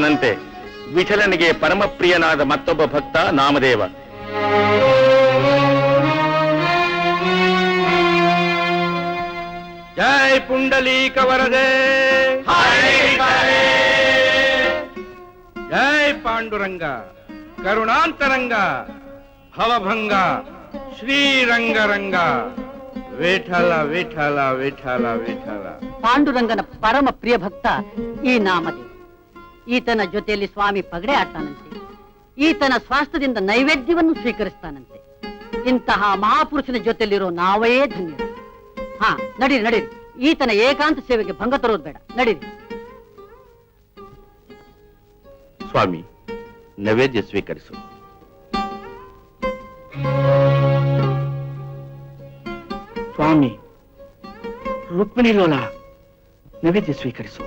ನಂತೆ ವಿಠಲನಿಗೆ ಪರಮ ಪ್ರಿಯನಾದ ಮತ್ತೊಬ್ಬ ಭಕ್ತ ನಾಮದೇವ. ಜೈ ಪುಂಡಲೀಕ ವರದೆ, ಜೈ ಪಾಂಡುರಂಗ ಕರುಣಾಂತರಂಗ ಭವಭಂಗ ಶ್ರೀರಂಗರಂಗ ವಿಠಲ ವಿಠಲ ವಿಠಲ ವಿಠಲ. ಪಾಂಡುರಂಗನ ಪರಮ ಪ್ರಿಯ ಭಕ್ತ ಈ ನಾಮದೇವ. ಈತನ ಜೊತೆಯಲ್ಲಿ ಸ್ವಾಮಿ ಪಗಡೆ ಆಡ್ತಾನಂತೆ. ಈತನ ಸ್ವಾಸ್ಥ್ಯದಿಂದ ನೈವೇದ್ಯವನ್ನು ಸ್ವೀಕರಿಸ್ತಾನಂತೆ. ಇಂತಹ ಮಹಾಪುರುಷನ ಜೊತೆಯಲ್ಲಿರೋ ನಾವೇ ಧನ್ಯರು. ಹಾ, ನಡೀರಿ ನಡೀರಿ. ಈತನ ಏಕಾಂತ ಸೇವೆಗೆ ಭಂಗ ತರೋದು ಬೇಡ. ನಡೀರಿ. ಸ್ವಾಮಿ, ನೈವೇದ್ಯ ಸ್ವೀಕರಿಸು. ಸ್ವಾಮಿ, ರುಕ್ಮಿಣಿ ಲೋಲ, ನೈವೇದ್ಯ ಸ್ವೀಕರಿಸು.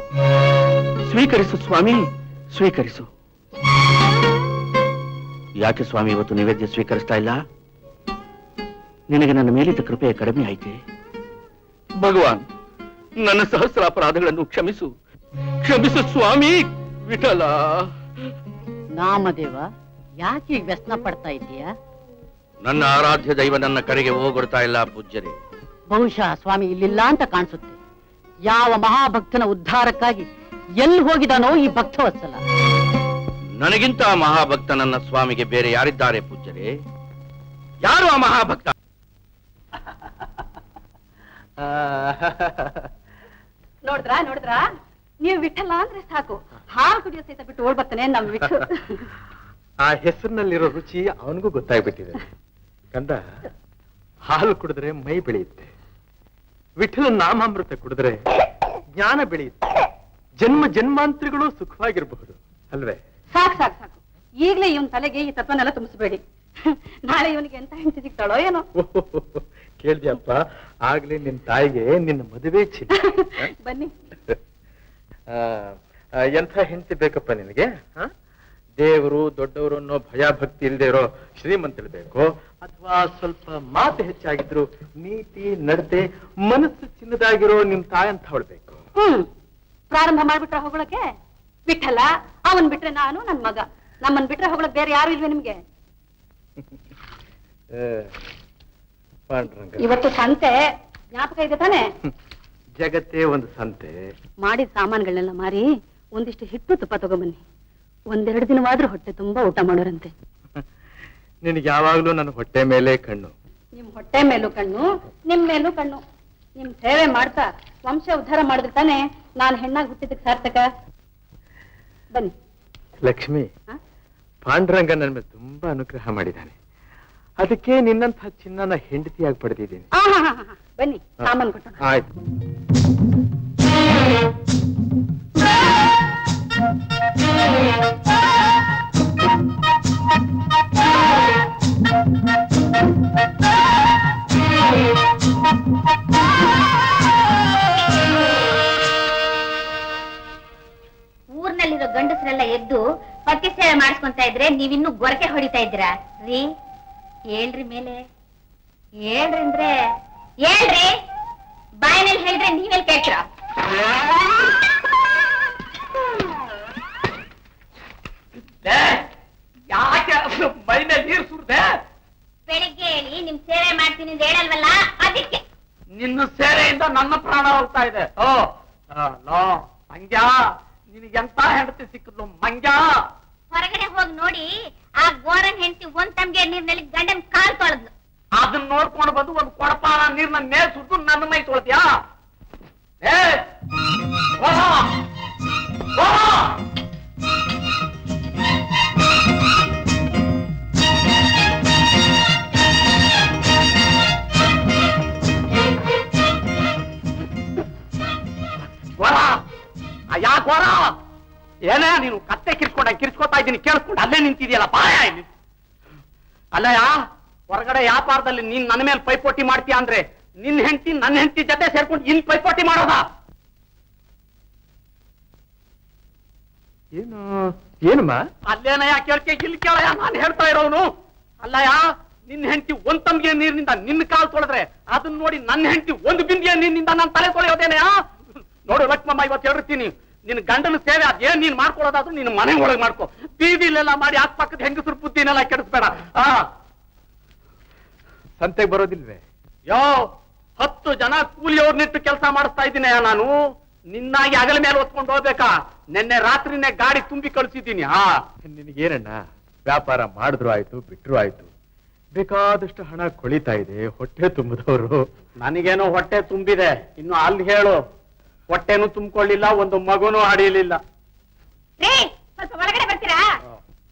ಸ್ವೀಕರಿಸು ಸ್ವಾಮಿ, ಸ್ವೀಕರಿಸು. ಯಾಕೆ ಸ್ವಾಮಿ ಇವತ್ತು ನೈವೇದ್ಯ ಸ್ವೀಕರಿಸ್ತಾ ಇಲ್ಲ? ನಿನಗೆ ನನ್ನ ಮೇಲಿದ್ದ ಕೃಪೆ ಕಡಿಮೆ ಆಯ್ತೆ? ಭಗವಾನ್, ನನ್ನ ಸಹಸ್ರ ಅಪರಾಧಗಳನ್ನು ಕ್ಷಮಿಸು, ಕ್ಷಮಿಸು ಸ್ವಾಮಿ ವಿಠಲ. ನಾಮದೇವ, ಯಾಕೆ ವ್ಯಸನ ಪಡ್ತಾ ಇದೀಯಾ? ನನ್ನ ಆರಾಧ್ಯ ದೈವ ನನ್ನ ಕಡೆಗೆ ಹೋಗೊಡ್ತಾ ಇಲ್ಲ ಪೂಜ್ಯರೇ. ಬಹುಶಃ ಸ್ವಾಮಿ ಇಲ್ಲಿಲ್ಲ ಅಂತ ಕಾಣಿಸುತ್ತೆ. ಯಾವ ಮಹಾಭಕ್ತನ ಉದ್ಧಾರಕ್ಕಾಗಿ ಎಲ್ಲಿ ಹೋಗಿದಾನೋ ಈ ಭಕ್ತವತ್ಸಲ. ನನಗಿಂತ ಮಹಾಭಕ್ತ ನನ್ನ ಸ್ವಾಮಿಗೆ ಬೇರೆ ಯಾರಿದ್ದಾರೆ ಪೂಜ್ಯರೇ? ಯಾರು ಆ ಮಹಾಭಕ್ತ? ನೋಡಿದ್ರಾ ನೀವು ವಿಠಲ ಅಂದ್ರೆ ಸಾಕು, ಹಾಲು ಕುಡಿಯೋ ಸಹಿತ ಬಿಟ್ಟು ಓಡ್ ಬರ್ತಾನೆ ನಮ್ ವಿಠಲ. ಆ ಹೆಸರಿನಲ್ಲಿರೋ ರುಚಿ ಅವನಿಗೂ ಗೊತ್ತಾಗ್ಬಿಟ್ಟಿದೆ. ಕಂದ, ಹಾಲು ಕುಡಿದ್ರೆ ಮೈ ಬೆಳೆಯುತ್ತೆ, ವಿಠಲ ನಾಮಾಮೃತ ಕುಡಿದ್ರೆ ಜ್ಞಾನ ಬೆಳೆಯುತ್ತೆ, ಜನ್ಮ ಜನ್ಮಾಂತರಗಳು ಸುಖವಾಗಿರಬಹುದು ಅಲ್ವೇ? ಸಾಕು ಸಾಕು ಸಾಕು. ಈಗಲೇ ಇವನ್ ತಲೆಗೆ ಈ ತತ್ವನೆಲ್ಲ ತುಂಬಿಸ್ಬೇಡಿ. ನಾಳೆ ಇವನಿಗೆ ಎಂತ ಹೆಂಡತಿ ಸಿಗ್ತಾಳೋ ಏನೋ. ಕೇಳ್ದ್ಯಪ್ಪ, ಆಗ್ಲೇ ನಿನ್ ತಾಯಿಗೆ ನಿನ್ನ ಮದುವೆ ಚಿನ್ನ. ಬನ್ನಿ. ಎಂಥ ಹೆಂಡತಿ ಬೇಕಪ್ಪ ನಿನಗೆ? ದೇವರು ದೊಡ್ಡವರು ಅನ್ನೋ ಭಯ ಭಕ್ತಿ ಇಲ್ಲದೆ ಇರೋ ಶ್ರೀಮಂತರು ಬೇಕು, ಅಥವಾ ಸ್ವಲ್ಪ ಮಾತು ಹೆಚ್ಚಾಗಿದ್ರು ನೀತಿ ನಡತೆ ಮನಸ್ಸು ಚಿನ್ನದಾಗಿರೋ ನಿಮ್ ತಾಯಂತ ಹೊಳ್ಬೇಕು? ಪ್ರಾರಂಭ ಮಾಡ್ಬಿಟ್ರೆ ಹೊಗಳಕ್ಕೆ? ವಿಠಲ ಅವನ್ ಬಿಟ್ರೆ ನಾನು ನನ್ ಮಗ, ನಮ್ಮನ್ ಬಿಟ್ರೆ ಹೊಗಳಕ್ ಬೇರೆ ಯಾರು ಇಲ್ವೇ ನಿಮ್ಗೆ? ಇವತ್ತು ಸಂತೆ ಜ್ಞಾಪಕ ಇದೆ ತಾನೆ? ಜಗತ್ತೇ ಒಂದು ಸಂತೆ. ಮಾಡಿದ ಸಾಮಾನುಗಳನ್ನೆಲ್ಲ ಮಾರಿ ಒಂದಿಷ್ಟು ಹಿಟ್ಟು ತುಪ್ಪ ತಗೊಂಬನ್ನಿ. ಒಂದೆರಡು ದಿನವಾದ್ರೂ ಹೊಟ್ಟೆ ತುಂಬಾ ಊಟ ಮಾಡೋರಂತೆ. ನಿನಗೆ ಯಾವಾಗ್ಲೂ ನನ್ನ ಹೊಟ್ಟೆ ಮೇಲೆ ಕಣ್ಣು. ನಿಮ್ ಹೊಟ್ಟೆ ಮೇಲೂ ಕಣ್ಣು, ನಿಮ್ ಮೇಲೂ ಕಣ್ಣು. ನಿಮ್ ಸೇವೆ ಮಾಡ್ತಾ ವಂಶ ಉದ್ಧಾರ ಮಾಡಿದ್ರೆ ತಾನೆ ನಾನು ಹೆಣ್ಣಾಗಿ ಹುಟ್ಟಿದಕ್ಕೆ ಸಾರ್ಥಕ. ಬನ್ನಿ. ಲಕ್ಷ್ಮಿ, ಪಾಂಡುರಂಗ ನನ್ನ ಮೇಲೆ ತುಂಬಾ ಅನುಗ್ರಹ ಮಾಡಿದ್ದಾನೆ. ಅದಕ್ಕೆ ನಿನ್ನಂಥ ಚಿನ್ನನ ಹೆಂಡತಿಯಾಗಿ ಪಡೆದಿದ್ದೀನಿ. ಬನ್ನಿ, ಸಾಮಾನು ಕೊಟ್ಟೋಣ. ಆಯ್ತು. ಊರ್ನಲ್ಲಿರೋ ಗಂಡಸರೆಲ್ಲ ಎದ್ದು ಪತಿ ಸೇವೆ ಮಾಡಿಸ್ಕೊಂತ ಇದ್ರೆ ನೀವಿನ್ನೂ ಗೊರಕೆ ಹೊಡಿತಾ ಇದ್ದೀರಾ ರೀ? ಹೇಳ್ರಿ ಮೇಲೆ, ಹೇಳ್ರಿ ಅಂದ್ರೆ ಹೇಳ್ರಿ, ಬಾಯಿನಲ್ಲಿ ಹೇಳಿದ್ರೆ ನೀವೆಲ್ಲಿ ಕೇಳ್ತೀರ? ಯಾಕೆ ಮೈ ಮೇಲೆ ನೀರು ಸುರಿದೆ? ಬೆಳಿಗ್ಗೆ ಹೇಳಿ ನಿಮ್ ಸೇವೆ ಮಾಡ್ತೀನಿ ಅಂತ ಹೇಳಲ್ವಲ್ಲ, ಅದಕ್ಕೆ. ನಿನ್ನ ಸೇವೆಯಿಂದ ನನ್ನ ಪ್ರಾಣ ಹೋಗ್ತಾ ಇದೆ. ಮಂಗ್ಯ, ನಿನಗೆಂತ ಹೆಂಡತಿ ಸಿಕ್ಕದ್ಲು ಮಂಗ್ಯ? ಹೊರಗಡೆ ಹೋಗಿ ನೋಡಿ, ಆ ಗೋರನ್ ಹೆಂಡತಿ ಒಂದ್ ತಮ್ಗೆ ನೀರ್ನಲ್ಲಿ ಗಂಡನ್ ಕಾಲ್ ತೊಳೆದ್ಲು. ಅದನ್ನ ನೋಡ್ಕೊಂಡು ಬಂದು ಒಂದು ಕೊಡಪಾನ ನೀರ್ನ ಮೇಲ್ ಸುಟ್ಟು ನನ್ನ ಮೈ ತೊಳ್ದ್ಯಾ? ಯಾಕೆ ವರ? ಏನೇ ನೀನು ಕತ್ತೆ ಕಿರ್ಸ್ಕೊತಾ ಇದ್ದೀನಿ ಕೇಳಿಸ್ಕೊಂಡು ಅಲ್ಲೇ ನಿಂತಿದ್ಯಲ್ಲ, ಪಾಯ ಇಲ್ಲಿ. ಅಲ್ಲಯ್ಯ, ಹೊರಗಡೆ ವ್ಯಾಪಾರದಲ್ಲಿ ನೀನ್ ನನ್ನ ಮೇಲೆ ಪೈಪೋಟಿ ಮಾಡ್ತೀಯ ಅಂದ್ರೆ ನಿನ್ ಹೆಂಡತಿ ನನ್ನ ಹೆಂಡತಿ ಜೊತೆ ಸೇರ್ಕೊಂಡು ಇಲ್ಲಿ ಪೈಪೋಟಿ ಮಾಡೋದ? ಏನು ಏನಮ್ಮ? ಅಲ್ಲೇನಯ್ಯ ಕೇಳ್ಕೆ, ಇಲ್ಲಿ ಕೇಳಯ್ಯ ನಾನು ಹೇಳ್ತಾ ಇರೋನು. ಅಲ್ಲಯ್ಯ, ನಿನ್ನ ಹೆಂಡತಿ ಒಂದ್ ತಮ್ಗೆ ನೀರಿನಿಂದ ನಿನ್ನ ಕಾಲು ತೊಳೆದ್ರೆ ಅದನ್ನ ನೋಡಿ ನನ್ನ ಹೆಂಡತಿ ಒಂದು ಬಿಂದಿಗೆ ನೀರಿನಿಂದ ನಾನು ತಲೆ ತೊಳೆಯೋದೇನೆಯಾ? ನೋಡು ಲಕ್ಷ್ಮಮ್ಮ, ಇವತ್ತು ಹೇಳಿರ್ತೀನಿ, ನಿನ್ ಗಂಡನ ಸೇವೆ ಅದೇನ್ ನೀನ್ ಮಾಡ್ಕೊಳ್ಳೋದಾದ್ರೂ ನಿನ್ ಮನೆ ಒಳಗೆ ಮಾಡ್ಕೋ. ಬೀದಿಲೆಲ್ಲ ಮಾಡಿ ಅಕ್ಕಪಕ್ಕದ ಹೆಂಗಸರು ಬುದ್ಧಿನೆಲ್ಲ ಕೆಡಿಸ್ಬೇಡ. ಸಂತೆಗೆ ಬರೋದಿಲ್ವೇ? ಯೋ 10 ಜನ ಕೂಲಿಯವ್ರನ್ನಿಟ್ಟು ಕೆಲಸ ಮಾಡಿಸ್ತಾ ಇದ್ದೀನಿ ನಾನು. ನಿನ್ನಾಗಿ ಅಗಲ ಮೇಲೆ ಹೊತ್ಕೊಂಡು ಹೋಗ್ಬೇಕಾ? ನಿನ್ನೆ ರಾತ್ರಿನೇ ಗಾಡಿ ತುಂಬಿ ಕಳಿಸಿದ್ದೀನಿ. ನಿನಗೇನಣ್ಣ, ವ್ಯಾಪಾರ ಮಾಡಿದ್ರು ಆಯ್ತು, ಬಿಟ್ರು ಆಯ್ತು, ಬೇಕಾದಷ್ಟು ಹಣ ಕೊಳಿತಾ ಇದೆ, ಹೊಟ್ಟೆ ತುಂಬಿದವರು. ನನಗೇನೋ ಹೊಟ್ಟೆ ತುಂಬಿದೆ, ಇನ್ನು ಅಲ್ಲಿ ಹೇಳು. ಹೊಟ್ಟೆನೂ ತುಂಬಿಕೊಳ್ಳಿಲ್ಲ, ಒಂದು ಮಗುನೂ ಹಡಿಯಲಿಲ್ಲ. ಸ್ವಲ್ಪ ಒಳಗಡೆ ಬರ್ತೀರಾ?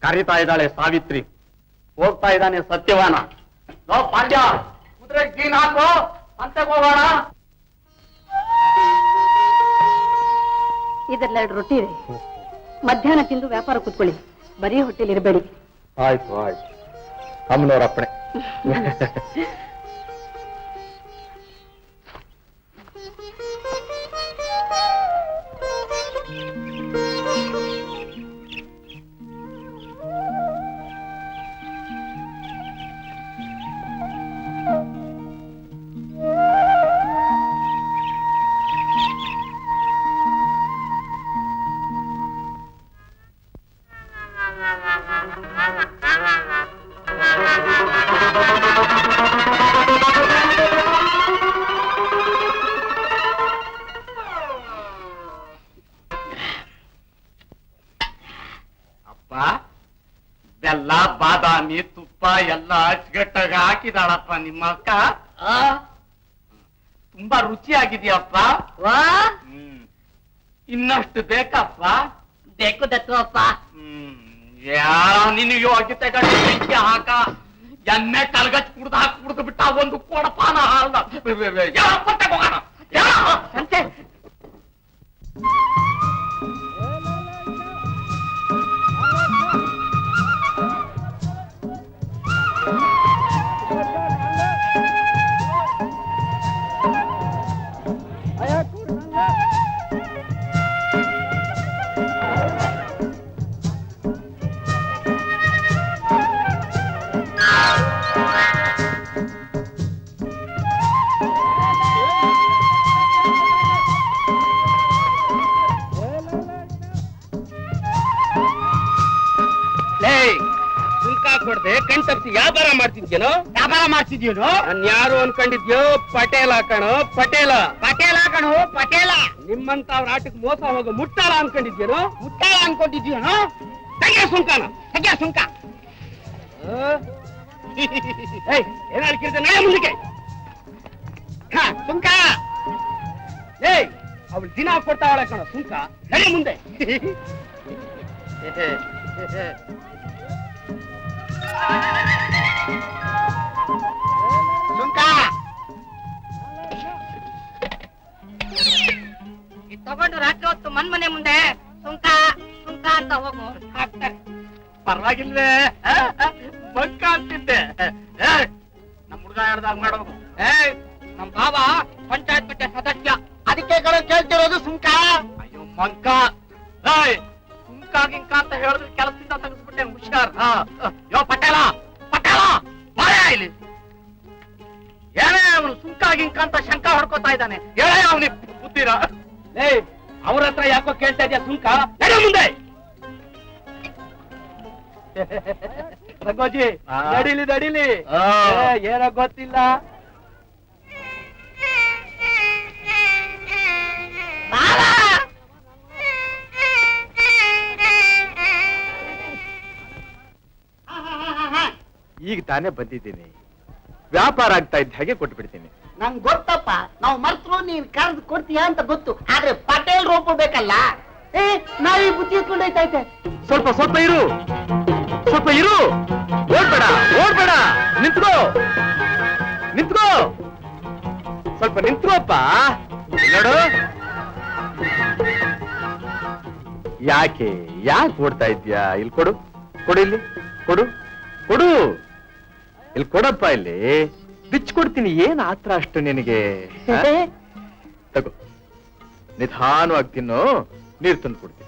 ಕರೀತಾ ಇದ್ದಾಳೆ ಸಾವಿತ್ರಿ, ಹೋಗ್ತಾ ಇದ್ದಾನೆ ಸತ್ಯವಾನ. ಲೋ ಪಾಂಡ್ಯ, ಕುದುರೆ ಜೀನ್ ಹಾಕು, ಅಂತೆಗೆ ಹೋಗೋಣ. ಇದೆಲ್ಲ ರೊಟ್ಟಿ ಇದೆ, ಮಧ್ಯಾಹ್ನ ತಿಂದು ವ್ಯಾಪಾರ ಕೂತ್ಕೊಳ್ಳಿ, ಬರೀ ಹೊಟ್ಟೆಲಿ ಇರಬೇಡಿ. ಆಯ್ತು ಆಯ್ತು, ಅಮ್ಮನವ್ರ ಅಪ್ಪಣೆ. ಬೆಲ್ಲ ಬಾದಾಮಿ ತುಪ್ಪ ಎಲ್ಲ ಅಚ್ಚುಗಟ್ಟಾಗ ಹಾಕಿದಾಳಪ್ಪ ನಿಮ್ಮ ಅಕ್ಕ. ತುಂಬಾ ರುಚಿಯಾಗಿದೆಯಪ್ಪ. ಇನ್ನಷ್ಟು ಬೇಕಪ್ಪ? ಬೇಕು ದತ್ತು ಅಪ್ಪ. ಯಾರ ನಿನ್ನ ಯೋಗ್ಯತೆ ಬೆಂಕಿ ಹಾಕ, ಎಣ್ಣೆ ಕಲ್ಗಚ್ ಕುಡ್ದು ಬಿಟ್ಟ ಒಂದು ಕೊಡಪಾನ ಹಾಲ್ದ ಹೋಗೋಣ. ಸಂತೆ ಕೊಡದೆ ಕಣ್ ತಪ್ಪಿಸಿ ವ್ಯಾಪಾರ ಮಾಡ್ತಿದ್ಯೇನೋ? ವ್ಯಾಪಾರ ಮಾಡ್ತಿದ್ಯೇನೋ? ನನ್ ಯಾರು ಅನ್ಕೊಂಡಿದ್ಯೋ? ಪಟೇಲ ಕಣೋ, ಪಟೇಲ. ಪಟೇಲ ಕಣೋ, ಪಟೇಲ. ನಿಮ್ಮಂತ ಅವ್ರ ಆಟಕ್ಕೆ ಮೋಸ ಹೋಗೋ ಮುಟ್ಟಾಳ ಅನ್ಕೊಂಡಿದ್ಯೇನೋ? ಮುಟ್ಟಾಳ ಅನ್ಕೊಂಡಿದ್ಯೇನೋ? ತೆಗೆ ಸುಂಕನ, ತೆಗೆ ಸುಂಕ. ಏನ್ ಹೇಳ್ಕಿರ್ತ ನಾಳೆ ಮುಂದಕ್ಕೆ ಸುಂಕ. ಅವಳು ದಿನ ಕೊಡ್ತಾವಳೆ ಕಣ ಸುಂಕ. ನಡೆ ಮುಂದೆ. ಸುಂಕ ತಗೊಂಡು ರಾತ್ರಿ ಹೊತ್ತು ಮನ್ಮನೆ ಮುಂದೆ ಸುಂಕ ಸುಂಕ ಅಂತ ಹೋಗು, ಹಾಕ್ತಾರೆ. ಪರವಾಗಿಲ್ವೇ? ಬಂಕ ಅಂತಿದ್ದೆ. ನಮ್ ಹುಡುಗ ಹೇಳ್ದಾಗ ಮಾಡ್ಬೇಕು. ನಮ್ ಬಾಬ ಪಂಚಾಯತ್ ಕಟ್ಟೆ ಸದಸ್ಯ, ಅದಕ್ಕೆ ಕೇಳ್ತಿರೋದು ಸುಂಕ. ಅಯ್ಯೋ ಮಂಕ, ಸುಂಕ ಗಿಂಕ ಅಂತ ಹೇಳಿದ್ರೆ ಕೆಲಸದಿಂದ ತೆಗೆಸ್ಬಿಟ್ಟೆ. ಹುಷಾರ್. ಯೋ ಪಟೇಲ, ಪಟೇಲ ಬಾಯ ಇಲ್ಲಿ. ಏನೇ ಅವನು ಸುಂಕ ಗಿಂಕ ಅಂತ ಶಂಕ ಹೊಡ್ಕೋತಾ ಇದ್ದಾನೆ. ಹೇಳೇ ಅವನಿಗೆ ಬುದ್ಧಿರ. ಅವ್ರ ಹತ್ರ ಯಾಕೋ ಕೇಳ್ತಾ ಇದೆಯಾ ಸುಂಕ? ನಡೆ ಮುಂದೆ. ರಂಗೋಜಿ ನಡೀಲಿ ನಡೀಲಿ. ಏನೋ ಗೊತ್ತಿಲ್ಲ. ಈಗ ತಾನೇ ಬಂದಿದ್ದೀನಿ, ವ್ಯಾಪಾರ ಆಗ್ತಾ ಇದ್ದ ಹಾಗೆ ಕೊಟ್ಟು ಬಿಡ್ತೀನಿ. ನಂಗ್ ಗೊತ್ತಪ್ಪ, ನಾವು ಮರ್ತರು ನೀನ್ ಕರೆದು ಕೊಡ್ತೀಯ ಅಂತ ಗೊತ್ತು, ಆದ್ರೆ ಪಟೇಲ್ ರೂಪ ಬೇಕಲ್ಲ. ನಾವೀ ಬುದ್ಧಿ ಇಟ್ಕೊಂಡೈತೈತೆ. ಸ್ವಲ್ಪ ಸ್ವಲ್ಪ ಇರು, ಸ್ವಲ್ಪ ಇರು. ಓಡ್ಬೇಡ ಓಡ್ಬೇಡ, ನಿಂತ್ಕೋ ನಿಂತ್ಕೋ, ಸ್ವಲ್ಪ ನಿಂತ್ಕೋಪ್ಪ. ನೋಡು, ಯಾಕೆ ಓಡ್ತಾ ಇದ್ಯಾ? ಇಲ್ಲಿ ಕೊಡು, ಕೊಡು, ಇಲ್ಲಿ ಕೊಡು, ಕೊಡು, ಇಲ್ಲಿ ಕೊಡಪ್ಪ, ಇಲ್ಲಿ ಬಿಚ್ಕೊಡ್ತೀನಿ. ಏನ್ ಆತ್ರ ಅಷ್ಟು ನಿನಗೆ? ತಗೋ, ನಿಧಾನವಾಗಿ ತಿನ್ನು, ನೀರು ತಂದು ಕೊಡ್ತೀನಿ.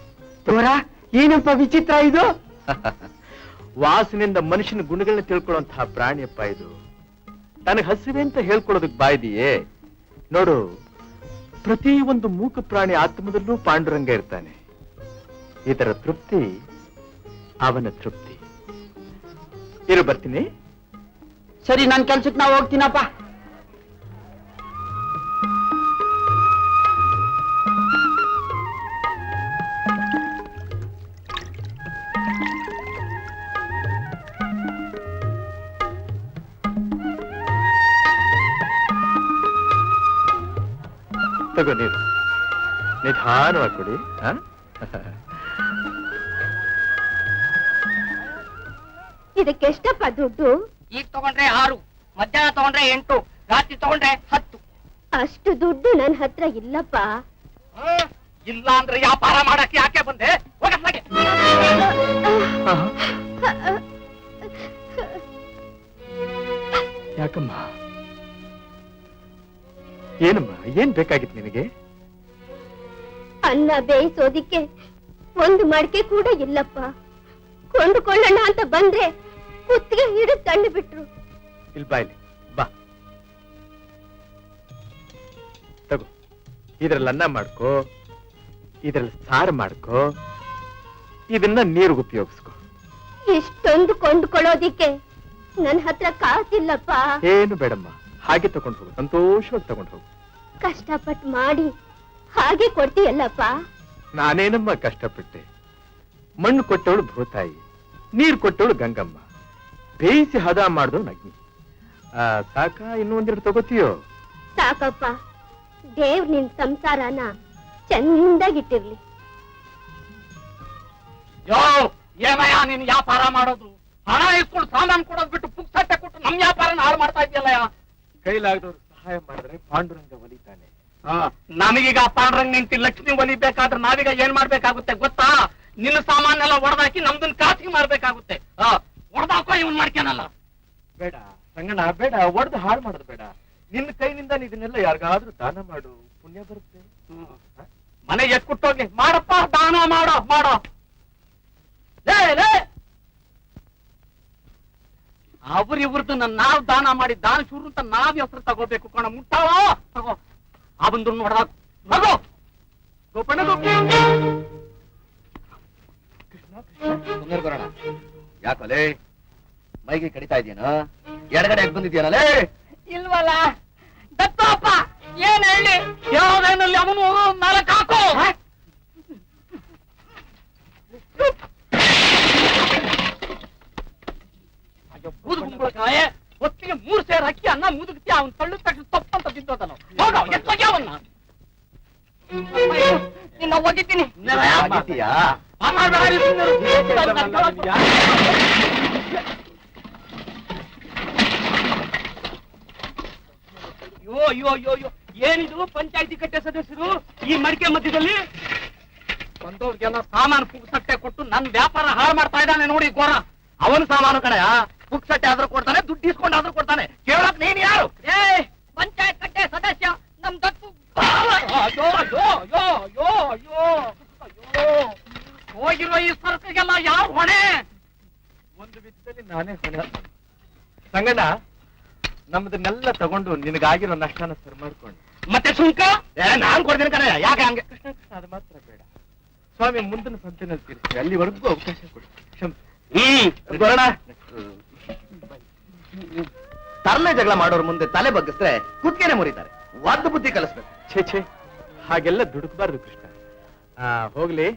ಏನಪ್ಪ ವಿಚಿತ್ರ ಇದು? ವಾಸನೆಯಿಂದ ಮನುಷ್ಯನ ಗುಣಗಳನ್ನ ತಿಳ್ಕೊಳ್ಳುವಂತಹ ಪ್ರಾಣಿಯಪ್ಪ ಇದು. ನನಗೆ ಹಸಿವೆ ಅಂತ ಹೇಳ್ಕೊಳ್ಳೋದಕ್ ಬಾಯ್ದಿಯೇ? ನೋಡು, ಪ್ರತಿ ಒಂದು ಮೂಕ ಪ್ರಾಣಿ ಆತ್ಮದಲ್ಲೂ ಪಾಂಡುರಂಗ ಇರ್ತಾನೆ. ಇದರ ತೃಪ್ತಿ ಅವನ ತೃಪ್ತಿ. ಇರು, ಬರ್ತೀನಿ. ಸರಿ, ನನ್ ಕೆಲ್ಸಕ್ಕೆ ನಾವು ಹೋಗ್ತೀನಪ್ಪ. ತಗೋ ನೀರು, ನಿಧಾನವಾಗಿ ಕೊಡಿ. ಇದಕ್ಕೆಷ್ಟಪ್ಪ ದುಡ್ಡು? ಈಗ ತಗೊಂಡ್ರೆ 6, ಮಧ್ಯಾಹ್ನ ತಗೊಂಡ್ರೆ 8, ರಾತ್ರಿ ತಗೊಂಡ್ರೆ 10. ಅಷ್ಟು ದುಡ್ಡು ನನ್ನ ಹತ್ರ ಇಲ್ಲಪ್ಪ. ಇಲ್ಲ ಅಂದ್ರೆ ವ್ಯಾಪಾರ ಮಾಡಕ್ಕೆ ಯಾಕೆ ಬಂದೆ? ಹೋಗತ್ಲಾಗೆ. ಯಾಕಮ್ಮ? ಏನಮ್ಮ, ಏನ್ ಬೇಕಾಗಿತ್ತು ನಿನಗೆ? ಅನ್ನ ಬೇಯಿಸೋದಿಕ್ಕೆ ಒಂದು ಮಡಿಕೆ ಕೂಡ ಇಲ್ಲಪ್ಪ. ಕೊಂಡುಕೊಳ್ಳೋಣ ಅಂತ ಬಂದ್ರೆ ಕುತ್ತಿಗೆ ಹಿಡಿದು ತಳ್ಳಿ ಬಿಟ್ರು. ಇಲ್ಲಿ ಬಾ, ಇಲ್ಲಿ ಬಾ. ತಗೋ, ಇದ್ರಲ್ಲಿ ಅನ್ನ ಮಾಡ್ಕೋ, ಇದ್ರಲ್ಲಿ ಸಾರು ಮಾಡ್ಕೋ, ಇದನ್ನ ನೀರಿಗೆ ಉಪಯೋಗಿಸ್ಕೋ. ಇಷ್ಟೊಂದು ಕೊಂಡುಕೊಳ್ಳೋದಿಕ್ಕೆ ನನ್ನ ಹತ್ರ ಕಾಸಿಲ್ಲಪ್ಪ. ಏನು ಬೇಡಮ್ಮ, ಹಾಗೆ ತಗೊಂಡು ಹೋಗು, ಸಂತೋಷವಾಗಿ ತಗೊಂಡು ಹೋಗು. ಕಷ್ಟಪಟ್ಟು ಮಾಡಿ ಹಾಗೆ ಕೊಡ್ತೀಯಲ್ಲಪ್ಪ. ನಾನೇನಮ್ಮ ಕಷ್ಟಪಟ್ಟೆ? ಮಣ್ಣು ಕೊಟ್ಟವಳು ಭೂತಾಯಿ, ನೀರು ಕೊಟ್ಟವಳು ಗಂಗಮ್ಮ, ಬೇಯಿಸಿ ಹದ ಮಾಡ್ದವ್ ಅಗ್ನಿ. ಸಾಕ, ಇನ್ನೂ ಒಂದೆರಡು ತಗೋತೀಯೋ? ಸಾಕಪ್ಪ, ದೇವ್ರ ನಿನ್ ಸಂಸಾರನ ಚಂದಾಗಿಟ್ಟಿರ್ಲಿ. ಯೋ, ಏನಯ್ಯ ನೀನ್ ವ್ಯಾಪಾರ ಮಾಡೋದು? ಹಣ ಇಸ್ಕೊಂಡು ಸಾಮಾನು ಕೊಡೋದ್ ಬಿಟ್ಟು ಪುಕ್ಸಟ್ಟೆ ಕೊಟ್ಟು ನಮ್ ವ್ಯಾಪಾರನ ಹಾಳು ಮಾಡ್ತಾ ಇದೆಯಲ್ಲಯ್ಯ. ಕೈಲಾಗದವ್ರು ಸಹಾಯ ಮಾಡಿದ್ರೆ ಪಾಂಡುರಂಗ ಒಲಿತಾನೆ. ನಮಗೀಗ ಪಾಂಡುರಂಗ ನಿಂತಿ ಲಕ್ಷ್ಮಿ ಒಲಿಬೇಕಾದ್ರೆ ನಾವೀಗ ಏನ್ ಮಾಡ್ಬೇಕಾಗುತ್ತೆ ಗೊತ್ತಾ? ನಿನ್ನ ಸಾಮಾನೆಲ್ಲ ಒಡೆದಾಕಿ ನಮ್ದನ್ ಕಾಸಿಗೆ ಮಾರ್ಬೇಕಾಗುತ್ತೆ. ಒಡೆದಾಕೋ ಇವನ್ ಮಾಡ್ಕ್ಯಾನಲ್ಲ. ಬೇಡ ಸಂಗಣ್ಣ, ಬೇಡ, ಒಡೆದು ಹಾಳು ಮಾಡೋದು ಬೇಡ. ನಿನ್ನ ಕೈನಿಂದ ಇದನ್ನೆಲ್ಲ ಯಾರಿಗಾದ್ರೂ ದಾನ ಮಾಡು, ಪುಣ್ಯ ಬರುತ್ತೆ. ಮನೆ ಎತ್ಕೊಟ್ಟೋಗಿ ಮಾಡಪ್ಪ, ದಾನ ಮಾಡೋ ಮಾಡೋ. ಅವ್ರಿವ್ರದ್ದು ನಾವ್ ದಾನ ಮಾಡಿ ದಾನ ಶುರು ಅಂತ ನಾವ್ ಹೆಸರು ತಗೋಬೇಕು ಕಣ. ಮುಟ್ಟಾಳೋ ತಗೋ, ಆ ಬಂದು ನೋಡ ತಗೋ. ಗೋಪಣ್ಣ ಬರೋಣ. ಯಾಕಲೇ ಮೈಗೆ ಕಡಿತಾ ಇದೀನ? ಎಡಗಡೆ ಬಂದಿದ್ಯಾನಲೇ? ಇಲ್ವಲ್ಲ ದತ್ತಪ್ಪ, ಏನ್ ಹೇಳಿ? ಯಾವ್ದೇನಲ್ಲಿ ಅವನು ನಾಲ್ಕು ಹಾಕೋ. ಬೂದು ಕುಂಬಳಕಾಯೆ ಹೊತ್ತಿಗೆ 3 ಸೇರ್ ಅಕ್ಕಿ ಅನ್ನ ಮುದುಕ್ತಿ, ಅವನ್ ತಳ್ಳಿದ ತಕ್ಷಣ ತಪ್ಪಂತ ಬಿದ್ದೋದನು. ಹೋಗ ಎತ್ತೋಗ್ಯಾವನ್ನ ನಿನ್ನ ಒಗಿತೀನಿ. ಅಯ್ಯೋ ಅಯ್ಯೋ ಅಯ್ಯೋ ಅಯ್ಯೋ, ಏನಿದು ಪಂಚಾಯತಿ ಕಟ್ಟೆ ಸದಸ್ಯರು ಈ ಮಡಿಕೆ ಮಧ್ಯದಲ್ಲಿ ಬಂದವ್ರಿಗೆಲ್ಲ ಸಾಮಾನು ಪುಕ್ಸಟ್ಟೆ ಕೊಟ್ಟು ನನ್ನ ವ್ಯಾಪಾರ ಹಾಳು ಮಾಡ್ತಾ ಇದ್ದಾನೆ ನೋಡಿ ಗೋರ. ಅವನ ಸಾಮಾನು ಕಣೆಯ, ಪುಕ್ಸಟ್ಟೆ ಆದ್ರೂ ಕೊಡ್ತಾನೆ, ದುಡ್ಡು ಇಸ್ಕೊಂಡು ಆದ್ರೂ ಕೊಡ್ತಾನೆ. ಕೇಳಕ್ ನೀನ್ ಯಾರು? ಪಂಚಾಯತ್ ಕಟ್ಟೆ ಸದಸ್ಯ ನಮ್ ದತ್ತು. ಅಯ್ಯೋ ಅಯ್ಯೋ ಅಯ್ಯೋ ಅಯ್ಯೋ ಅಯ್ಯೋ ಅಯ್ಯೋ, ಹೋಗಿರೋ ಈ ಸರ್ಕಗೆಲ್ಲ ಯಾರು ಹೊಣೆ? ಒಂದು ವಿಧದಲ್ಲಿ ನಾನೇ ಹೊಣೆ. ಸಂಗಣ್ಣ, ನಮ್ದನ್ನೆಲ್ಲ ತಗೊಂಡು ನಿನಗಾಗಿರೋ ನಷ್ಟನ ಸರಿ ಮಾಡ್ಕೊಂಡು ಮತ್ತೆ ಸುಂಕ ನಾನ್ ಕೊಡ್ತೀನಿ ಕಣಯ್ಯ. ಯಾಕೆ ಹಂಗೆ? ಕೃಷ್ಣ ಕೃಷ್ಣ, ಅದು ಮಾತ್ರ ಬೇಡ ಸ್ವಾಮಿ, ಮುಂದಿನ ಸಂತೆನಲ್ಲಿ ತೀರಿಸಿ, ಅಲ್ಲಿವರೆಗೂ ಅವಕಾಶ ಕೊಡಿ. ಬರೋಣ. ತರಲೆ ಜಗಳ ಮಾಡೋರ್ ಮುಂದೆ ತಲೆ ಬಗ್ಗಿಸ್ರೆ ಕುತ್ತಿಗೆನೆ ಮುರಿತಾರೆ. ವಾದ ಬುದ್ಧಿ ಕಲಿಸ್ಬೇಕು. ಛೇ ಛೇ, ಹಾಗೆಲ್ಲ ದುಡುಕಬಾರ್ದು ಕೃಷ್ಣ. ಹೋಗ್ಲಿ,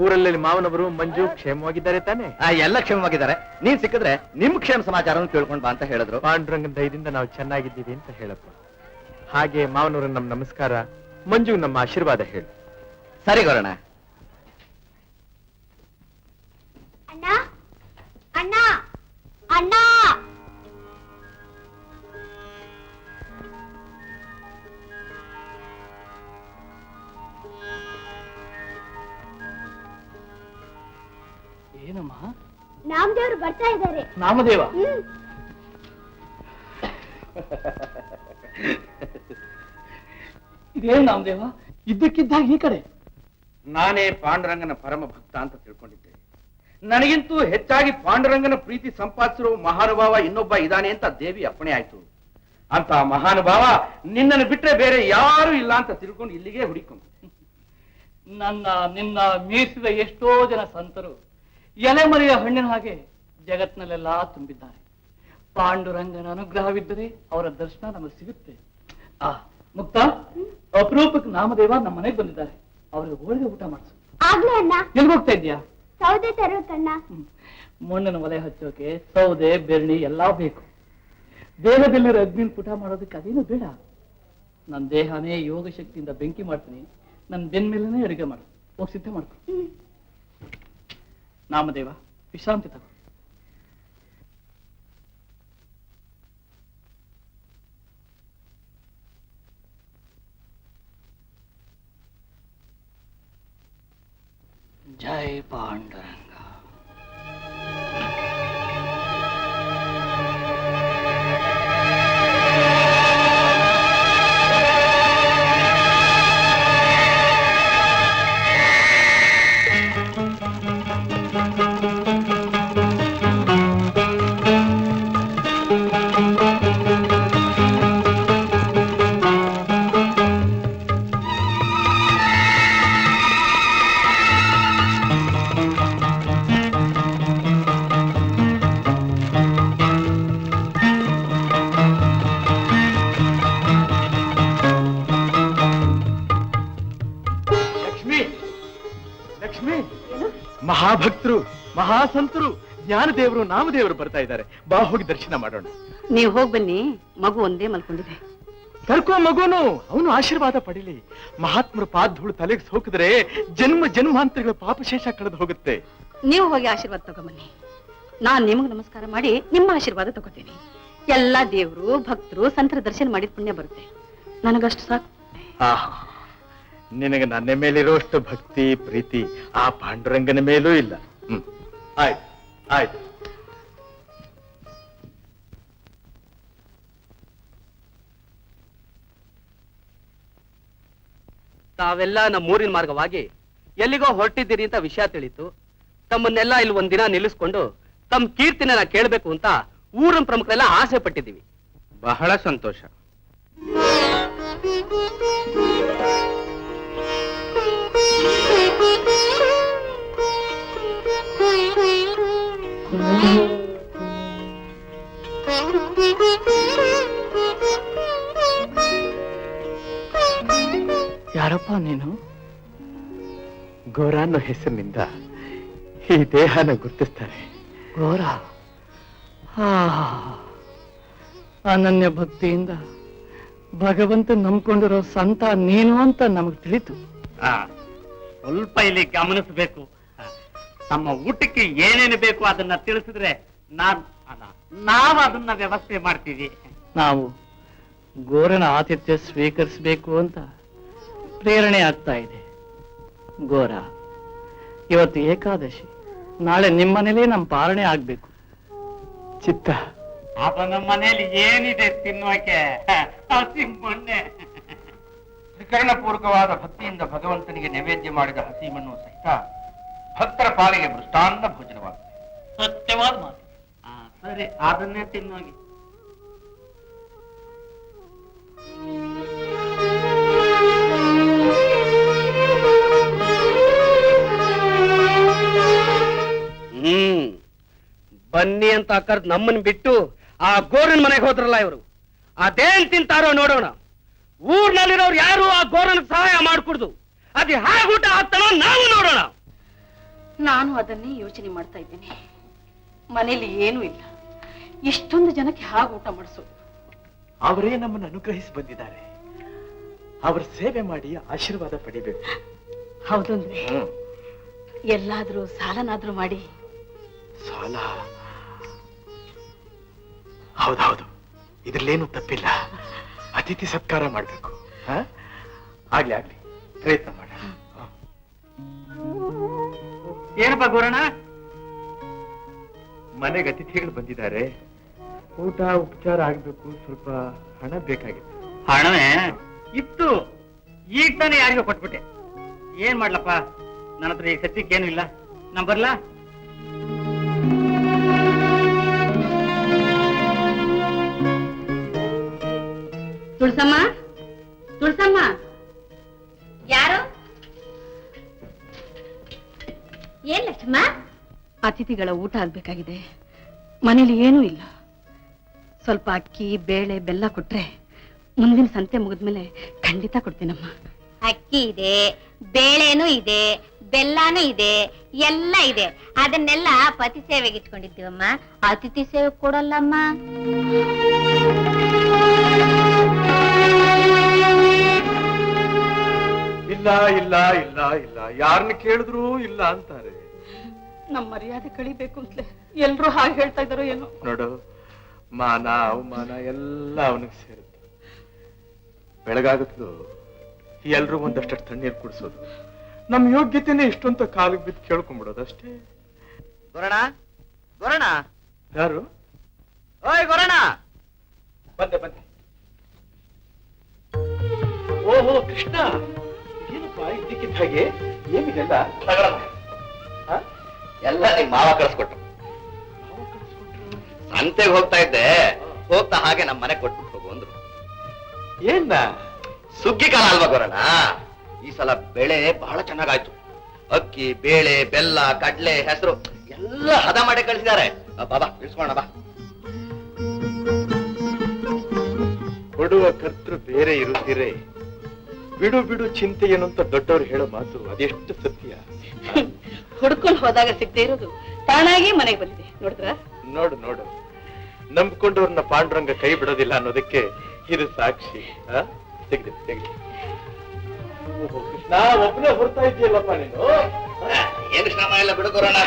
ಊರಲ್ಲಿ ಮಾವನವರು ಮಂಜು ಕ್ಷೇಮವಾಗಿದ್ದಾರೆ ತಾನೆ? ಎಲ್ಲ ಕ್ಷೇಮವಾಗಿದ್ದಾರೆ. ನೀನ್ ಸಿಕ್ಕಿದ್ರೆ ನಿಮ್ ಕ್ಷೇಮ ಸಮಾಚಾರವನ್ನು ಕೇಳ್ಕೊಂಡ್ ಬಾ ಅಂತ ಹೇಳಿದ್ರು. ಪಾಂಡುರಂಗನ ದಯದಿಂದ ನಾವು ಚೆನ್ನಾಗಿದ್ದೀವಿ ಅಂತ ಹೇಳಪ್ಪ. ಹಾಗೆ ಮಾವನವ್ರ ನಮ್ ನಮಸ್ಕಾರ, ಮಂಜು ನಮ್ಮ ಆಶೀರ್ವಾದ ಹೇಳು. ಸರಿ ಗೌರಣ್ಣ. ಅಣ್ಣ ಅಣ್ಣ ಅಣ್ಣ, ಏನಮ್ಮ? ನಾಮದೇವ್ರು ಬರ್ತಾ ಇದ್ದಾರೆ. ನಾಮದೇವ? ಇದೇನು ನಾಮದೇವ ಇದ್ದಕ್ಕಿದ್ದಾಗ ಈ ಕಡೆ? ನಾನೇ ಪಾಂಡುರಂಗನ ಪರಮ ಭಕ್ತ ಅಂತ ತಿಳ್ಕೊಂಡಿದ್ದೆ. ನನಗಿಂತೂ ಹೆಚ್ಚಾಗಿ ಪಾಂಡುರಂಗನ ಪ್ರೀತಿ ಸಂಪಾದಿಸಿರೋ ಮಹಾನುಭಾವ ಇನ್ನೊಬ್ಬ ಇದ್ದಾನೆ ಅಂತ ದೇವಿ ಅಪ್ಪಣೆ ಆಯ್ತು. ಅಂತ ಮಹಾನುಭಾವ ನಿನ್ನನ್ನು ಬಿಟ್ರೆ ಬೇರೆ ಯಾರು ಇಲ್ಲ ಅಂತ ತಿಳ್ಕೊಂಡು ಇಲ್ಲಿಗೆ ಹುಡುಕೊಂಡು ನಿನ್ನ ಮೀರಿಸಿದ ಎಷ್ಟೋ ಜನ ಸಂತರು ಎಲೆಮರೆಯ ಹಣ್ಣಿನ ಹಾಗೆ ಜಗತ್ತಿನಲ್ಲೆಲ್ಲ ತುಂಬಿದ್ದಾರೆ. ಪಾಂಡುರಂಗನ ಅನುಗ್ರಹವಿದ್ದರೆ ಅವರ ದರ್ಶನ ನಮಗೆ ಸಿಗುತ್ತೆ. ಮುಕ್ತ, ಅಪರೂಪಕ್ಕೆ ನಾಮದೇವ ನಮ್ಮ ಮನೆಗೆ ಬಂದಿದ್ದಾರೆ. ಅವ್ರಿಗೆ ಹೋಳಿಗೆ ಊಟ ಮಾಡಿಸು. ಆಗ್ಲೇ ಅಣ್ಣ. ಎಲ್ಲಿ ಹೋಗ್ತಾ ಇದ್ಯಾ? ಸೌದೆ ತರೋಕಣ್ಣ. ಮಣ್ಣಿನ ಒಲೆ ಹಚ್ಚೋಕೆ ಸೌದೆ ಬೆರಣಿ ಎಲ್ಲಾ ಬೇಕು. ದೇಹದಲ್ಲಿರೋ ಅಗ್ನಿನ ಪುಟ ಮಾಡೋದಕ್ಕೆ ಅದೇನು ಬೇಡ. ನನ್ನ ದೇಹನೇ ಯೋಗ ಶಕ್ತಿಯಿಂದ ಬೆಂಕಿ ಮಾಡ್ತೀನಿ. ನನ್ನ ಬೆನ್ ಮೇಲೇನೆ ಅಡುಗೆ ಮಾಡು. ಹೋಗಿ ಸಿದ್ಧ ಮಾಡ್ಕೊ. ನಾಮದೇವ, ವಿಶ್ರಾಂತಿ ತಗೋ. ಜೈ ಪಾಂಡುರಂಗ. ಮಹಾಭಕ್ತರು, ಮಹಾಸಂತರು, ಜ್ಞಾನದೇವರು, ನಾಮದೇವರು ಬರ್ತಾ ಇದ್ದಾರೆ. ಬಾ, ಹೋಗಿ ದರ್ಶನ ಮಾಡೋಣ. ನೀವು ಹೋಗಿ ಬನ್ನಿ. ಮಗು ಒಂದೇ ಮಲ್ಕೊಂಡಿದೆ. ಕರ್ಕೋ ಮಗುನು, ಅವನು ಆಶೀರ್ವಾದ ಪಡೀಲಿ. ಮಹಾತ್ಮರ ಪಾದಧೂಳು ತಲೆಗೆ ಸೋಕಿದ್ರೆ ಜನ್ಮ ಜನ್ಮಾಂತರಗಳ ಪಾಪಶೇಷ ಕಳೆದು ಹೋಗುತ್ತೆ. ನೀವು ಹೋಗಿ ಆಶೀರ್ವಾದ ತಗೊಂಬನ್ನಿ. ನಾನ್ ನಿಮಗೆ ನಮಸ್ಕಾರ ಮಾಡಿ ನಿಮ್ಮ ಆಶೀರ್ವಾದ ತಗೋತೀನಿ. ಎಲ್ಲಾ ದೇವರು, ಭಕ್ತರು, ಸಂತರ ದರ್ಶನ ಮಾಡಿದ ಪುಣ್ಯ ಬರುತ್ತೆ. ನನಗಷ್ಟು ಸಾಕು. ನಿನಗೆ ನನ್ನ ಮೇಲಿರೋಷ್ಟು ಭಕ್ತಿ ಪ್ರೀತಿ ಆ ಪಾಂಡುರಂಗನ ಮೇಲೂ ಇಲ್ಲ. ಆಯ್ತು ಆಯ್ತು. ತಾವೆಲ್ಲ ನಮ್ಮೂರಿನ ಮಾರ್ಗವಾಗಿ ಎಲ್ಲಿಗೋ ಹೊರಟಿದ್ದೀರಿ ಅಂತ ವಿಷಯ ತಿಳಿತು. ತಮ್ಮನ್ನೆಲ್ಲ ಇಲ್ಲಿ ಒಂದಿನ ನಿಲ್ಲಿಸ್ಕೊಂಡು ತಮ್ಮ ಕೀರ್ತಿನ ಕೇಳಬೇಕು ಅಂತ ಊರಿನ ಪ್ರಮುಖರೆಲ್ಲ ಆಸೆ ಪಟ್ಟಿದ್ದೀವಿ. ಬಹಳ ಸಂತೋಷ. ಯಾರಪ್ಪ ನೀನು? ಗೋರ ಅನ್ನೋ ಹೆಸರಿನಿಂದ ಈ ದೇಹನ ಗುರುತಿಸ್ತಾರೆ. ಘೋರ. ಅನನ್ಯ ಭಕ್ತಿಯಿಂದ ಭಗವಂತ ನಂಬ್ಕೊಂಡಿರೋ ಸಂತ ನೀನು ಅಂತ ನಮಗ್ ತಿಳಿತು. ಸ್ವಲ್ಪ ಇಲ್ಲಿ ಗಮನಿಸಬೇಕು. ನಮ್ಮ ಊಟಕ್ಕೆ ಏನೇನು ಬೇಕು ಅದನ್ನ ತಿಳಿಸಿದ್ರೆ ನಾವು ಅದನ್ನ ವ್ಯವಸ್ಥೆ ಮಾಡ್ತೀವಿ. ನಾವು ಗೋರನ ಆತಿಥ್ಯ ಸ್ವೀಕರಿಸಬೇಕು ಅಂತ ಪ್ರೇರಣೆ ಆಗ್ತಾ ಇದೆ. ಗೋರ, ಇವತ್ತು ಏಕಾದಶಿ, ನಾಳೆ ನಿಮ್ಮನೇಲೇ ನಮ್ಮ ಪಾರಣೆ ಆಗ್ಬೇಕು. ಚಿತ್ತ, ಅಪ್ಪ ನಮ್ಮ ಮನೇಲಿ ಏನಿದೆ ತಿನ್ನೋಕೆ? ಹಸಿ ಮಣ್ಣೆ. ತ್ರಿಕರಣ ಪೂರ್ವಕವಾದ ಭಕ್ತಿಯಿಂದ ಭಗವಂತನಿಗೆ ನೈವೇದ್ಯ ಮಾಡಿದ ಹಸಿ ಮಣ್ಣು ಸಹಿತ ಭಕ್ತರ ಪಾಲಿಗೆ ಮೃಷ್ಟಾನ್ನ ಭೋಜನವಾಗಿದೆ. ಸತ್ಯವಾದ ಮಾತು. ಸರಿ, ಅದನ್ನೇ ತಿನ್ನೋಗಿ. ಬನ್ನಿ ಅಂತ ಕರ್ದು ನಮ್ಮನ್ ಬಿಟ್ಟು ಆ ಗೋರನ್ ಮನೆಗೆ ಹೋದ್ರಲ್ಲ ಇವರು. ಅದೇನ್ ತಿಂತಾರೋ ನೋಡೋಣ. ಊರ್ನಲ್ಲಿರೋರು ಯಾರು ಆ ಗೋರನ್ ಸಹಾಯ ಮಾಡ್ಕೊಡ್ದು. ಅದ್ ಹೇಗೆ ಊಟ ಆಗ್ತಾನೋ ನಾವು ನೋಡೋಣ. ನಾನು ಅದನ್ನೇ ಯೋಚನೆ ಮಾಡ್ತಾ ಇದ್ದೇನೆ. ಮನೇಲಿ ಏನೂ ಇಲ್ಲ, ಇಷ್ಟೊಂದು ಜನಕ್ಕೆ ಹಾಗೆ ಊಟ ಮಾಡಿಸೋದು. ಅವರೇ ನಮ್ಮನ್ನು ಅನುಗ್ರಹಿಸಿ ಬಂದಿದ್ದಾರೆ. ಅವರ ಸೇವೆ ಮಾಡಿ ಆಶೀರ್ವಾದ ಪಡಿಬೇಕು. ಹೌದಂದ್ರೆ ಎಲ್ಲಾದ್ರೂ ಸಾಲನಾದ್ರೂ ಮಾಡಿ. ಸಾಲ? ಹೌದೌದು, ಇದ್ರಲ್ಲೇನು ತಪ್ಪಿಲ್ಲ. ಅತಿಥಿ ಸತ್ಕಾರ ಮಾಡ್ಬೇಕು. ಆಗ್ಲಿ ಆಗ್ಲಿ, ಪ್ರಯತ್ನ ಮಾಡ. ಏನಪ್ಪ ಗೋರಣ್ಣ? ಮನೆಗೆ ಅತಿಥಿಗಳು ಬಂದಿದ್ದಾರೆ. ಊಟ ಉಪಚಾರ ಆಗ್ಬೇಕು. ಸ್ವಲ್ಪ ಹಣ ಬೇಕಾಗಿತ್ತು. ಹಣವೇ ಇತ್ತು, ಈಗ ತಾನೇ ಯಾರಿಗೂ ಕೊಟ್ಬಿಟ್ಟೆ. ಏನ್ ಮಾಡ್ಲಪ್ಪ, ನನ್ನ ಹತ್ರ ಈಗ ಸದ್ಯಕ್ಕೇನು ಇಲ್ಲ. ನಾ ಬರ್ಲಾ? ತುಳಸಮ್ಮ, ತುಳಸಮ್ಮ, ಯಾರು? ಏನ್ ಲಕ್ಷ್ಮ? ಅತಿಥಿಗಳ ಊಟ ಆಗ್ಬೇಕಾಗಿದೆ. ಮನೇಲಿ ಏನೂ ಇಲ್ಲ. ಸ್ವಲ್ಪ ಅಕ್ಕಿ, ಬೇಳೆ, ಬೆಲ್ಲ ಕೊಟ್ರೆ ಮುಂದಿನ ಸಂತೆ ಮುಗಿದ್ಮೇಲೆ ಖಂಡಿತ ಕೊಡ್ತೀನಮ್ಮ. ಅಕ್ಕಿ ಇದೆ, ಬೇಳೆನೂ ಇದೆ, ಬೆಲ್ಲಾನು ಇದೆ, ಎಲ್ಲ ಇದೆ. ಅದನ್ನೆಲ್ಲ ಪತಿ ಸೇವೆಗೆ ಇಟ್ಕೊಂಡಿದ್ದೀವಮ್ಮ. ಅತಿಥಿ ಸೇವೆ ಕೊಡಲ್ಲಮ್ಮ. ಇಲ್ಲ ಇಲ್ಲ ಇಲ್ಲ ಇಲ್ಲ, ಯಾರನ್ನ ಕೇಳಿದ್ರು ಇಲ್ಲ ಅಂತಾರೆ. ನಮ್ಮ ಮರ್ಯಾದೆ ಕಳಿಬೇಕು ಅಂತಲೇ ಎಲ್ರೂ ಹಾಗೆ ಹೇಳ್ತಾ ಇದಾರೋ ಏನೋ. ನೋಡು, ಮಾನ ಅವಮಾನ ಎಲ್ಲ ಅವನಿಗೆ ಸೇರುತ್ತೆ. ಬೆಳಗಾಗತ್ಲು ಎಲ್ರು ಒಂದಷ್ಟು ತಣ್ಣೀರು ಕುಡಿಸೋದು, ನಮ್ ಯೋಗ್ಯತೆನೆ ಇಷ್ಟೊಂತ ಕಾಲಿಗೆ ಬಿದ್ದು ಕೇಳ್ಕೊಂಡ್ಬಿಡೋದು ಅಷ್ಟೇ. ಗೊರಣ, ಗೊರಣ, ಯಾರು? ಓಯ್ ಗೊರಣ. ಬಂದೆ ಬಂದೆ. ಓಹೋ ಕೃಷ್ಣ, ಏನಪ್ಪ ಇದ್ದಕ್ಕಿದ್ದ ಹಾಗೆ ಏನಿದೆಲ್ಲ? ಎಲ್ಲ ನಿಮ್ ಮಾವ ಕಳಿಸ್ಕೊಟ್ರು. ಸಂತೆಗೆ ಹೋಗ್ತಾ ಇದ್ದೆ, ಹೋಗ್ತಾ ಹಾಗೆ ನಮ್ಮ ಮನೆ ಕೊಟ್ಬಿಟ್ಟು ಹೋಗು ಅಂದ್ರು. ಏನ ಸುಗ್ಗಿ ಕಾಲ ಅಲ್ವಾ ಗೊರಣ? ಈ ಸಲ ಬೆಳೆ ಬಹಳ ಚೆನ್ನಾಗಾಯ್ತು. ಅಕ್ಕಿ, ಬೇಳೆ, ಬೆಲ್ಲ, ಕಡ್ಲೆ, ಹೆಸರು ಎಲ್ಲ ಹದ ಮಾಡಿ ಕಳಿಸಿದ್ದಾರೆ. ಬಾಬಾ ಇಳಿಸ್ಕೋಣ ಬಾ. ಕೊಡುವ ಕರ್ತೃ ಬೇರೆ ಇರುತ್ತೀರೇ, ಬಿಡು ಬಿಡು ಚಿಂತೆ ಏನು ಅಂತ ದೊಡ್ಡವ್ರು ಹೇಳೋ ಮಾತು ಅದೆಷ್ಟು ಸತ್ಯ. ಹುಡ್ಕೊಂಡು ಹೋದಾಗ ಸಿಗದೆ ಇರೋದು ತಾನಾಗಿ ಮನೆಗೆ ಬಂದಿದೆ. ನೋಡಿದ್ರ? ನೋಡು ನೋಡು, ನಂಬ್ಕೊಂಡವ್ರನ್ನ ಪಾಂಡುರಂಗ ಕೈ ಬಿಡೋದಿಲ್ಲ ಅನ್ನೋದಕ್ಕೆ ಇದು ಸಾಕ್ಷಿ. ತೆಗ್ದೆ ತೆಗ್ದೆ. ಓಹೋ ಕೃಷ್ಣ, ಒಬ್ಬನೇ ಹೊರತಾ ಇದೆಯಲ್ಲಪ್ಪ ನೀನು. ಏನು ಶ್ರಮ ಇಲ್ಲ ಬಿಡು ಗೊರಣ.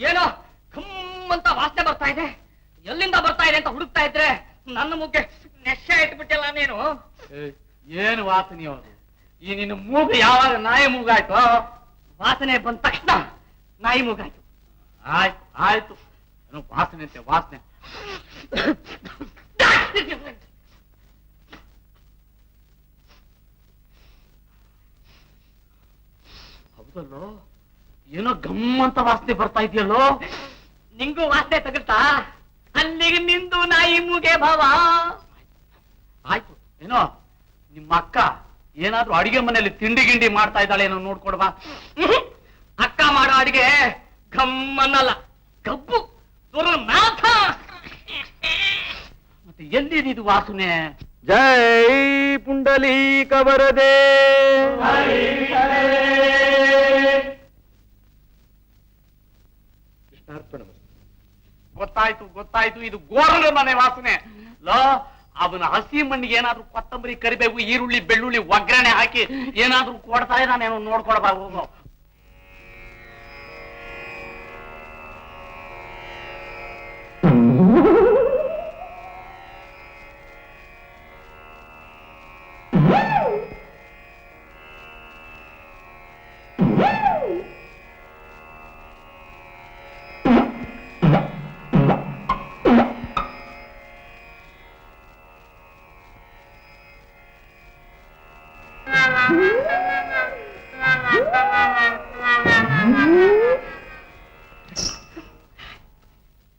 ಏನೋ ಖಮ್ಮಂತ ವಾಸನೆ ಬರ್ತಾ ಇದೆ. ಎಲ್ಲಿಂದ ಬರ್ತಾ ಇದೆ ಅಂತ ಹುಡುಕ್ತಾ ಇದ್ರೆ ನನ್ನ ಮುಗ್ಗೆ ನೆಶ ಇಟ್ಬಿಟ್ಟಿಲ್ಲ ನೀನು. ಏನು ವಾಸನೆ ಅವರು? ಈ ನಿನ್ನ ಮೂಗು ಯಾವಾಗ ನಾಯಿ ಮೂಗಾಯ್ತು? ವಾಸನೆ ಬಂದ ತಕ್ಷಣ ನಾಯಿ ಮೂಗಾಯ್ತು. ಆಯ್ತು ಆಯ್ತು, ವಾಸನೆ ಅಂತೆ ವಾಸನೆ. ಹೌದಲ್ಲೋ, ಏನೋ ಗಮ್ಮಂತ ವಾಸನೆ ಬರ್ತಾ ಇದೆಯಲ್ಲೋ. ನಿಂಗೂ ವಾಸನೆ ತಗುತ್ತಾ? ಅಲ್ಲಿಗೆ ನಿಂದು ನಾಯಿ ಮೂಗೆ ಭಾವ. ಆಯ್ತು, ಏನೋ ನಿಮ್ಮ ಅಕ್ಕ ಏನಾದ್ರೂ ಅಡಿಗೆ ಮನೆಯಲ್ಲಿ ತಿಂಡಿ ಗಿಂಡಿ ಮಾಡ್ತಾ ಇದ್ದಾಳೆ ಏನೋ ನೋಡ್ಕೊಡ್ಬಾ. ಅಕ್ಕ ಮಾಡೋ ಅಡಿಗೆ ಗಮ್ಮನ್ನಲ್ಲ, ಗಬ್ಬು ದುರ್ನಾಥ. ಮತ್ತೆ ಎಲ್ಲಿದು ವಾಸನೆ? ಜೈ ಪುಂಡಲೀಕ ವರದೆ. ಕೃಷ್ಣಾರ್ಪಣ. ಗೊತ್ತಾಯ್ತು ಗೊತ್ತಾಯ್ತು, ಇದು ಗೋರನ ಮನೆ ವಾಸನೆ. ಲೋ, ಅವನ ಹಸಿ ಮಣ್ಣಿಗೆ ಏನಾದ್ರೂ ಕೊತ್ತಂಬರಿ, ಕರಿಬೇವು, ಈರುಳ್ಳಿ, ಬೆಳ್ಳುಳ್ಳಿ ಒಗ್ಗರಣೆ ಹಾಕಿ ಏನಾದ್ರೂ ಕೊಡ್ತಾ ಇದ್ದಾನೇನೋ ನೋಡ್ಕೊಳ್ಬಾರ್ದು.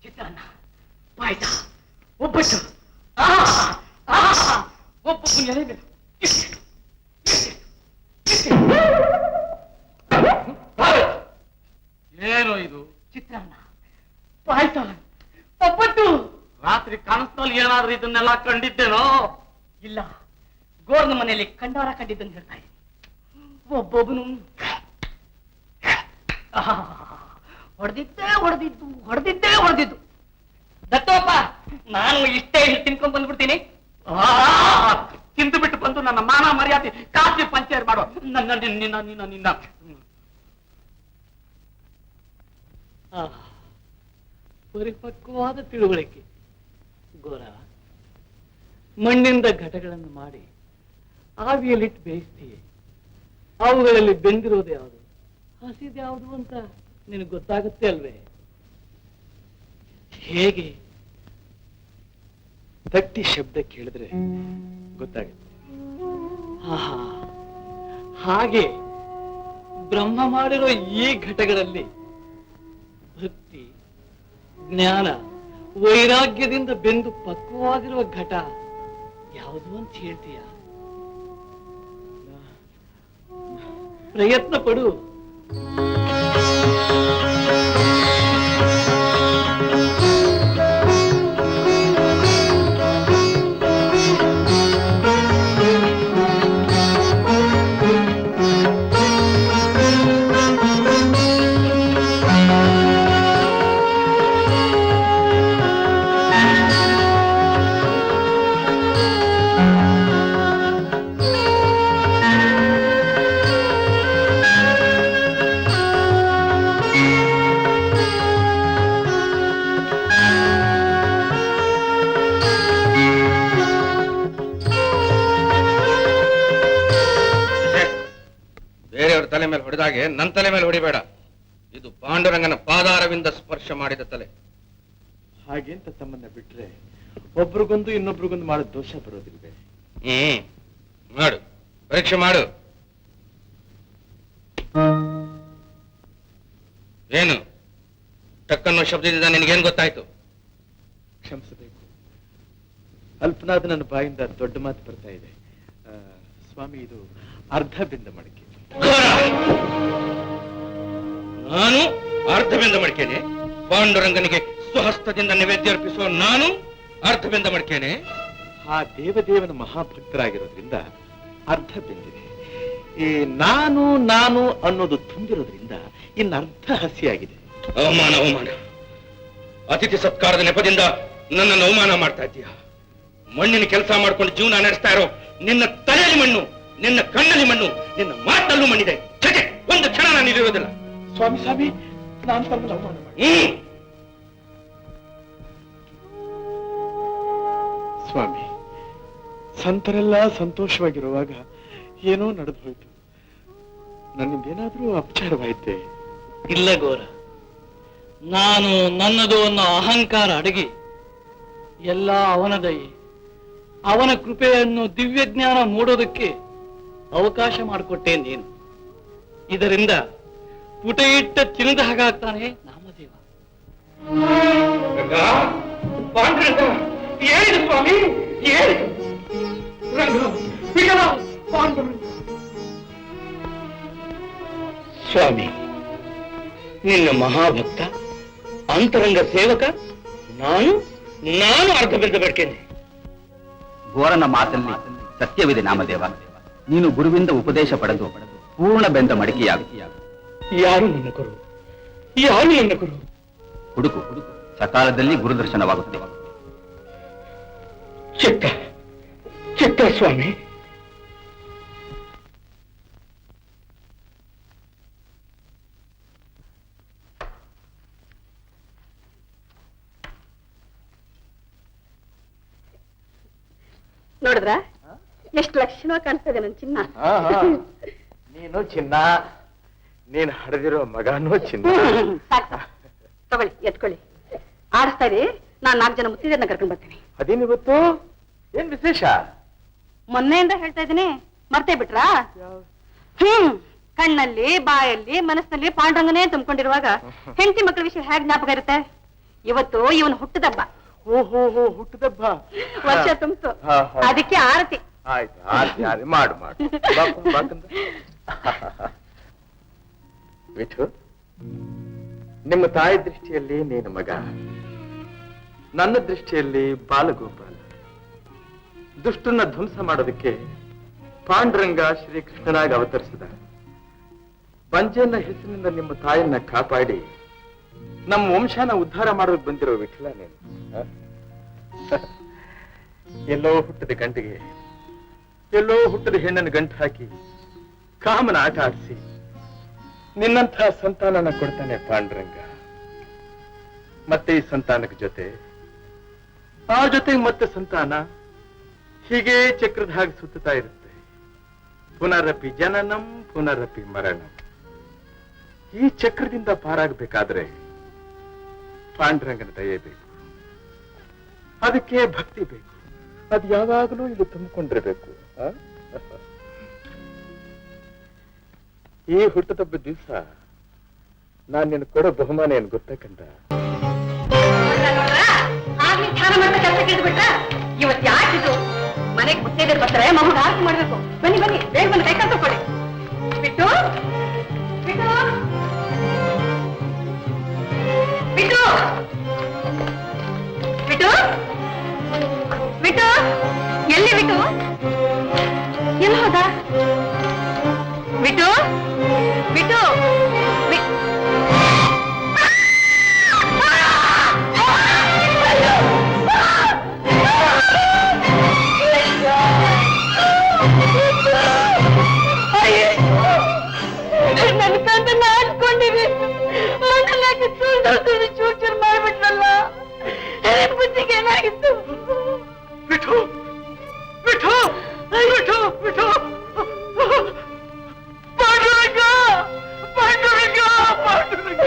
ಚಿತ್ರಾನ್ನ, ಪಾಯಸ, ಒಬ್ಬಟ್ಟು, ಒಬ್ಬಟ್ಟು ಎಲೆ ಮೇಲೆ. ಏನು ಇದು? ಚಿತ್ರಾನ್ನ, ಪಾಯಸ, ಒಬ್ಬಟ್ಟು. ರಾತ್ರಿ ಕನಸಿನಲ್ಲಿ ಏನಾದ್ರೂ ಇದನ್ನೆಲ್ಲ ಕಂಡಿದ್ದೇನೋ? ಇಲ್ಲ, ಗೋರ್ನ ಮನೆಯಲ್ಲಿ ಕಂಡವರ ಕಂಡಿದ್ದನ್ನು ಹೇಳ್ತಾ ಇದ್ದೀನಿ. ಒಬ್ಬೊಬ್ಬನು ಹೊಡೆದಿದ್ದೇ ಹೊಡೆದಿದ್ದು, ಹೊಡೆದಿದ್ದೇ ಹೊಡೆದಿದ್ದು. ದತ್ತೋಪ್ಪ, ನಾನು ಇಷ್ಟೇ ತಿನ್ಕೊಂಡ್ ಬಂದ್ಬಿಡ್ತೀನಿ. ತಿಂದು ಬಿಟ್ಟು ಬಂದು ನನ್ನ ಮಾನ ಮರ್ಯಾದೆ ಕಾಸಿ ಪಂಚರ್ ಮಾಡೋ. ನನ್ನ ನಿನ್ನ ನಿನ್ನ ನಿನ್ನ ಪರಿಪಕ್ವವಾದ ತಿಳುವಳಿಕೆ. ಗೋರ, ಮಣ್ಣಿಂದ ಘಟಗಳನ್ನು ಮಾಡಿ ಆವಿಯಲ್ಲಿಟ್ಟು ಬೇಯಿಸ್ತೀಯೆ. ಅವುಗಳಲ್ಲಿ ಬೆಂದಿರೋದು ಯಾವುದು, ಹಸಿದು ಯಾವುದು ಅಂತ ನಿನಗೆ ಗೊತ್ತಾಗುತ್ತೆ ಅಲ್ವೇ? ಹೇಗೆ? ತಟ್ಟಿ ಶಬ್ದ ಕೇಳಿದ್ರೆ ಗೊತ್ತಾಗುತ್ತೆ. ಆಹಾ, ಹಾಗೆ ಬ್ರಹ್ಮ ಮಾಡಿರೋ ಈ ಘಟಗಳಲ್ಲಿ ಭಕ್ತಿ, ಜ್ಞಾನ, ವೈರಾಗ್ಯದಿಂದ ಬೆಂದು ಪಕ್ವವಾಗಿರುವ ಘಟ ಯಾವುದು ಅಂತ ಹೇಳ್ತೀಯ? ಪ್ರಯತ್ನ ಪಡು. ಬೇರೆಯವ್ರ ತಲೆ ಮೇಲೆ ಹೊಡೆದಾಗೆ ನನ್ನ ತಲೆ ಮೇಲೆ ಹೊಡಿಬೇಡ. ಇದು ಪಾಂಡುರಂಗನ ಪಾದಾರವಿಂದ ಸ್ಪರ್ಶ ಮಾಡಿದ ತಲೆ. ಹಾಗೆ ಅಂತ ತಮ್ಮನ್ನ ಬಿಟ್ರೆ ಒಬ್ರಿಗೊಂದು ಇನ್ನೊಬ್ರಿಗೊಂದು ಮಾಡೋ ದೋಷ ಬರೋದಿಲ್ವೇ? ಮಾಡು, ಪರೀಕ್ಷೆ ಮಾಡು. ಏನು ಟಕ್ಕನ್ನೋ ಶಬ್ದದಿಂದ ನಿನಗೇನ್ ಗೊತ್ತಾಯ್ತು? ಕ್ಷಮಿಸಬೇಕು, ಅಲ್ಪನಾದ ನನ್ನ ಬಾಯಿಂದ ದೊಡ್ಡ ಮಾತು ಬರ್ತಾ ಇದೆ. ಸ್ವಾಮಿ, ಇದು ಅರ್ಧ ಬಿಂದ ಮಡಿಕೆ. ನಾನು ಅರ್ಧವೆಂದ ಮಡಿಕೇನೆ? ಪಾಂಡುರಂಗನಿಗೆ ಸ್ವಹಸ್ತದಿಂದ ನೈವೇದ್ಯ ಅರ್ಪಿಸುವ ನಾನು ಅರ್ಧವೆಂದ ಮಡಿಕೇನೆ? ಆ ದೇವದೇವನ ಮಹಾಭಕ್ತರಾಗಿರೋದ್ರಿಂದ ಅರ್ಧ ಬೆಂದಿದೆ. ಈ ನಾನು ನಾನು ಅನ್ನೋದು ತುಂಬಿರೋದ್ರಿಂದ ಇನ್ನು ಅರ್ಧ ಹಸಿಯಾಗಿದೆ. ಅವಮಾನ, ಅವಮಾನ. ಅತಿಥಿ ಸತ್ಕಾರದ ನೆಪದಿಂದ ನನ್ನನ್ನು ಅವಮಾನ ಮಾಡ್ತಾ ಇದ್ದೀಯ. ಮಣ್ಣಿನ ಕೆಲಸ ಮಾಡ್ಕೊಂಡು ಜೀವನ ನಡೆಸ್ತಾ ಇರೋ ನಿನ್ನ ತಲೆಯಲ್ಲಿ ಮಣ್ಣು, ನಿನ್ನ ಕಣ್ಣಲ್ಲಿ ಮಣ್ಣು, ನಿನ್ನ ಮಾತಲ್ಲೂ ಮಣ್ಣಿದೆ. ಛೆ, ಒಂದು ಕ್ಷಣ ನಾನು ಇಲ್ಲಿರೋದಿಲ್ಲ. ಸ್ವಾಮಿ ಸ್ವಾಮಿ, ನಾನು ತಮ್ಮನ್ನು ಅವಮಾನ ಮಾಡಿ. ಸ್ವಾಮಿ, ಸಂತರೆಲ್ಲ ಸಂತೋಷವಾಗಿರುವಾಗ ಏನೋ ನಡೆದು ಹೋಯ್ತು. ನನ್ನಿಂದೇನಾದ್ರೂ ಅಪಚಾರವಾಯಿತೆ? ಇಲ್ಲ ಗೋರ, ನಾನು ನನ್ನದು ಅನ್ನೋ ಅಹಂಕಾರ ಅಡಗಿ ಎಲ್ಲ ಅವನ ದಯೆ, ಅವನ ಕೃಪೆಯನ್ನು ದಿವ್ಯ ಜ್ಞಾನ ಮೂಡೋದಕ್ಕೆ ಅವಕಾಶ ಮಾಡಿಕೊಟ್ಟೆ ನೀನು. ಇದರಿಂದ ಪುಟ ಇಟ್ಟ ಚಿನ್ನದ ಹಾಗಾಗ್ತಾನೆ ನಾಮದೇವ. ಏನು ಸ್ವಾಮಿ, ಏನು? ಸ್ವಾಮಿ, ನಿನ್ನ ಮಹಾಭಕ್ತ, ಅಂತರಂಗ ಸೇವಕ ನಾನು ನಾನು ಅರ್ಧ ಬೆಂದ ಬೇಡ್ಕೇನೆ. ಗೋರನ ಮಾತಲ್ಲಿ ಸತ್ಯವಿದೆ ನಾಮದೇವ. ನೀನು ಗುರುವಿಂದ ಉಪದೇಶ ಪಡೆದು ಪೂರ್ಣ ಬೆಂದ ಮಡಿಕೆಯಾಗ. ಯಾರು ನನ್ನ ಗುರು? ಯಾರು ನನ್ನ ಗುರು? ಹುಡುಕು, ಸಕಾಲದಲ್ಲಿ ಗುರುದರ್ಶನವಾಗುತ್ತೆ. ಚಿತ್ತ ಚಿತ್ತ ಸ್ವಾಮಿ. ನೋಡಿದ್ರ ಎಷ್ಟು ಲಕ್ಷಣವಾಗಿ ಕಾಣಿಸ್ತದೆ ನನ್ ಚಿನ್ನ. ನೀನು ಚಿನ್ನ, ನೀನ್ ಹಡೆದಿರೋ ಮಗನೂ ಚಿನ್ನ. ಸಾಕು, ತಗೊಳ್ಳಿ, ಎತ್ಕೊಳ್ಳಿ, ಆಡಿಸ್ತಾ ಇರಿ. ನಾನ್ 4 ಜನ ಮುತ್ತಿದನ್ನ ಕರ್ಕೊಂಡ್ ಬರ್ತೀನಿ. ಅದೇನಿವತ್ತು ಏನ್ ವಿಶೇಷ? ಮೊನ್ನೆಯಿಂದ ಹೇಳ್ತಾ ಇದ್ದೀನಿ, ಮರ್ತೇ ಬಿಟ್ರಾ? ಕಣ್ಣಲ್ಲಿ, ಬಾಯಲ್ಲಿ, ಮನಸ್ಸಿನಲ್ಲಿ ಪಾಂಡುರಂಗನೇ ತುಂಬಿಕೊಂಡಿರುವಾಗ ಹೆಂಡತಿ ಮಕ್ಕಳ ವಿಷಯ ಹೇಗೆ ಜ್ಞಾಪಕ ಇರುತ್ತೆ? ಇವತ್ತು ಇವನು ಹುಟ್ಟದಬ್ಬ. ಓಹೋ, ಹುಟ್ಟದಬ್ಬ. ವರ್ಷ ತುಂಬಿತು, ಅದಕ್ಕೆ ಆರತಿ. ಆಯ್ತು, ಆರತಿ ಮಾಡು ಮಾಡು. ವಿಠು, ನಿಮ್ಮ ತಾಯಿ ದೃಷ್ಟಿಯಲ್ಲಿ ನೀನು ಮಗ, ನನ್ನ ದೃಷ್ಟಿಯಲ್ಲಿ ಬಾಲಗೋಪಾಲ. ದುಷ್ಟನ್ನ ಧ್ವಂಸ ಮಾಡೋದಕ್ಕೆ ಪಾಂಡುರಂಗ ಶ್ರೀಕೃಷ್ಣನಾಗಿ ಅವತರಿಸಿದ. ಬಂಜೆಯನ್ನ ಹೆಸರಿನಿಂದ ನಿಮ್ಮ ತಾಯಿಯನ್ನ ಕಾಪಾಡಿ ನಮ್ಮ ವಂಶನ ಉದ್ಧಾರ ಮಾಡೋದಕ್ಕೆ ಬಂದಿರೋ ವಿಠಲ ನೀನು. ಎಲ್ಲೋ ಹುಟ್ಟದ ಗಂಟಿಗೆ ಎಲ್ಲೋ ಹುಟ್ಟದ ಹೆಣ್ಣನ್ನು ಗಂಟು ಹಾಕಿ ಕಾಮನ ಆಟ ಆಡಿಸಿ ನಿನ್ನಂಥ ಸಂತಾನನ ಕೊಡ್ತಾನೆ ಪಾಂಡುರಂಗ. ಮತ್ತೆ ಈ ಸಂತಾನದ ಜೊತೆ, ಆ ಜೊತೆಗೆ ಮತ್ತೆ ಸಂತಾನ, ಹೀಗೆ ಚಕ್ರದ ಹಾಗೆ ಸುತ್ತುತ್ತಾ ಇರುತ್ತೆ. ಪುನರಪಿ ಜನನಂ ಪುನರಪಿ ಮರಣಂ. ಈ ಚಕ್ರದಿಂದ ಪಾರಾಗಬೇಕಾದ್ರೆ ಪಾಂಡುರಂಗನ ದಯೆ ಬೇಕು, ಅದಕ್ಕೆ ಭಕ್ತಿ ಬೇಕು. ಅದು ಯಾವಾಗಲೂ ಇದು ತುಂಬಿಕೊಂಡಿರ್ಬೇಕು. ಈ ಹುಟ್ಟದಬ್ಬ ದಿವಸ ನಾನ್ ನಿನ್ ಕೊಡೋ ಬಹುಮಾನ ಏನ್ ಗೊತ್ತಕ್ಕಂತ? ಆಗ್ಲಿ ಧ್ಯಾನ ಮಾಡ್ತಾ ಕೆಲಸ ಕೇಳ್ಬಿಟ್ಟ. ಇವತ್ತು ಯಾಕಿದು ಮನೆಗೆ ಮುತ್ತೈದೆ ಬರ್ತಾರೆ, ಮಗು ಆರತಿ ಮಾಡ್ಬೇಕು. ಬನ್ನಿ ಬನ್ನಿ, ಬೇಗ ಬಂದು ಕೈ ಕಾಲು ಕೊಡಿ. ಬಿಟ್ಟು ಬಿಟ್ಟು ಬಿಟ್ಟು ಬಿಟ್ಟು ಬಿಟ್ಟು ಎಲ್ಲಿ ಬಿಟ್ಟು ಎಲ್ಲಿ ಹೋದ? ಬಿಟ್ಟು ಬಿಟ್ಟು ನನ್ನ ಕಂದನ್ನ ಹಾಡ್ಕೊಂಡಿರಿ, ಮಣ್ಣಲ್ಲಾಕಿ ಸುಳ್ಳು ಚೂಚೂರು ಮಾಡ್ಬಿಟ್ರಲ್ಲ. ಬುದ್ಧಿಗೆ ಏನಾಗಿತ್ತು? ಬಿಟ್ಟು ಬಿಟ್ಟು ಬಿಟ್ಟು ಬಿಟ್ಟು ಪಾಂಡುರಂಗ ಪಾಂಡುರಂಗ ಪಾಂಡುರಂಗ,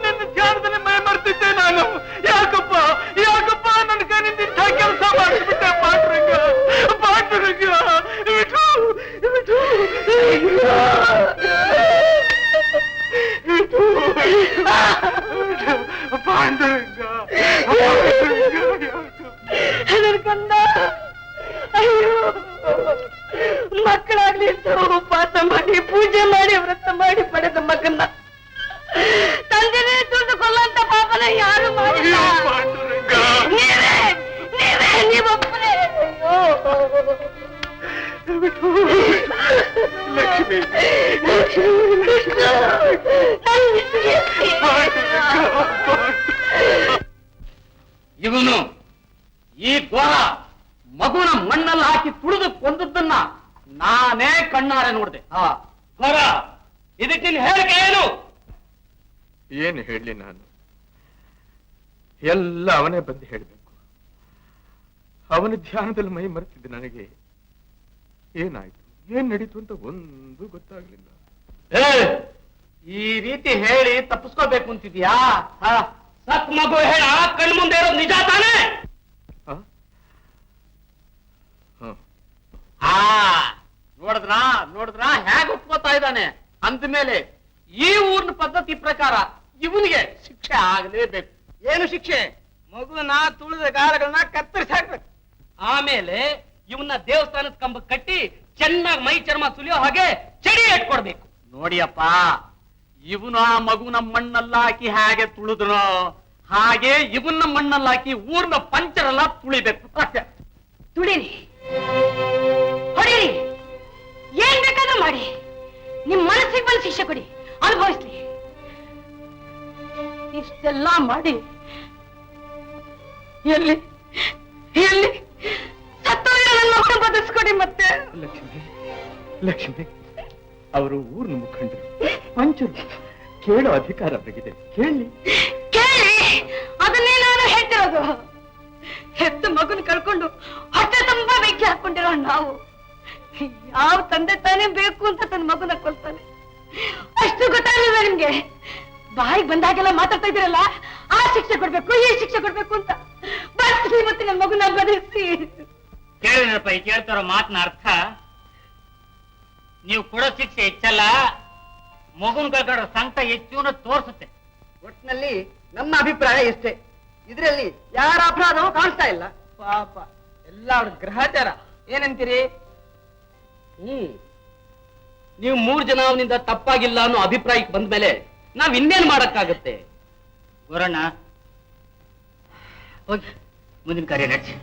ನಿನ್ನ ಧ್ಯಾನದಲ್ಲಿ ಮೈ ಮರ್ತಿದ್ದೆ ನಾನು. ಯಾಕಪ್ಪ ಯಾಕಪ್ಪ ನನ್ನ ಕೈನಿಂದ ಇಂಥ ಕೆಲಸ ಮಾಡಿಬಿಟ್ಟೆ ಪಾಂಡುರಂಗ ಪಾಂಡುರಂಗ. ಬಿಟ್ಟು ಬಿಟ್ಟು ಪಾಂಡುರಂಗ ನನ್ನ ಕಂದ, ಅಯ್ಯೋ ಮಕ್ಕಳಾಗ್ಲಿ ಅಂತ ಉಪವಾಸ ಮಾಡಿ ಪೂಜೆ ಮಾಡಿ ವ್ರತ ಮಾಡಿ ಪಡೆದ ಮಗನ್ನ ತಂದೆನೇ ತುಳಿದು ಕೊಲ್ಲಂತ ಪಾಪನ ಯಾರು ಮಾಡಿಲ್ಲ. ನೀವೇ ನೀವೇ ನೀವೊಬ್ಬರೇ. ಲಕ್ಷ್ಮಿ ಇವನು ಈ ಘೋರ ಮಗುನ ಮಣ್ಣಲ್ಲಿ ಹಾಕಿ ತುಳಿದು ಕೊಂದದ್ದನ್ನ ನಾನೇ ಕಣ್ಣಾರೆ ನೋಡಿದೆ. ಘೋರ, ಇದಕ್ಕೆ ಹೇಳಿಕೆ ಏನು? ಏನು ಹೇಳಲಿ ನಾನು? ಎಲ್ಲ ಅವನೇ ಬಂದು ಹೇಳಬೇಕು. ಅವನ ಧ್ಯಾನದಲ್ಲಿ ಮೈ ಮರೆತಿದ್ದೆ. ನನಗೆ ಏನಾಯ್ತು, ಏನ್ ನಡೀತು ಅಂತ ಒಂದು ಗೊತ್ತಾಗ್ಲಿಲ್ಲ. ಈ ರೀತಿ ಹೇಳಿ ತಪ್ಪಿಸ್ಕೋಬೇಕು ಅಂತಿದ್ಯಾ? ಸತ್ ಮಗು ಹೇಳ ಕಣ್ಣು ಮುಂದೆ ಇರೋದು ನಿಜ ತಾನೇ? ನೋಡಿದ್ರ ಹೇಗೆ ಒಪ್ಕೋತಾ ಇದ್ದಾನೆ. ಅಂದ್ಮೇಲೆ ಈ ಊರಿನ ಪದ್ಧತಿ ಪ್ರಕಾರ ಇವನಿಗೆ ಶಿಕ್ಷೆ ಆಗಲೇಬೇಕು. ಏನು ಶಿಕ್ಷೆ? ಮಗುನ ತುಳಿದ ಗಾಲಗಳನ್ನ ಕತ್ತರಿಸಿ ಹಾಕ್ಬೇಕು. ಆಮೇಲೆ ಇವನ್ನ ದೇವಸ್ಥಾನದ ಕಂಬ ಕಟ್ಟಿ ಚೆನ್ನಾಗಿ ಮೈ ಚರ್ಮ ಸುಲಿಯೋ ಹಾಗೆ ಚಡಿ ಇಟ್ಕೊಡ್ಬೇಕು. ನೋಡಿಯಪ್ಪ, ಇವನು ಆ ಮಗುನ ಮಣ್ಣಲ್ಲಾಕಿ ಹೇಗೆ ತುಳಿದ್ರೋ ಹಾಗೆ ಇವನ್ನ ಮಣ್ಣಲ್ಲಾಕಿ ಊರ್ನ ಪಂಚರೆಲ್ಲ ತುಳಿಬೇಕು. ತುಳಿರಿ, ಹೊಡೀರಿ, ಏನ್ ಬೇಕಾದ್ರೂ ಮಾಡಿ, ನಿಮ್ ಮನಸ್ಸಿಗೆ ಬಂದು ಶಿಕ್ಷೆ ಕೊಡಿ, ಅನುಭವಿಸ್ಲಿ. ಇಷ್ಟೆಲ್ಲ ಮಾಡಿ ಎಲ್ಲಿ ಎಲ್ಲಿ ಸತ್ತೋಗಿರೋ ನನ್ನ ಮಕ್ಕಳು ಬದುಕಿಸ್ಕೊಡಿ. ಮತ್ತೆ ಲಕ್ಷ್ಮಿ ಲಕ್ಷ್ಮಿ, ಅವರು ಊರಿನ ಮುಖಂಡರು, ಪಂಚರು, ಕೇಳೋ ಅಧಿಕಾರ ಅವರಿಗಿದೆ. ಕೇಳಿ ಕೇಳಿ, ಅದನ್ನೇ ನಾನು ಹೇಳ್ತಿರೋದು. ಹೆತ್ತ ಮಗುನ ಕಳ್ಕೊಂಡು ಹೊಟ್ಟೆ ತುಂಬಾ ಬೆಂಕಿ ಹಾಕೊಂಡಿರೋ ನಾವು, ಯಾವ ತಂದೆ ತಾನೇ ಬೇಕು ಅಂತ ತನ್ನ ಮಗುನ ಕೊಲ್ತಾನೆ? ಅಷ್ಟು ಗೊತ್ತಾಗಲಿಲ್ಲ ನಿಮ್ಗೆ? ಬಾಯಿಗೆ ಬಂದಾಗೆಲ್ಲ ಮಾತಾಡ್ತಾ ಇದ್ದೀರಲ್ಲ, ಆ ಶಿಕ್ಷೆ ಕೊಡ್ಬೇಕು, ಈ ಶಿಕ್ಷೆ ಕೊಡ್ಬೇಕು ಅಂತ. ಬರ್ತೀವಿ ಮತ್ತೆ ನನ್ನ ಮಗುನ ಬದಿಸಿ. ಕೇಳಿದ್ರಪ್ಪ, ಈ ಕೇಳ್ತಾರೋ ಮಾತನ್ನ ಅರ್ಥ? ನೀವು ಕೊಡೋ ಶಿಕ್ಷೆ ಹೆಚ್ಚಲ್ಲ, ಮಗುನ ಕಳ್ಕೊಂಡ್ರ ಸಂಕಟ ಹೆಚ್ಚು ಅನ್ನೋದು ತೋರಿಸುತ್ತೆ. ಒಟ್ಟಿನಲ್ಲಿ ನನ್ನ ಅಭಿಪ್ರಾಯ ಇಷ್ಟೇ. ಇದರಲ್ಲಿ ಯಾರ ಅಪರಾಧವೂ ಕಾಣಿಸ್ತಾ ಇಲ್ಲ. ಪಾಪ ಎಲ್ಲ ಅವ್ರ ಗ್ರಹಚಾರ. ಏನಂತೀರಿ? ನೀವು 3 ಜನ ಅವನಿಂದ ತಪ್ಪಾಗಿಲ್ಲ ಅನ್ನೋ ಅಭಿಪ್ರಾಯಕ್ಕೆ ಬಂದ ಮೇಲೆ ನಾವ್ ಇನ್ನೇನ್ ಮಾಡಕ್ಕಾಗತ್ತೆ? ಗುರಣ್ಣ, ಹೋಗಿ ಮುಂದಿನ ಕಾರ್ಯ ನಡೆಸಿ.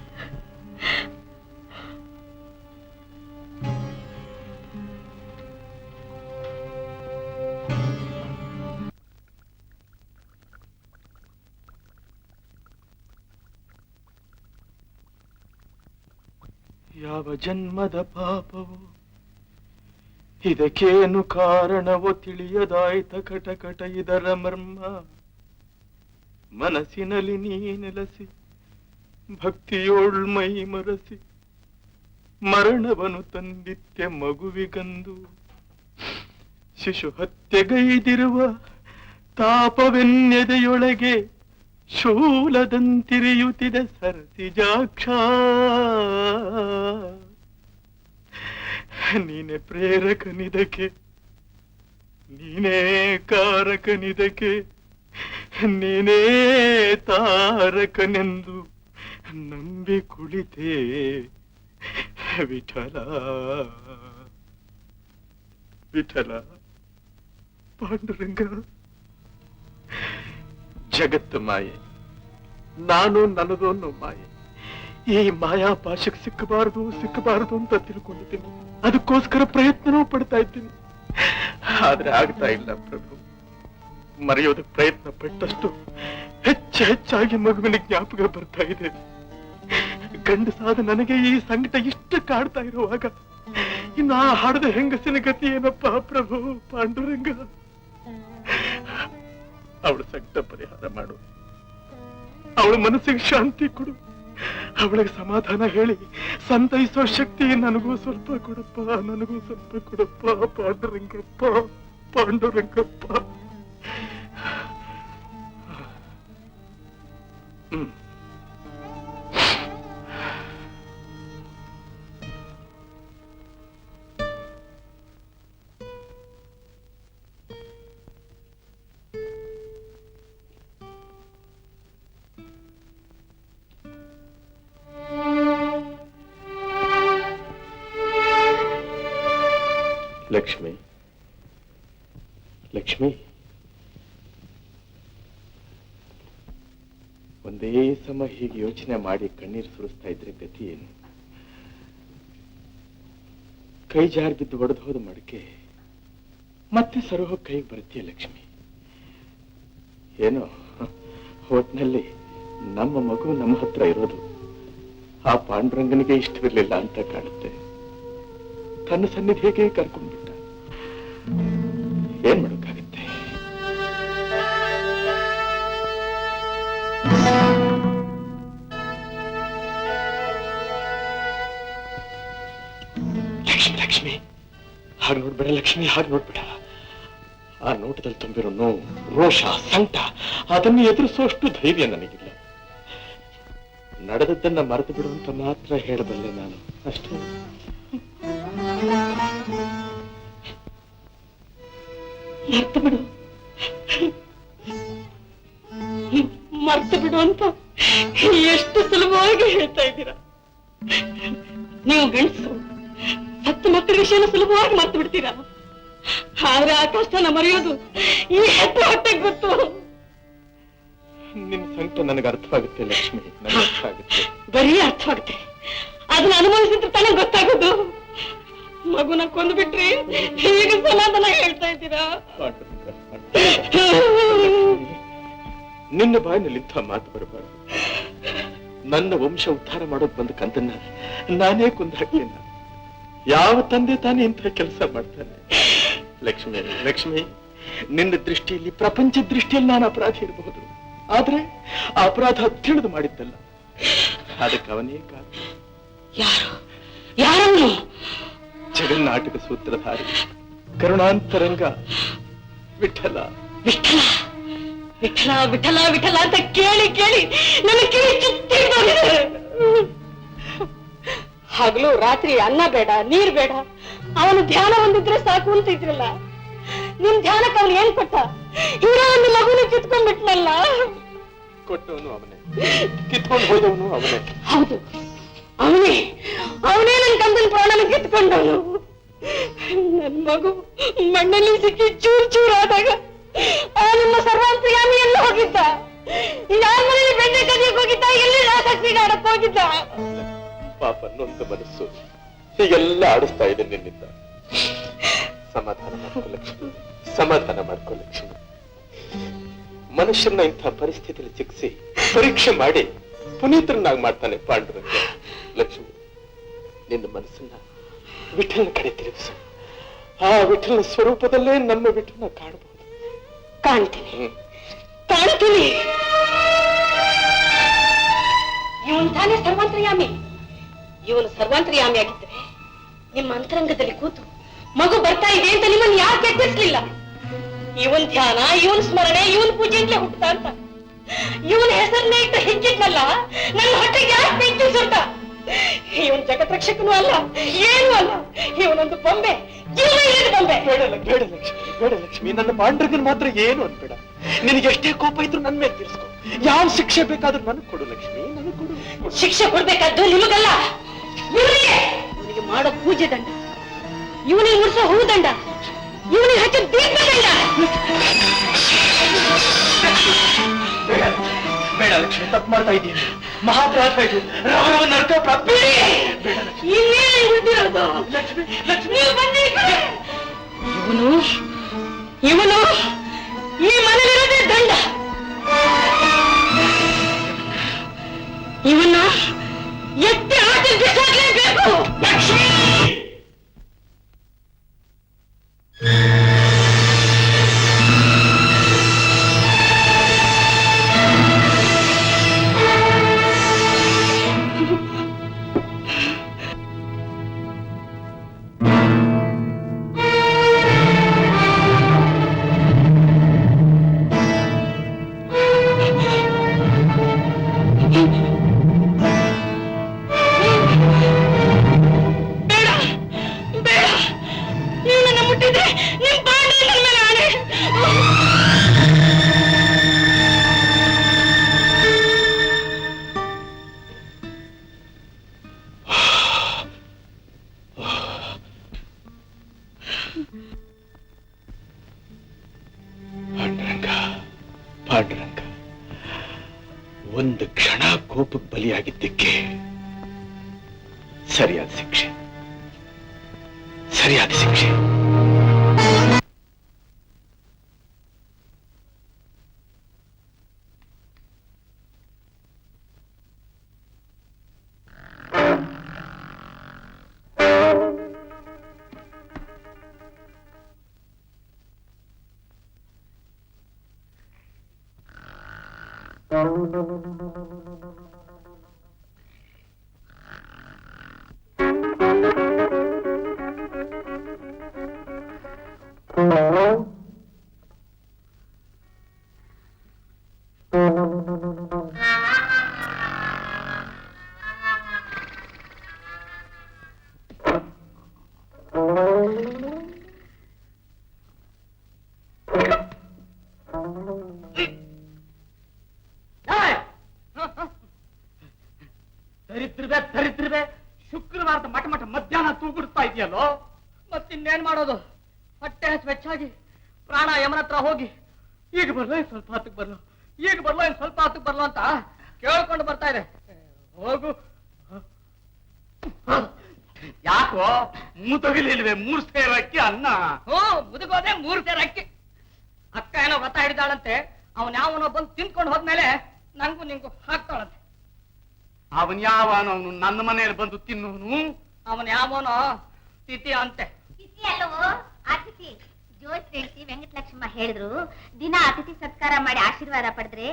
ಯಾವ ಜನ್ಮದ ಪಾಪವು ಇದಕ್ಕೇನು ಕಾರಣವೋ ತಿಳಿಯದಾಯ್ತ ಕಟಕಟ ಇದರ ಮರ್ಮ. ಮನಸ್ಸಿನಲ್ಲಿ ನೀ ನೆಲೆಸಿ ಭಕ್ತಿಯೋಳ್ ಮೈ ಮರಸಿ ಮರಣವನು ತಂದಿತ್ಯ ಮಗುವಿಗಂದು ಶಿಶು ಹತ್ಯೆಗೈದಿರುವ ತಾಪವೆನ್ನೆದೆಯೊಳಗೆ ಶೂಲದಂತಿರಿಯುತ್ತಿದೆ ಸರಸಿಜಾಕ್ಷ ನೀನೆ ಪ್ರೇರಕನಿದಕ್ಕೆ ನೀನೇ ಕಾರಕನಿದಕ್ಕೆ ನೀನೇ ತಾರಕನೆಂದು ನಂಬಿ ಕುಳಿತೆ ವಿಠಲ ವಿಠಲ ಪಾಂಡುರಂಗ. ಜಗತ್ತು ಮಾಯೆ, ನಾನು ನನ್ನದು ಅನ್ನೋ ಮಾಯೆ. ಈ ಮಾಯಾಪಾಶಕ್ಕೆ ಸಿಕ್ಕಬಾರದು ಅಂತ ತಿಳ್ಕೊಂಡಿದ್ದೀನಿ. ಅದಕ್ಕೋಸ್ಕರ ಪ್ರಯತ್ನನೂ ಪಡ್ತಾ ಇದ್ದೀನಿ. ಆದ್ರೆ ಆಗ್ತಾ ಇಲ್ಲ ಪ್ರಭು. ಮರೆಯೋದಕ್ಕೆ ಪ್ರಯತ್ನ ಪಟ್ಟಷ್ಟು ಹೆಚ್ಚಾಗಿ ಮಗುವಿನ ಜ್ಞಾಪಕ ಬರ್ತಾ ಇದೆ. ಗಂಡಸಾದ ನನಗೆ ಈ ಸಂಕಟ ಇಷ್ಟು ಕಾಡ್ತಾ ಇರುವಾಗ ಇನ್ನು ಆ ಹಾಡದ ಹೆಂಗಸಿನ ಗತಿ ಏನಪ್ಪ ಪ್ರಭು ಪಾಂಡುರಂಗ. ಅವಳ ಸಂಕಟ ಪರಿಹಾರ ಮಾಡು, ಅವಳ ಮನಸ್ಸಿಗೆ ಶಾಂತಿ ಕೊಡು, ಅವಳಿಗೆ ಸಮಾಧಾನ ಹೇಳಿ ಸಂತೈಸೋ ಶಕ್ತಿ ನನಗೂ ಸ್ವಲ್ಪ ಕೊಡಪ್ಪ ಪಾಂಡುರಂಗಪ್ಪ ಪಾಂಡುರಂಗಪ್ಪ. ಲಕ್ಷ್ಮಿ, ಲಕ್ಷ್ಮಿ, ಒಂದೇ ಸಮ ಹೀಗೆ ಯೋಚನೆ ಮಾಡಿ ಕಣ್ಣೀರು ಸುರಿಸ್ತಾ ಇದ್ರೆ ಗತಿ ಏನು? ಕೈ ಜಾರಿ ಬಿದ್ದು ಒಡೆದು ಹೋದ ಮಡಕೆ ಮತ್ತೆ ಸರೋಹ ಕೈಗೆ ಬರುತ್ತೀಯ ಲಕ್ಷ್ಮಿ. ಏನೋ ಹೋಟ್ನಲ್ಲಿ ನಮ್ಮ ಮಗು ನಮ್ಮ ಹತ್ರ ಇರೋದು ಆ ಪಾಂಡುರಂಗನಿಗೆ ಇಷ್ಟವಿರಲಿಲ್ಲ ಅಂತ ಕಾಣುತ್ತೆ. ತನ್ನ ಸನ್ನಿಧಿಗೆ ಕರ್ಕೊಂಡ್ಬಿಟ್ಟ. ಏನ್ ಮಾಡೋಕ್ಕಾಗತ್ತೆ? ಲಕ್ಷ್ಮಿ, ಹಾಗೆ ನೋಡ್ಬೇಡ ಲಕ್ಷ್ಮಿ, ಹಾಗೆ ನೋಡ್ಬೇಡ. ಆ ನೋಟದಲ್ಲಿ ತುಂಬಿರೋ ನೋವು, ರೋಷ, ಸಂಕಟ ಅದನ್ನು ಎದುರಿಸುವಷ್ಟು ಧೈರ್ಯ ನನಗಿಲ್ಲ. ನಡೆದದ್ದನ್ನ ಮರೆತು ಬಿಡುವಂತ ಮಾತ್ರ ಹೇಳಬಲ್ಲೆ ನಾನು, ಅಷ್ಟೇ. ಮರ್ತು ಬಿಡು ಅಂತ ಎಷ್ಟು ಸುಲಭವಾಗಿ ಹೇಳ್ತಾ ಇದ್ದೀರಾ ನೀವು. ಗಂಡಸರು ಹತ್ತು ಮಕ್ಕಳ ವಿಷಯನ ಸುಲಭವಾಗಿ ಮರ್ತು ಬಿಡ್ತೀರಾ. ಆದ್ರೆ ಆ ಕಷ್ಟನ ಮರೆಯೋದು ಈ ಹೆತ್ತು ಹೊಟ್ಟೆಗೆ ಗೊತ್ತು. ನಿನ್ನ ಸಂಕಟ ನನಗೆ ಅರ್ಥವಾಗುತ್ತೆ ಲಕ್ಷ್ಮಿ, ನನಗೆ ಅರ್ಥ ಆಗುತ್ತೆ. ಬರೀ ಅರ್ಥವಾಗುತ್ತೆ, ಅದನ್ನ ಅನುಭವಿಸಿದ್ರೆ ತಾನೇ ಗೊತ್ತಾಗೋದು. ಮಗುನ ಕೊಂದು ಬಿಟ್ರಿ ಈಗ ಸಮಾಧಾನ ಹೇಳ್ತಾ ಇದ್ದೀರಾ? ನಿನ್ನ ಬಾಯಿನಲ್ಲಿ ಇಂಥ ಮಾತು ಬರಬಾರದು. ನನ್ನ ವಂಶ ಉದ್ಧಾರ ಮಾಡೋದು ಬಂದ ಕಂದನ್ನ ನಾನೇ ಕೊಂದು ಹಾಕ್ತೇನೆ. ಯಾವ ತಂದೆ ತಾನೇ ಇಂಥ ಕೆಲಸ ಮಾಡ್ತಾನೆ? ಲಕ್ಷ್ಮಿ, ಲಕ್ಷ್ಮಿ, ನಿನ್ನ ದೃಷ್ಟಿಯಲ್ಲಿ, ಪ್ರಪಂಚ ದೃಷ್ಟಿಯಲ್ಲಿ ನಾನು ಅಪರಾಧಿ ಇರಬಹುದು. ಆದ್ರೆ ಆ ಅಪರಾಧ ತಿಳಿದು ಮಾಡಿದ್ದಲ್ಲ, ಅದಕ್ಕೆ ಅವನೇ ಕಾರಣ. ಯಾರು? ಜಗನ್ನಾಟಕ ಸೂತ್ರಧಾರಿ, ಕರುಣಾಂತರಂಗ ವಿಠಲ. ವಿಠಲ ವಿಠಲ ವಿಠಲ ವಿಠಲ ಅಂತ ಕೇಳಿ ಕೇಳಿ ನನ್ನ ಕಿವಿ ಚುತ್ತಿ ಬಂದಿದೆ. ಹಗಲು ರಾತ್ರಿ ಅನ್ನ ಬೇಡ, ನೀರ್ ಬೇಡ, ಅವನು ಧ್ಯಾನ ಹೊಂದಿದ್ರೆ ಸಾಕು ಅಂತ ಇದ್ರಲ್ಲ. ನಿಮ್ ಧ್ಯಾನಕ್ಕೆ ಅವನು ಏನ್ ಕೊಟ್ಟ? ಇರೋ ಒಂದು ಮಗುನ ಕಿತ್ಕೊಂಡ್ಬಿಟ್ನಲ್ಲ. ಕೊಟ್ಟವನು ಅವನೇ, ಕಿತ್ಕೊಂಡು ಹೋದವನು ಅವನೇ. ಹೌದು, ಅವನೇ ನನ್ನ ಕಂದನ್ ಪ್ರಾಣನ ಕಿತ್ಕೊಂಡವನು. ನನ್ ಮಗು ಮಣ್ಣಲ್ಲಿ ಸಿಕ್ಕಿ ಚೂರಾದಾಗ ಆ ನಿಮ್ಮ ಸರ್ವಾಂತರ್ಯಾಮಿ ಎಲ್ಲ ಹೋಗಿದ್ದ. ಯಾರ ಮನೇಲಿ ಬೆಣ್ಣೆ ಕದಿಯಕ್ಕೆ ಹೋಗಿದ್ದ, ಎಲ್ಲಿ ರಾಸಾಕ್ತಿಗೆ ಆಡಕ್ ಹೋಗಿದ್ದ. ಪಾಪ ನೊಂದ ಮನಸ್ಸು ಹೀಗೆಲ್ಲ ಆಡಿಸ್ತಾ ಇದೆ ನಿನ್ನಿಂದ. ಸಮಾಧಾನ ಮಾಡ್ಕೊ ಲಕ್ಷ್ಮಿ, ಸಮಾಧಾನ ಮಾಡ್ಕೊ ಲಕ್ಷ್ಮಿ. ಮನುಷ್ಯರನ್ನ ಇಂಥ ಪರಿಸ್ಥಿತಿಯಲ್ಲಿ ಸಿಕ್ಕಿಸಿ ಪರೀಕ್ಷೆ ಮಾಡಿ ಪುನೀತರನ್ನಾಗಿ ಮಾಡ್ತಾನೆ ಪಾಂಡುರಂಗ. ಲಕ್ಷ್ಮಿ, ನಿನ್ನ ಮನಸ್ಸನ್ನ ವಿಠಲನ ಕಡೆ ತಿರುಗಿಸು. ಆ ವಿಠಲನ ಸ್ವರೂಪದಲ್ಲೇ ನಮ್ಮ ವಿಠಲನ ಕಾಣಬಹುದು. ಕಾಣ್ತೀನಿ. ಇವನ್ ತಾನೇ ಸರ್ವಾಂತರ್ಯಾಮಿ. ಇವನು ಸರ್ವಾಂತರ್ಯಾಮಿ ಆಗಿದ್ರೆ ನಿಮ್ಮ ಅಂತರಂಗದಲ್ಲಿ ಕೂತು ಮಗು ಬರ್ತಾ ಇದೆ ಅಂತ ನಿಮ್ಮನ್ನು ಯಾಕೆ ಎಚ್ಚರಿಸಲಿಲ್ಲ? ಇವನ್ ಧ್ಯಾನ, ಇವನ್ ಸ್ಮರಣೆ, ಇವನ್ ಪೂಜೆಯಿಂದಲೇ ಹುಟ್ಟುತ್ತಾ ಅಂತ ಇವನ್ ಹೆಸರನ್ನೇ ಇಟ್ಟು ಹಿಗ್ಗಿದ್ನಲ್ಲ, ನನ್ನ ಹೊಟ್ಟೆಗೆ ಯಾಕೆ ಬೆಂಕಿ ಸುಟ್ಟ? ಇವನ್ ಜಗತ್ ರಕ್ಷಕನೂ ಅಲ್ಲ, ಏನೂ ಅಲ್ಲ. ಇವನೊಂದು ಬೊಂಬೆ, ಜೀವ ಇಲ್ಲದ ಬೊಂಬೆ. ಬೇಡ ಲಕ್ಷ್ಮಿ, ಬೇಡ ಲಕ್ಷ್ಮಿ, ನನ್ನ ಪಾಂಡ್ರಗನ್ ಮಾತ್ರ ಏನು ಅನ್ಬೇಡ. ನಿನಗೆ ಎಷ್ಟೇ ಕೋಪ ಇದ್ರು ನನ್ನ ಮೇಲೆ ತೀರಿಸ್ಕೊ. ಯಾವ ಶಿಕ್ಷೆ ಬೇಕಾದ್ರೂ ನನಗೆ ಕೊಡು ಲಕ್ಷ್ಮಿ, ನನಗೆ ಕೊಡು. ಶಿಕ್ಷೆ ಕೊಡ್ಬೇಕಾದ್ದು ನಿಮಗಲ್ಲ, ಇವನಿಗೆ. ಇವನಿಗೆ ಮಾಡೋ ಪೂಜೆ ದಂಡ, ಇವನಿಗೆ ಮುಡಿಸೋ ಹೂ ದಂಡ, ಇವನಿಗೆ ಹಚ್ಚೋ ದೀಪ ದಂಡ. ಬೇಡ ಲಕ್ಷ್ಮಿ, ತಪ್ಪು ಮಾಡ್ತಾ ಇದ್ದೀನಿ. ಮಹಾಪ್ರಾಪ ಇದು, ರವರವ ನರಕ ಪ್ರಾಪ್ತಿ. ಇನ್ನೇನು ಉಳಿದಿರೋದು? ನೀವು ಬನ್ನಿ ಈ ಕಡೆ. ಇವನು ಈ ಮನೆಯಲ್ಲಿರೋದೇ ದಂಡ. ಇವನ್ನ ಎತ್ತಿ ಆಚೆ ಬಿಸಾಡಲೇಬೇಕು. ಲಕ್ಷ್ಮಿ, ಪಾಂಡುರಂಗ, ಒಂದು ಕ್ಷಣ ಕೋಪಕ್ಕೆ ಬಲಿಯಾಗಿದ್ದಕ್ಕೆ ಸರಿಯಾದ ಶಿಕ್ಷೆ, ಸರಿಯಾದ ಶಿಕ್ಷೆ. ದರಿದ್ರವೇ, ಶುಕ್ರವಾರದ ಮಠ ಮಧ್ಯಾಹ್ನ ತೂಗುಡ್ತಾ ಇದೆಯಲ್ಲೋ. ಮತ್ತಿನ್ನೇನ್ ಮಾಡೋದು? ಹೊಟ್ಟೆ ಹೆಚ್ಚಾಗಿ ಪ್ರಾಣ ಯಮನ ಹತ್ರ ಹೋಗಿ ಈಗ ಬರ್ಲೋ ಸ್ವಲ್ಪ ಹೊತ್ತಿಗೆ ಬರ್ಲೋ, ಈಗ ಬರ್ಲೋ ಇನ್ ಸ್ವಲ್ಪ ಹೊತ್ತಿಗೆ ಬರ್ಲೋ ಅಂತ ಕೇಳ್ಕೊಂಡು ಬರ್ತಾ ಇದೆ. ಹೋಗು. ಯಾಕೋ ಮುದುಗಲಿಲ್ವೇ 3 ಸೇರು ಅಕ್ಕಿ ಅನ್ನ? ಮುದುಗೋದೆ 3 ಸೇರು ಅಕ್ಕಿ. ಅಕ್ಕ ಏನೋ ವ್ರತ ಹಿಡಿದಾಳಂತೆ, ಅವನ್ ಯಾವನೋ ಬಂದು ತಿಂದ್ಕೊಂಡು ಹೋದ್ಮೇಲೆ ನಂಗೂ ನಿಂಗೂ ಹಾಕ್ತಾಳಂತೆ. ಅವನ್ ಯಾವನೋ ಅವನು ನನ್ನ ಮನೆಯಲ್ಲಿ ಬಂದು ತಿನ್ನೋನು, ಅವನ್ ಯಾವನೋ ತಿಥಿ ಅಂತೆ. ತಿಥಿ ಅಲ್ಲವೋ ಅತಿಥಿ. ಜೋಯಿಸ್ ಹೇಳ್ತಿ ವೆಂಕಟಲಕ್ಷ್ಮ ಹೇಳಿದ್ರು, ದಿನ ಅತಿಥಿ ಸತ್ಕಾರ ಮಾಡಿ ಆಶೀರ್ವಾದ ಪಡೆದ್ರೆ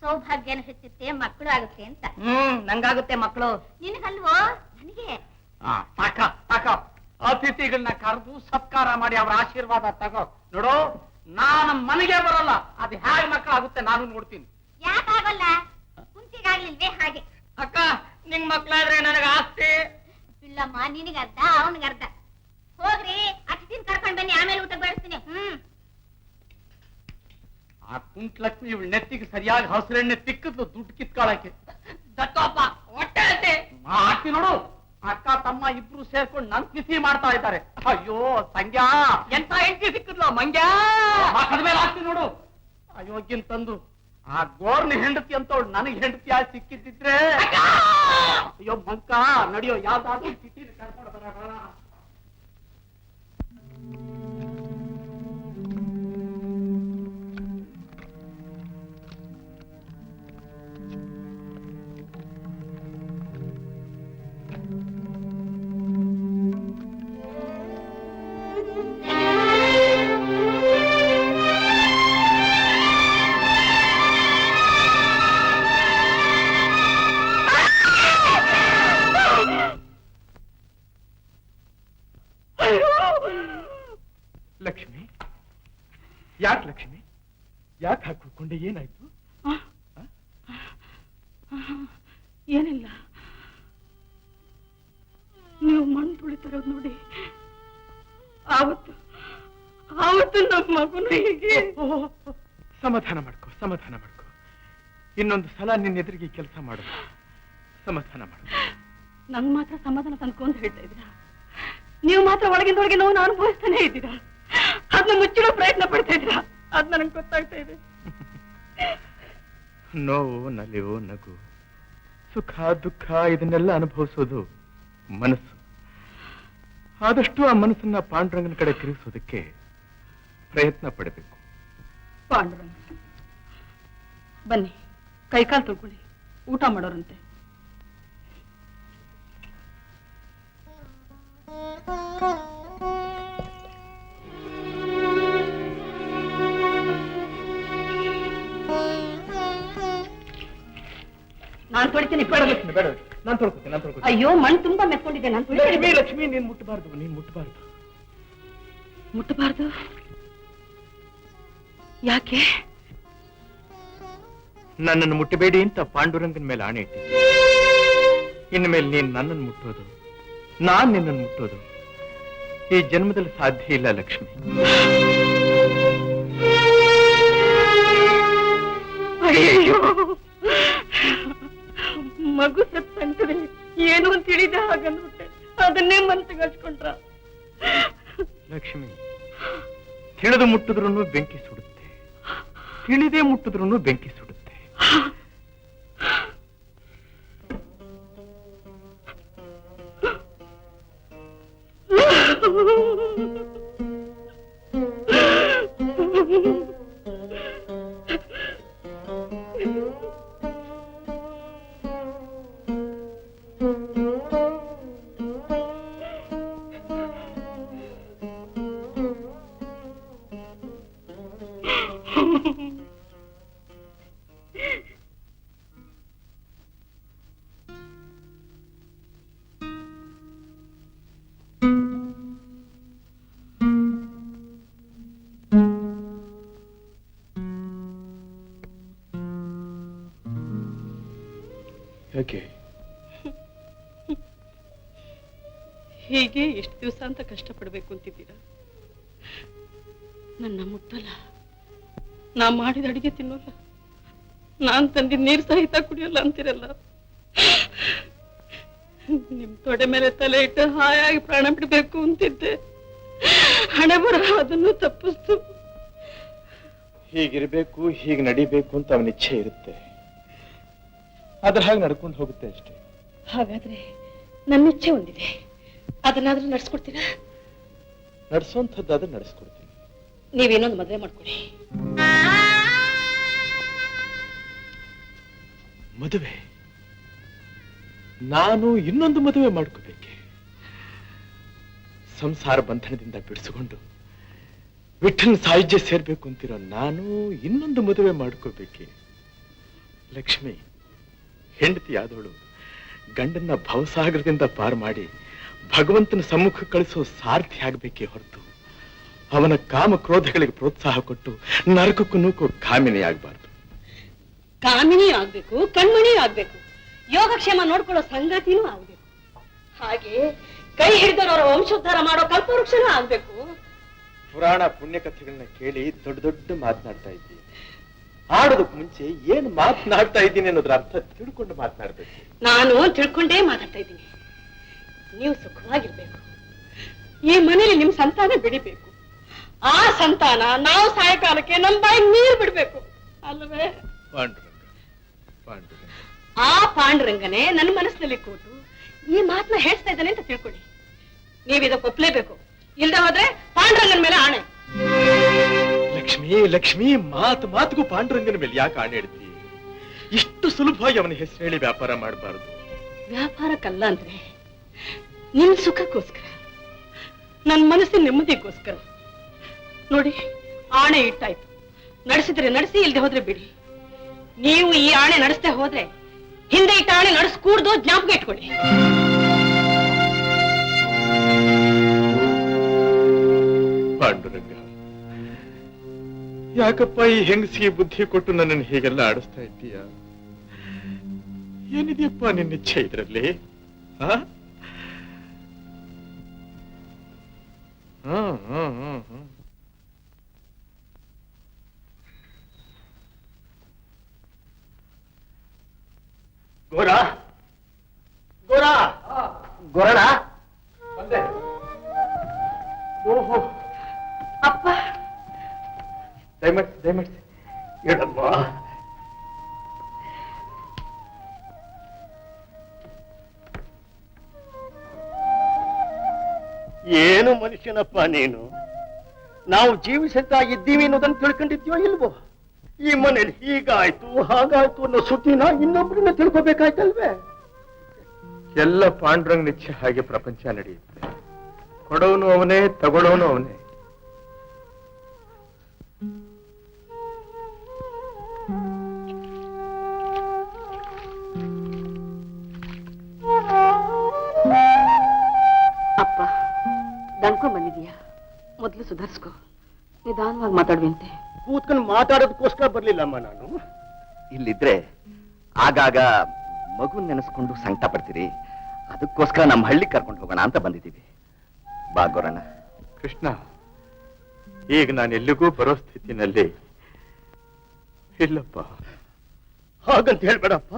ಸೌಭಾಗ್ಯನ ಹೆಚ್ಚುತ್ತೆ, ಮಕ್ಕಳು ಆಗುತ್ತೆ ಅಂತ. ನಂಗಾಗುತ್ತೆ ಮಕ್ಕಳು. ನಿನಗಲ್ವೋ? ನನಗೆ. ಸಾಕ ಅತಿಥಿಗಳನ್ನ ಕರೆದು ಸತ್ಕಾರ ಮಾಡಿ ಅವ್ರ ಆಶೀರ್ವಾದ ತಗೋ. ನೋಡು, ನಾನು ಮನೆಗೆ ಬರಲ್ಲ, ಅದು ಹೇಗೆ ಮಕ್ಕಳಾಗುತ್ತೆ ನಾನು ನೋಡ್ತೀನಿ. ಯಾಕಾಗಲ್ಲ? ಕುಂತಿಗಾಗ್ಲಿಲ್ವೇ ಹಾಗೆ. ಅಕ್ಕ, ನಿಂಗ್ ಮಕ್ಳಾದ್ರೆ ನನಗ ಆಸ್ತಿ. ಇಲ್ಲಮ್ಮ, ನಿನಗರ್ಧ ಅವನಿಗರ್ಧ. ಹೋಗ್ರಿ, ಅತಿಥಿನ ಕರ್ಕೊಂಡ್ ಬನ್ನಿ, ಆಮೇಲೆ ಊಟ ಬಡಿಸ್ತೀನಿ. ಆ ಕುಂಟ್ಲಕ್ಷ್ಮಿ ಇವಳು ನೆತ್ತಿಗೆ ಸರಿಯಾಗಿ ಹಸಿರೆಣ್ಣೆ ತಿಕ್ಕದ್ಲು ದುಡ್ಡು ಕಿತ್ಕೊಳಕ್ಕೆ. ದತ್ತಪ್ಪ ಹೊಟ್ಟೆ ಅಂತೆ ಮಾಡ್ತಿ ನೋಡು. ಅಕ್ಕ ತಮ್ಮ ಇಬ್ರು ಸೇರ್ಕೊಂಡು ನನ್ ತಿಥಿ ಮಾಡ್ತಾ ಇದ್ದಾರೆ. ಅಯ್ಯೋ ಸಂಗ್ಯಾ, ಎಂತ ಹೆಂಡತಿ ಸಿಕ್ಕಿದ್ಲು ಮಂಗ್ಯಾ. ಮೇಲೆ ಆಗ್ತಿ ನೋಡು. ಅಯೋಗ್ಯನ್ ತಂದು ಆ ಗೋರ್ನ ಹೆಂಡತಿ ಅಂತವಳು ನನಗೆ ಹೆಂಡತಿ ಆಗಿ ಸಿಕ್ಕಿದ್ದಿದ್ರೆ, ಅಯ್ಯೋ ಮಂಕ ನಡಿಯೋ, ಯಾವ್ದಾದ್ರು ತಿಥಿ ಕರ್ಕೊಂಡು ಬರೋಣ. ಲಕ್ಷ್ಮಿ, ಯಾಕೆ ಲಕ್ಷ್ಮಿ, ಯಾಕೆ ಹಾಕೊಂಡೆ? ಏನಾಯ್ತು? ಏನಿಲ್ಲ, ನೀವು ಮಣ್ಣು ತುಳಿತಿರೋದು ನೋಡಿ ಆವತ್ತು ನಮ್ಮ ಮಗುನು ಹೀಗೆ. ಸಮಾಧಾನ ಮಾಡ್ಕೋ, ಸಮಾಧಾನ ಮಾಡ್ಕೋ. ಇನ್ನೊಂದು ಸಲ ನಿನ್ನ ಎದುರಿಗೆ ಕೆಲಸ ಮಾಡು. ಸಮಾಧಾನ ಮಾಡು. ನಂಗ್ ಮಾತ್ರ ಸಮಾಧಾನ ತಂದ್ಕೊ ಅಂತ ಹೇಳ್ತಾ ಇದ್ದೀರಾ? ನೀವು ಮಾತ್ರ ಒಳಗಿಂದೊಳಗೆ ನೋವು ಅನುಭವಿಸ್ತಾನೆ ಇದ್ದೀರಾ. ಅದನ್ನ ಮುಚ್ಚಿಡೋ ಪ್ರಯತ್ನ ಪಡ್ತಾ ಇದ್ದೀರಾ. ಅದ್ ನನಗೆ ಗೊತ್ತಾಗ್ತಾ ಇದೆ. ನೋವು, ನಲಿವು, ನಗು, ಸುಖ, ದುಃಖ ಇದನ್ನೆಲ್ಲ ಅನುಭವಿಸೋದು ಮನಸ್ಸು. ಆದಷ್ಟು ಆ ಮನಸ್ಸನ್ನ ಪಾಂಡುರಂಗನ ಕಡೆ ತಿರುಗಿಸೋದಕ್ಕೆ ಪ್ರಯತ್ನ ಪಡಬೇಕು. ಪಾಂಡುರಂಗ, ಬನ್ನಿ ಕೈಕಾಲು ತೊಳ್ಕೊಳ್ಳಿ, ಊಟ ಮಾಡೋರಂತೆ. ನಾನು ತೊಳಿತೀನಿ. ಬೇಡ, ನಾನು ತೊಳ್ಕೊತೀನಿ. ಅಯ್ಯೋ, ಮಣ್ಣು ತುಂಬಾ ಮೆತ್ಕೊಂಡಿದ್ದೆ. ನಾನು ತೊಳಿತೀನಿ. ಲಕ್ಷ್ಮಿ, ನೀನ್ ಮುಟ್ಟಬಾರ್ದು. ಮುಟ್ಟಬಾರ್ದು? ಯಾಕೆ? ನನ್ನನ್ನು ಮುಟ್ಟಬೇಡಿ ಅಂತ ಪಾಂಡುರಂಗನ ಮೇಲೆ ಆಣೆ ಇಟ್ಟಿದ್ದೆ. ಇನ್ಮೇಲೆ ನೀನ್ ನನ್ನನ್ನು ಮುಟ್ಟೋದು, ನಾನ್ ನಿನ್ನನ್ನು ಮುಟ್ಟೋದು ಈ ಜನ್ಮದಲ್ಲಿ ಸಾಧ್ಯ ಇಲ್ಲ ಲಕ್ಷ್ಮಿ. ಅಯ್ಯೋ, ಮಗು ಸತ್ತಂತದೆ ಏನು ಅಂತ ಹೇಳಿದ ಹಾಗನ್ಬಿಟ್ಟೆ. ಅದನ್ನೇ ಮನ್ಸಿಗೆ ಹಚ್ಕೊಂಡ್ರ. ಲಕ್ಷ್ಮಿ, ತಿಳಿದು ಮುಟ್ಟಿದ್ರೂ ಬೆಂಕಿ ಸುಡುತ್ತೆ, ತಿಳಿದೇ ಮುಟ್ಟಿದ್ರೂ ಬೆಂಕಿ ಸುಡುತ್ತೆ. ಯಾಕೆ ಹೀಗೆ ಎಷ್ಟು ದಿವಸ ಅಂತ ಕಷ್ಟಪಡ್ಬೇಕು ಅಂತಿದ್ದೀರಾ? ನನ್ನ ಮುಟ್ಟಲ್ಲ, ನಾ ಮಾಡಿದ ಅಡಿಗೆ ತಿನ್ನೋಲ್ಲ, ನಾನ್ ತಂದಿದ್ ನೀರ್ ಸಹಿತ ಕುಡಿಯೋಲ್ಲ ಅಂತಿರಲ್ಲ. ನಿಮ್ ತೊಡೆ ಮೇಲೆ ತಲೆ ಇಟ್ಟು ಹಾಯಾಗಿ ಪ್ರಾಣ ಬಿಡ್ಬೇಕು ಅಂತಿದ್ದೆ. ಹಣೆ ಬರ ಅದನ್ನು ತಪ್ಪಿಸ್ತು. ಹೀಗಿರ್ಬೇಕು, ಹೀಗೆ ನಡಿಬೇಕು ಅಂತ ಅವನ ಇಚ್ಛೆ ಇರುತ್ತೆ. ಅದ್ರ ಹಾಗೆ ನಡ್ಕೊಂಡು ಹೋಗುತ್ತೆ ಅಷ್ಟೇ. ಹಾಗಾದ್ರೆ ನನ್ನ ಇಚ್ಛೆ ಒಂದಿದೆ, ಅದನ್ನಾದ್ರೂ ನಡ್ಸ್ಕೊಡ್ತೀರಾ? ನಡ್ಸೋಂಥದ್ದಾದ್ರೆ ನಡೆಸ್ಕೊಡ್ತೀನಿ. ನೀವೇನೊಂದು ಮದುವೆ ಮಾಡ್ಕೊಡಿ. ಮದುವೆ? ನಾನು ಇನ್ನೊಂದು ಮದುವೆ ಮಾಡ್ಕೋಬೇಕೆ? ಸಂಸಾರ ಬಂಧನದಿಂದ ಬಿಡಿಸಿಕೊಂಡು ವಿಠ್ಠಲನ ಸಾಯುಜ್ಯ ಸೇರ್ಬೇಕು ಅಂತಿರೋ ನಾನು ಇನ್ನೊಂದು ಮದುವೆ ಮಾಡ್ಕೋಬೇಕೆ? ಲಕ್ಷ್ಮಿ, ಹೆಂಡತಿಯಾದವಳು ಗಂಡನ್ನ ಭವಸಾಗರದಿಂದ ಪಾರು ಮಾಡಿ ಭಗವಂತನ ಸಮ್ಮುಖ ಕಳಿಸೋ ಸಾರಥಿ ಆಗ್ಬೇಕೇ ಹೊರತು ಅವನ ಕಾಮ ಕ್ರೋಧಗಳಿಗೆ ಪ್ರೋತ್ಸಾಹ ಕೊಟ್ಟು ನರಕಕ್ಕೂ ನೂಕು ಕಾಮಿನಿ ಆಗ್ಬಾರ್ದು. ಕಾಮಿನಿ ಆಗ್ಬೇಕು, ಕಣ್ಮಣಿ ಆಗ್ಬೇಕು, ಯೋಗಕ್ಷೇಮ ನೋಡ್ಕೊಳ್ಳೋ ಸಂಗತಿನೂ ಆಗ್ಬೇಕು. ಹಾಗೆ ಕೈ ಹಿಡಿದವರ ವಂಶೋದ್ಧಾರ ಮಾಡೋ ಕಲ್ಪವೃಕ್ಷನೂ ಆಗ್ಬೇಕು. ಪುರಾಣ ಪುಣ್ಯಕಥೆಗಳನ್ನ ಕೇಳಿ ದೊಡ್ಡ ದೊಡ್ಡ ಮಾತನಾಡ್ತಾ ಇದ್ದೀನಿ. ಆಡೋದಕ್ ಮುಂಚೆ ಏನ್ ಮಾತನಾಡ್ತಾ ಇದ್ದೀನಿ ಅನ್ನೋದ್ರ ಅರ್ಥ ತಿಳ್ಕೊಂಡು ಮಾತನಾಡ್ಬೇಕು. ನಾನು ತಿಳ್ಕೊಂಡೇ ಮಾತಾಡ್ತಾ ಇದ್ದೀನಿ. ನೀವು ಸುಖವಾಗಿರ್ಬೇಕು, ಈ ಮನೇಲಿ ನಿಮ್ ಸಂತಾನ ಬೆಳಿಬೇಕು. ಆ ಸಂತಾನ ನಾವು ಸಾಯಂಕಾಲಕ್ಕೆ ನಮ್ ಬಾಯಿಗೆ ನೀರು ಬಿಡ್ಬೇಕು ಅಲ್ವೇ? ಆ ಪಾಂಡುರಂಗನೇ ನನ್ನ ಮನಸ್ಸಿನಲ್ಲಿ ಕೂತು ಈ ಮಾತನ್ನ ಹೇಳ್ತಾ ಇದ್ದಾನೆ ಅಂತ ತಿಳ್ಕೊಳ್ಳಿ. ನೀವಿದಕ್ಕೆ ಒಪ್ಲೇಬೇಕು, ಇಲ್ದ ಹೋದ್ರೆ ಪಾಂಡುರಂಗನ ಮೇಲೆ ಆಣೆ. ಲಕ್ಷ್ಮಿ, ಲಕ್ಷ್ಮಿ, ಮಾತಿಗೂ ಪಾಂಡುರಂಗನ ಮೇಲೆ ಯಾಕೆ ಆಣೆ ಇಡ್ತಿ? ಇಷ್ಟು ಸುಲಭವಾಗಿ ಅವನ ಹೆಸರು ಹೇಳಿ ವ್ಯಾಪಾರ ಮಾಡಬಾರದು. ವ್ಯಾಪಾರಕ್ಕಲ್ಲ ಅಂದ್ರೆ ನಿಮ್ ಸುಖಕ್ಕೋಸ್ಕರ, ನನ್ ಮನಸ್ಸಿನ ನೆಮ್ಮದಿಗೋಸ್ಕರ. ನೋಡಿ, ಆಣೆ ಇಟ್ಟಾಯ್ತು, ನಡೆಸಿದ್ರೆ ನಡೆಸಿ, ಇಲ್ದೆ ಹೋದ್ರೆ ಬಿಡಿ. ನೀವು ಈ ಆಣೆ ನಡೆಸದೆ ಹೋದ್ರೆ ಹಿಂದೆ ಇಟ್ಟ ಆಣೆ ನಡೆಸ್ಕೂಡ್ದು, ಜ್ಞಾಪಕ ಇಟ್ಕೊಳ್ಳಿ. ಪಾಂಡುರಂಗ, ಯಾಕಪ್ಪ ಈ ಹೆಂಗಸಿಗೆ ಬುದ್ಧಿ ಕೊಟ್ಟು ನನ್ನನ್ನು ಹೀಗೆಲ್ಲ ಆಡಿಸ್ತಾ ಇದ್ದೀಯ? ಏನಿದೆಯಪ್ಪ ನಿನ್ನ ಇಚ್ಛೆ ಇದರಲ್ಲಿ? ಗೋರ ಗೋರ ಗೋರಣ ಓಹೋ, ಅಪ್ಪ ದಯಮಾಡಿಸಿ ಹೇಳಮ್ಮ. ಏನು ಮನುಷ್ಯನಪ್ಪ ನೀನು? ನಾವು ಜೀವಿಸುತ್ತಾ ಇದ್ದೀವಿ ಅನ್ನೋದನ್ನು ತಿಳ್ಕೊಂಡಿದ್ಯೋ ಇಲ್ವೋ? ಈ ಮನೇಲಿ ಹೀಗಾಯ್ತು ಹಾಗಾಯ್ತು ಅನ್ನೋ ಸುದ್ದಿನ ಇನ್ನೊಬ್ಬರನ್ನ ತಿಳ್ಕೊಬೇಕಾಯ್ತಲ್ವೇ? ಎಲ್ಲ ಪಾಂಡುರಂಗ್ ನಿಚ್ಚೆ ಹಾಗೆ ಪ್ರಪಂಚ ನಡೆಯುತ್ತೆ. ಕೊಡೋನು ಅವನೇ, ತಗೊಳ್ಳೋನು ಅವನೇ. ಅಪ್ಪ ದಣ್ಕೊಂಡ್ ಬಂದಿದೀಯಾ? ಮೊದ್ಲು ಸುಧಾರಿಸ್ಕೋ, ನಿಧಾನವಾಗಿ ಮಾತಾಡುವಂತೆ. ಕೂತ್ಕೊಂಡು ಮಾತಾಡೋದಕ್ಕೋಸ್ಕರ ಬರ್ಲಿಲ್ಲಮ್ಮ ನಾನು. ಇಲ್ಲಿದ್ರೆ ಆಗಾಗ ಮಗು ನೆನೆಸ್ಕೊಂಡು ಸಂಕಟ ಪಡ್ತೀರಿ, ಅದಕ್ಕೋಸ್ಕರ ನಮ್ಮ ಹಳ್ಳಿ ಕರ್ಕೊಂಡು ಹೋಗೋಣ ಅಂತ ಬಂದಿದ್ದೀವಿ. ಬಾ ಗೋರಣ್ಣ. ಕೃಷ್ಣ, ಈಗ ನಾನು ಎಲ್ಲಿಗೂ ಬರೋ ಸ್ಥಿತಿನಲ್ಲಿ ಇಲ್ಲಪ್ಪ. ಹಾಗಂತ ಹೇಳ್ಬೇಡಪ್ಪ.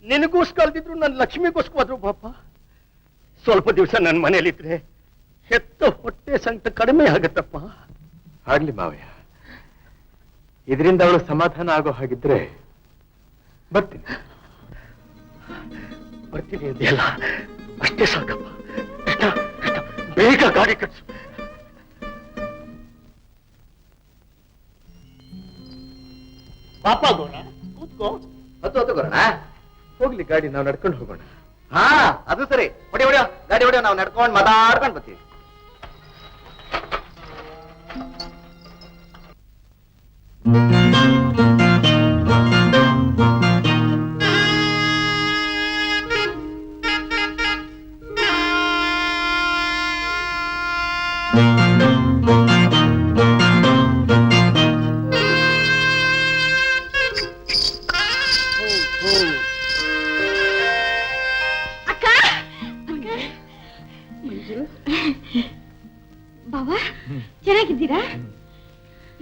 ನಿನಗೋಸ್ಕರದಿದ್ರು ನನ್ನ ಲಕ್ಷ್ಮಿಗೋಸ್ಕರ ಪಾಪ. ಸ್ವಲ್ಪ ದಿವಸ ನನ್ನ ಮನೇಲಿದ್ರೆ ಹೆತ್ತ ಹೊಟ್ಟೆ ಸಂಕಟ ಕಡಿಮೆ ಆಗತ್ತಪ್ಪ. ಆಗ್ಲಿ ಮಾವಯ್ಯ, ಇದರಿಂದ ಅವಳು ಸಮಾಧಾನ ಆಗೋ ಹಾಗಿದ್ರೆ ಬರ್ತೀನಿ. ಬರ್ತೀನಿ ಅಂದೆಯಲ್ಲ, ಅಷ್ಟೇ ಸಾಕಪ್ಪ. ಕೃಷ್ಣ, ಕೃಷ್ಣ, ಬೇಗ ಗಾಡಿ ಕಟ್ಸು. ಪಾಪ ಗೋಣ, ಕೂತ್ಕೋ. ಹತ್ತು ಗೋರಣ್ಣ. ಹೋಗ್ಲಿ ಗಾಡಿ, ನಾವು ನಡ್ಕೊಂಡು ಹೋಗೋಣ. ಹಾ ಅದು ಸರಿ. ಹೊಡಿಯೋ ಗಾಡಿ ಹೊಡಿಯೋ, ನಾವು ನಡ್ಕೊಂಡು ಮಾತಾಡ್ಕೊಂಡು ಬರ್ತೀವಿ. ಬಾಬಾ, ಚೆನ್ನಾಗಿದ್ದೀರಾ?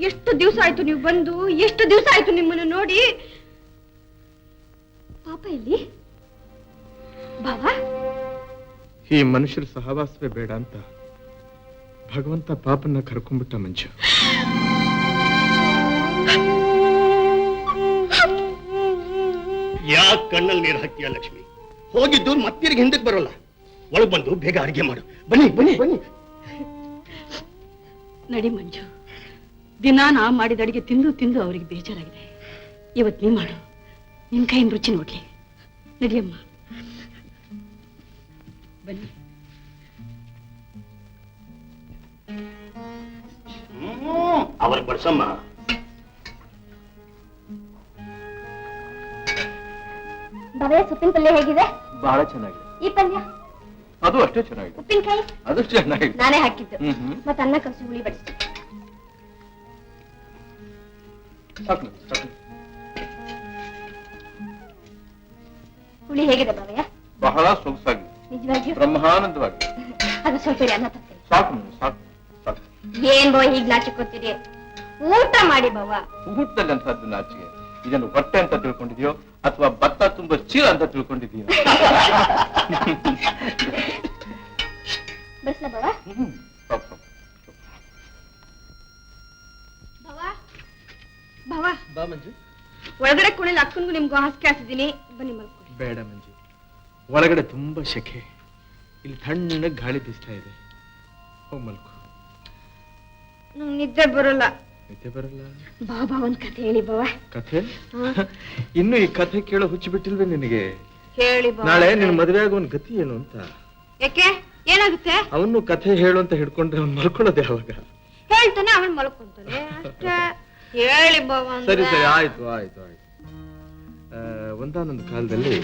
ಎಷ್ಟು ದಿವಸ ಆಯ್ತು ನೀವು ಬಂದು, ಎಷ್ಟು ದಿವಸ ಆಯ್ತು ನಿಮ್ಮನ್ನು ನೋಡಿ. ಪಾಪ ಎಲ್ಲಿ ಬಾಬಾ? ಈ ಮನುಷ್ಯರ ಸಹವಾಸವೇ ಬೇಡ ಅಂತ ಭಗವಂತ ಪಾಪನ್ನ ಕರ್ಕೊಂಡ್ಬಿಟ್ಟ ಮಂಜು. ಯಾಕೆ ಕಣ್ಣಲ್ಲಿ ನೀರು ಹಾಕ್ತೀಯ ಲಕ್ಷ್ಮಿ? ಹೋಗಿದ್ದು ಮತ್ತಿರ್ಗೆ ಹಿಂದಕ್ಕೆ ಬರೋಲ್ಲ. ಒಳಗೆ ಬಂದು ಬೇಗ ಅಡಿಗೆ ಮಾಡು. ಬನ್ನಿ ಬನ್ನಿ ಬನ್ನಿ. ನಡಿ ಮಂಜು, ದಿನ ನಾ ಮಾಡಿದ ಅಡಿಗೆ ತಿಂದು ತಿಂದು ಅವರಿಗೆ ಬೇಜಾರಾಗಿದೆ. ಇವತ್ತು ನೀ ಮಾಡು, ನಿನ್ ಕೈಯಿಂದ ರುಚಿ ನೋಡ್ಲಿ. ನಡಿಯಮ್ಮ, ಬನ್ನಿ. ಅವ್ರ ಬಡ್ಸಮ್ಮ. ಬರೇ ಸೊಪ್ಪಿನ ಪಲ್ಯ ಹೇಗಿದೆ? ಬಹಳ ಚೆನ್ನಾಗಿದೆ. ಈ ಪಲ್ಯ ಅದು ಅಷ್ಟೇ ಚೆನ್ನಾಗಿದೆ. ಉಪ್ಪಿನಕಾಯಿ ಅದು ಚೆನ್ನಾಗಿದೆ. ನಾನೇ ಹಾಕಿದ್ದು. ಮತ್ತೆ ಅನ್ನ ಕಸಿ ಹುಳಿ ಬಡಿಸಿ. ಸಾಕು ಸಾಕು. ಹುಳಿ ಹೇಗಿದೆ ಬಾವಯ್ಯ? ಬಹಳ ಸೊಗಸಾಗಿದೆ, ನಿಜವಾಗಿಯೂ ಬ್ರಹ್ಮಾನಂದವಾಗಿದೆ. ಅದು ಸ್ವಲ್ಪ ಇರಿ, ಅನ್ನ ತರ್ತೇನೆ. ಸಾಕು ಸಾಕು ಸಾಕು. ಏನ್ ಬೋ ಹೀಗ್ ನಾಚಿಕೋತೀರಿ? ಊಟ ಮಾಡಿ ಬಾವ. ಊಟದಲ್ಲಿ ಅಂತದ್ದು ನಾಚಿಗೆ. ಇದನ್ನು ಹೊಟ್ಟೆ ಅಂತ ತಿಳ್ಕೊಂಡಿದ್ಯೋ ಅಥವಾ ಭತ್ತ ತುಂಬ ಚೀಲ ಅಂತ ತಿಳ್ಕೊಂಡಿದ್ಯೋ? ಬಸ್ಲ ಬಾವ. ಸಾಕು. ಬಾವ, ಬಾ ಮಂಜು. ಒಳಗಡೆ ಕುಣಿಲ್ ಅಕ್ಕನ್ಗೂ ನಿಮ್ಗೂ ಹಾಸಿಗೆ ಹಾಸಿದ್ದೀನಿ, ಬನ್ನಿ ಮಲ್ಕೊಳ್ಳಿ. ಬೇಡ ಮಂಜು, ಒಳಗಡೆ ತುಂಬಾ ಶೆಕೆ, ಇಲ್ಲಿ ತಣ್ಣಗೆ ಗಾಳಿ ಬೀಸ್ತಾ ಇದೆ. ಹೋಗ್ ಮಲ್ಕೊ. ನಂಗೆ ನಿದ್ದೆ ಬರೋಲ್ಲ. ನಿದ್ದೆ ಬರಲ್ಲ? ಬಾಬಾ ಒಂದ್ ಕಥೆ ಹೇಳಿ ಬಾವ. ಕಥೆ? ಇನ್ನು ಈ ಕಥೆ ಕೇಳೋ ಹುಚ್ಚು ಬಿಟ್ಟಿಲ್ವೇ ನಿನಗೆ? ಹೇಳಿ ಬಾವ. ನಾಳೆ ನಿನ್ ಮದುವೆ ಆಗೋ ಒಂದ್ ಗತಿ ಏನು ಅಂತ. ಯಾಕೆ, ಏನಾಗುತ್ತೆ? ಅವನು ಕಥೆ ಹೇಳು ಅಂತ ಹಿಡ್ಕೊಂಡ್ರೆ ಅವ್ನು ಮಲ್ಕೊಳ್ಳೋದು ಯಾವಾಗ? ಹೇಳ್ತಾನೆ, ಅವನ್ ಮಲ್ಕೊಂತಾನೆ ಅಷ್ಟೇ. ಹೇಳಿ ಬಾವ. ಸರಿ ಸರಿ, ಆಯ್ತು ಆಯ್ತು ಆಯ್ತು. ಒಂದಾನೊಂದು ಕಾಲದಲ್ಲಿ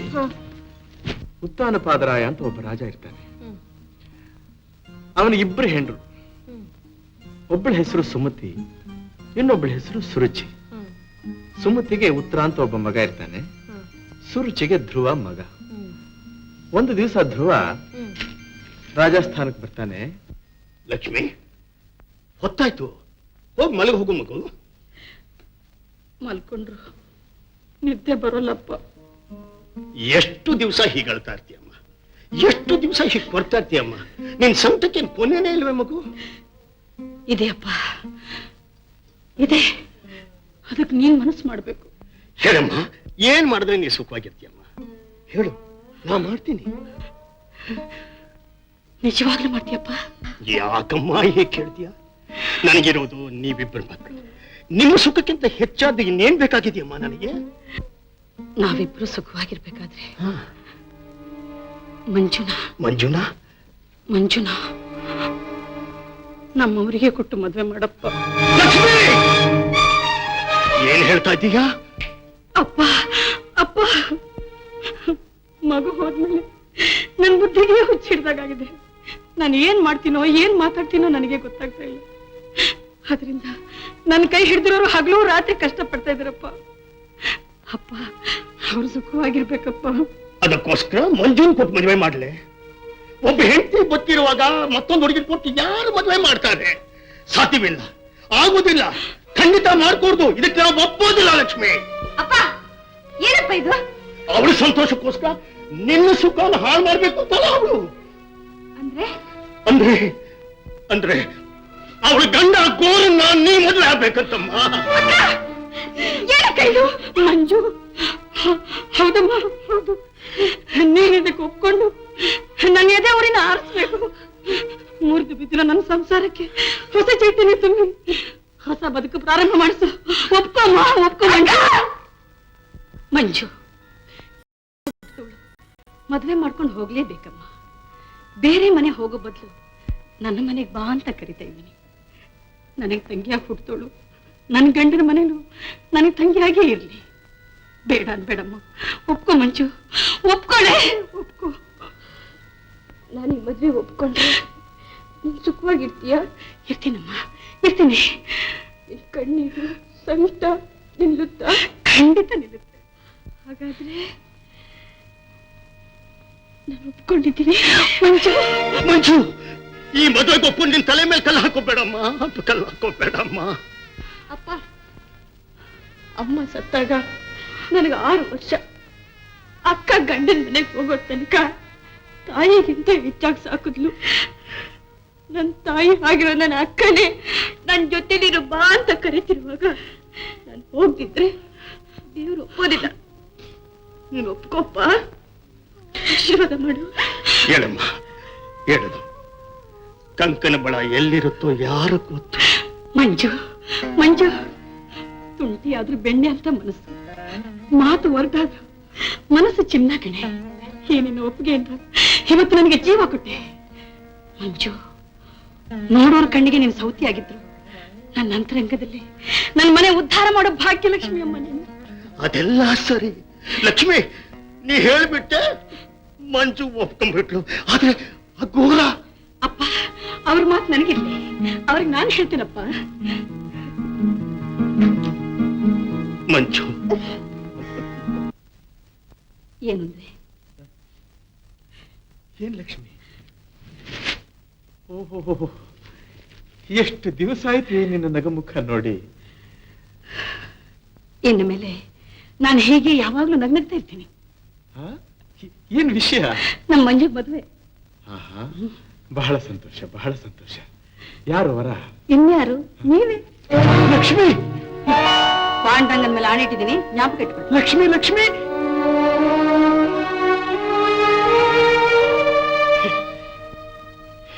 ಉತ್ತಾನಪಾದರಾಯ ಅಂತ ಒಬ್ಬ ರಾಜ ಇರ್ತಾನೆ. ಅವನ ಇಬ್ಬರು ಹೆಂಡ್ರು. ಒಬ್ಬಳ ಹೆಸರು ಸುಮತಿ, ಇನ್ನೊಬ್ಬಳ ಹೆಸರು ಸುರುಚಿ. ಸುಮತಿಗೆ ಉತ್ತರ ಅಂತ ಒಬ್ಬ ಮಗ ಇರ್ತಾನೆ. ಸುರುಚಿಗೆ ಧ್ರುವ ಮಗ. ಒಂದು ದಿವಸ ಧ್ರುವ ರಾಜಸ್ಥಾನಕ್ಕೆ ಬರ್ತಾನೆ. ಲಕ್ಷ್ಮಿ, ಹೊತ್ತಾಯ್ತು, ಹೋಗಿ ಮಲಗಿ ಹೋಗು ಮಗು. ಮಲ್ಕೊಂಡ್ರು ನಿದ್ದೆ ಬರೋಲ್ಲಪ್ಪ. ಎಷ್ಟು ದಿವಸ ಹೀಗಳ್ತಾ ಇರ್ತೀಯಮ್ಮ, ಎಷ್ಟು ದಿವಸ ಹೀಗೆ ಬರ್ತಾ ಇರ್ತೀಯಮ್ಮ. ನಿನ್ ಸಂತಕ್ಕೆ ಕೊನೆನೇ ಇಲ್ವೇ ಮಗು? ಇದೆಯಪ್ಪ, ಇದೆ. ಅದಕ್ಕೆ ನೀನ್ ಮನಸ್ಸು ಮಾಡ್ಬೇಕು. ಹೇಳಮ್ಮ, ಏನ್ ಮಾಡಿದ್ರೆ ನೀ ಸುಖವಾಗಿರ್ತೀಯಮ್ಮ? ಹೇಳು, ನಾ ಮಾಡ್ತೀನಿ. ನಿಜವಾಗ್ಲೂ ಮಾಡ್ತೀಯಪ್ಪ? ಯಾಕಮ್ಮ ಹೀಗೆ ಕೇಳ್ತೀಯ? ನನಗಿರೋದು ನೀವಿಬ್ಬರು ಮಕ್ಕಳು. ನಿಮ್ಮ ಸುಖಕ್ಕಿಂತ ಹೆಚ್ಚಾದ ಇನ್ನೇನ್ ಬೇಕಾಗಿದೆಯಮ್ಮ ನನಗೆ? ನಾವಿಬ್ರು ಸುಖವಾಗಿರ್ಬೇಕಾದ್ರೆ ಮಂಜುನಾ ಮಂಜುನಾ ಮಂಜುನಾ ನಮ್ಮವರಿಗೆ ಕೊಟ್ಟು ಮದ್ವೆ ಮಾಡಪ್ಪ. ಲಕ್ಷ್ಮಿ, ಏನ್ ಹೇಳ್ತಾ ಇದ್ದೀಯಾ? ಅಪ್ಪ ಅಪ್ಪ, ಮಗು ಹೋದ್ಮೇಲೆ ನನ್ ಬುದ್ಧಿಗೆ ಹುಚ್ಚಿಡ್ದಾಗಿದೆ. ನಾನು ಏನ್ ಮಾಡ್ತೀನೋ ಏನ್ ಮಾತಾಡ್ತೀನೋ ನನಗೆ ಗೊತ್ತಾಗ್ತಾ ಇಲ್ಲ. ಅದರಿಂದ ನನ್ನ ಕೈ ಹಿಡಿದಿರೋರು ಹಗಲು ರಾತ್ರಿ ಕಷ್ಟ ಪಡ್ತಾ ಇದ್ದಾರಪ್ಪ. ಅಪ್ಪ, ಅವ್ರು ಸುಖವಾಗಿರ್ಬೇಕಪ್ಪ. ಅದಕ್ಕೋಸ್ಕರ ಮಂಜುನ್ ಕೊಟ್ಟು ಮದುವೆ ಮಾಡ್ಲೆ? ಒಬ್ಬ ಹೆಂಡತಿ ಗೊತ್ತಿರುವಾಗ ಮತ್ತೊಂದು ಹುಡುಗಿ ಕೊಟ್ಟು ಯಾರು ಮದುವೆ ಮಾಡ್ತಾರೆ? ಸಾಧ್ಯವಿಲ್ಲ, ಆಗುದಿಲ್ಲ, ಖಂಡಿತ ಮಾಡ್ಕೊಡ್ದು. ಇದಕ್ಕೆ ನಾವು ಒಪ್ಪೋದಿಲ್ಲ ಲಕ್ಷ್ಮಿ. ಅಪ್ಪ, ಏನಪ್ಪ ಇದು? ಅವಳ ಸಂತೋಷಕ್ಕೋಸ್ಕರ ನಿನ್ನ ಸುಖನ ಹಾಳು ಮಾಡ್ಬೇಕು ಅಂತಲ್ಲ ಅವಳು. ಅಂದ್ರೆ ಅಂದ್ರೆ ಅಂದ್ರೆ ಅವಳ ಗಂಡ ಗೋರನ್ನ ನೀ ಮದುವೆ ಆಗ್ಬೇಕಂತಮ್ಮ. ಏನಕ್ಕ ಇದು? ಮಂಜು, ಹೌದಮ್ಮ, ಹೌದು. ನೀನ್ ಇದಕ್ಕೆ ಒಪ್ಕೊಂಡು ನನ್ನ ಎದೆ ಊರಿನ ಆರಿಸ್ಬೇಕು. ಮುರಿದು ಬಿದ್ದಿರೋ ನನ್ನ ಸಂಸಾರಕ್ಕೆ ಹೊಸ ಚೈತನ್ಯ ತುಂಬಿ ಹೊಸ ಬದುಕು ಪ್ರಾರಂಭ ಮಾಡಿಸು. ಒಪ್ಕೊಮ್ಮ, ಒಪ್ಕೊ ಮಂಜು. ಮದ್ವೆ ಮಾಡ್ಕೊಂಡು ಹೋಗ್ಲೇಬೇಕಮ್ಮ. ಬೇರೆ ಮನೆ ಹೋಗೋ ಬದಲು ನನ್ನ ಮನೆಗೆ ಬಾ ಅಂತ ಕರಿತಾ ಇದ್ದೀನಿ. ನನಗೆ ತಂಗಿಯಾಗಿ ಹುಡ್ತೋಳು. ನನ್ನ ಗಂಡನ ಮನೇನು ನನಗೆ ತಂಗಿಯಾಗೇ ಇರ್ಲಿ. ಬೇಡ ಅನ್ಬೇಡಮ್ಮ, ಒಪ್ಕೊ ಮಂಜು, ಒಪ್ಕೊಳ್ಳೆ, ಒಪ್ಕೊ. ನಾನು ಈ ಮದ್ವೆ ಒಪ್ಕೊಂಡ್ರೆ ನೀನ್ ಸುಖವಾಗಿರ್ತೀಯ? ಇರ್ತೀನಮ್ಮ, ಇರ್ತೀನಿ. ನಿನ್ ಕಣ್ಣೀರು ಸಂಕಟ ನಿಲ್ಲುತ್ತಾ? ಖಂಡಿತ ನಿಲ್ಲುತ್ತೆ. ಹಾಗಾದ್ರೆ ನಾನು ಒಪ್ಕೊಂಡಿದ್ದೀನಿ. ಮಂಜು, ಮಂಜು, ಈ ಮದುವೆಗೆ ಒಪ್ಕೊಂಡು ನಿನ್ ತಲೆ ಮೇಲೆ ಕಲ್ಲು ಹಾಕೋಬೇಡಮ್ಮ, ಕಲ್ಲು ಹಾಕೋಬೇಡಮ್ಮ. ಅಪ್ಪ, ಅಮ್ಮ ಸತ್ತಾಗ ನನಗೆ 6 ವರ್ಷ. ಅಕ್ಕ ಗಂಡನ ಮನೆಗೆ ಹೋಗೋ ತನಕ ತಾಯಿಗಿಂತ ಹೆಚ್ಚಾಗಿ ಸಾಕಿದ್ಲು. ನನ್ನ ತಾಯಿ ಆಗಿರೋ ನನ್ನ ಅಕ್ಕನೇ ನನ್ನ ಜೊತೆಲಿರು ಬಾ ಅಂತ ಕರಿತಿರುವಾಗ ನಾನು ಹೋಗ್ತಿದ್ರೆ ದೇವ್ರು ಒಪ್ಪೋದಿಲ್ಲ. ನೀನು ಒಪ್ಕೊಪ್ಪ, ಆಶೀರ್ವಾದ ಮಾಡು. ಹೇಳಮ್ಮ, ಹೇಳದು. ಕಂಕನ ಬಳ ಎಲ್ಲಿರುತ್ತೋ ಯಾರು ಗೊತ್ತು? ಮಂಜು, ಮಂಜು, ತುಂಟಿ ಆದ್ರೂ ಬೆಣ್ಣೆ ಅಂತ ಮನಸ್ಸು, ಮಾತು ಹೊರಟಾದ್ರು ಮನಸ್ಸು ಚಿನ್ನ ಕಣೆ. ಏನೇನು ಒಪ್ಪಿಗೆ ಅಂತ ಇವತ್ತು ನನಗೆ ಜೀವ ಕೊಟ್ಟೆ. ಮಂಜು, ನೋಡೋರ ಕಣ್ಣಿಗೆ ನೀನು ಸೌತಿ ಆಗಿದ್ರು ನನ್ನ ಅಂತರಂಗದಲ್ಲಿ ನನ್ನ ಮನೆ ಉದ್ಧಾರ ಮಾಡೋ ಭಾಗ್ಯಲಕ್ಷ್ಮಿ ಅಮ್ಮ ನೀನು. ಅದೆಲ್ಲ ಸರಿ ಲಕ್ಷ್ಮಿ, ನೀ ಹೇಳ್ಬಿಟ್ಟೆ, ಮಂಜು ಒಪ್ಕೊಂಡ್ಬಿಟ್ಲು. ಆದ್ರೆ ಘೋರ. ಅಪ್ಪ, ಅವ್ರ ಮಾತು ನನಗಿರ್ಲಿ, ಅವ್ರಿಗೆ ನಾನು ಹೇಳ್ತೀನಪ್ಪ. ಮಂಜು, ಏನಂದ್ರೆ? ಏನ್ ಲಕ್ಷ್ಮಿ? ಓಹೋ, ಎಷ್ಟು ದಿವಸ ಆಯ್ತು ನಿನ್ನ ನಗಮುಖ ನೋಡಿ. ಇನ್ನು ಮೇಲೆ ನಾನು ಹೇಗೆ ಯಾವಾಗ್ಲೂ ನಗ್ನಗ್ತಾ ಇರ್ತೀನಿ. ಏನ್ ವಿಷಯ? ನಮ್ಮ ಮಂಜು ಮದುವೆ. ಬಹಳ ಸಂತೋಷ, ಬಹಳ ಸಂತೋಷ. ಯಾರು ವರ? ಇನ್ಯಾರು? ನೀವೇ. ಲಕ್ಷ್ಮಿ, ಪಾಂಡಂಗನ ಮೇಲೆ ಆಣಿಟ್ಟಿದ್ದೀನಿ, ಜ್ಞಾಪಕ ಇಟ್ಕೊಳ್ಳಿ. ಲಕ್ಷ್ಮಿ, ಲಕ್ಷ್ಮಿ,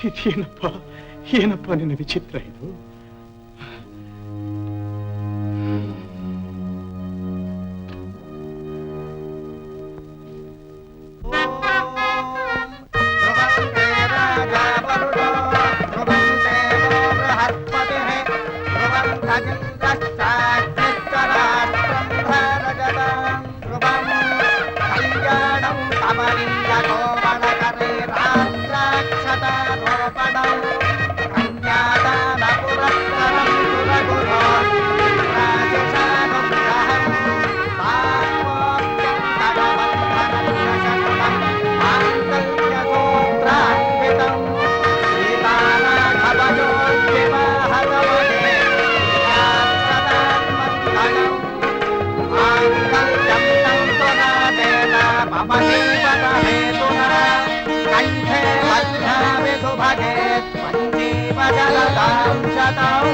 ಇದೇನಪ್ಪ, ಏನಪ್ಪ ನಿನ್ನ ವಿಚಿತ್ರ ಇದು? కన్యాదాన పుర ಜಗೇ ಸಂಜೀವ ಜಲತಾಂ ಶತಂ.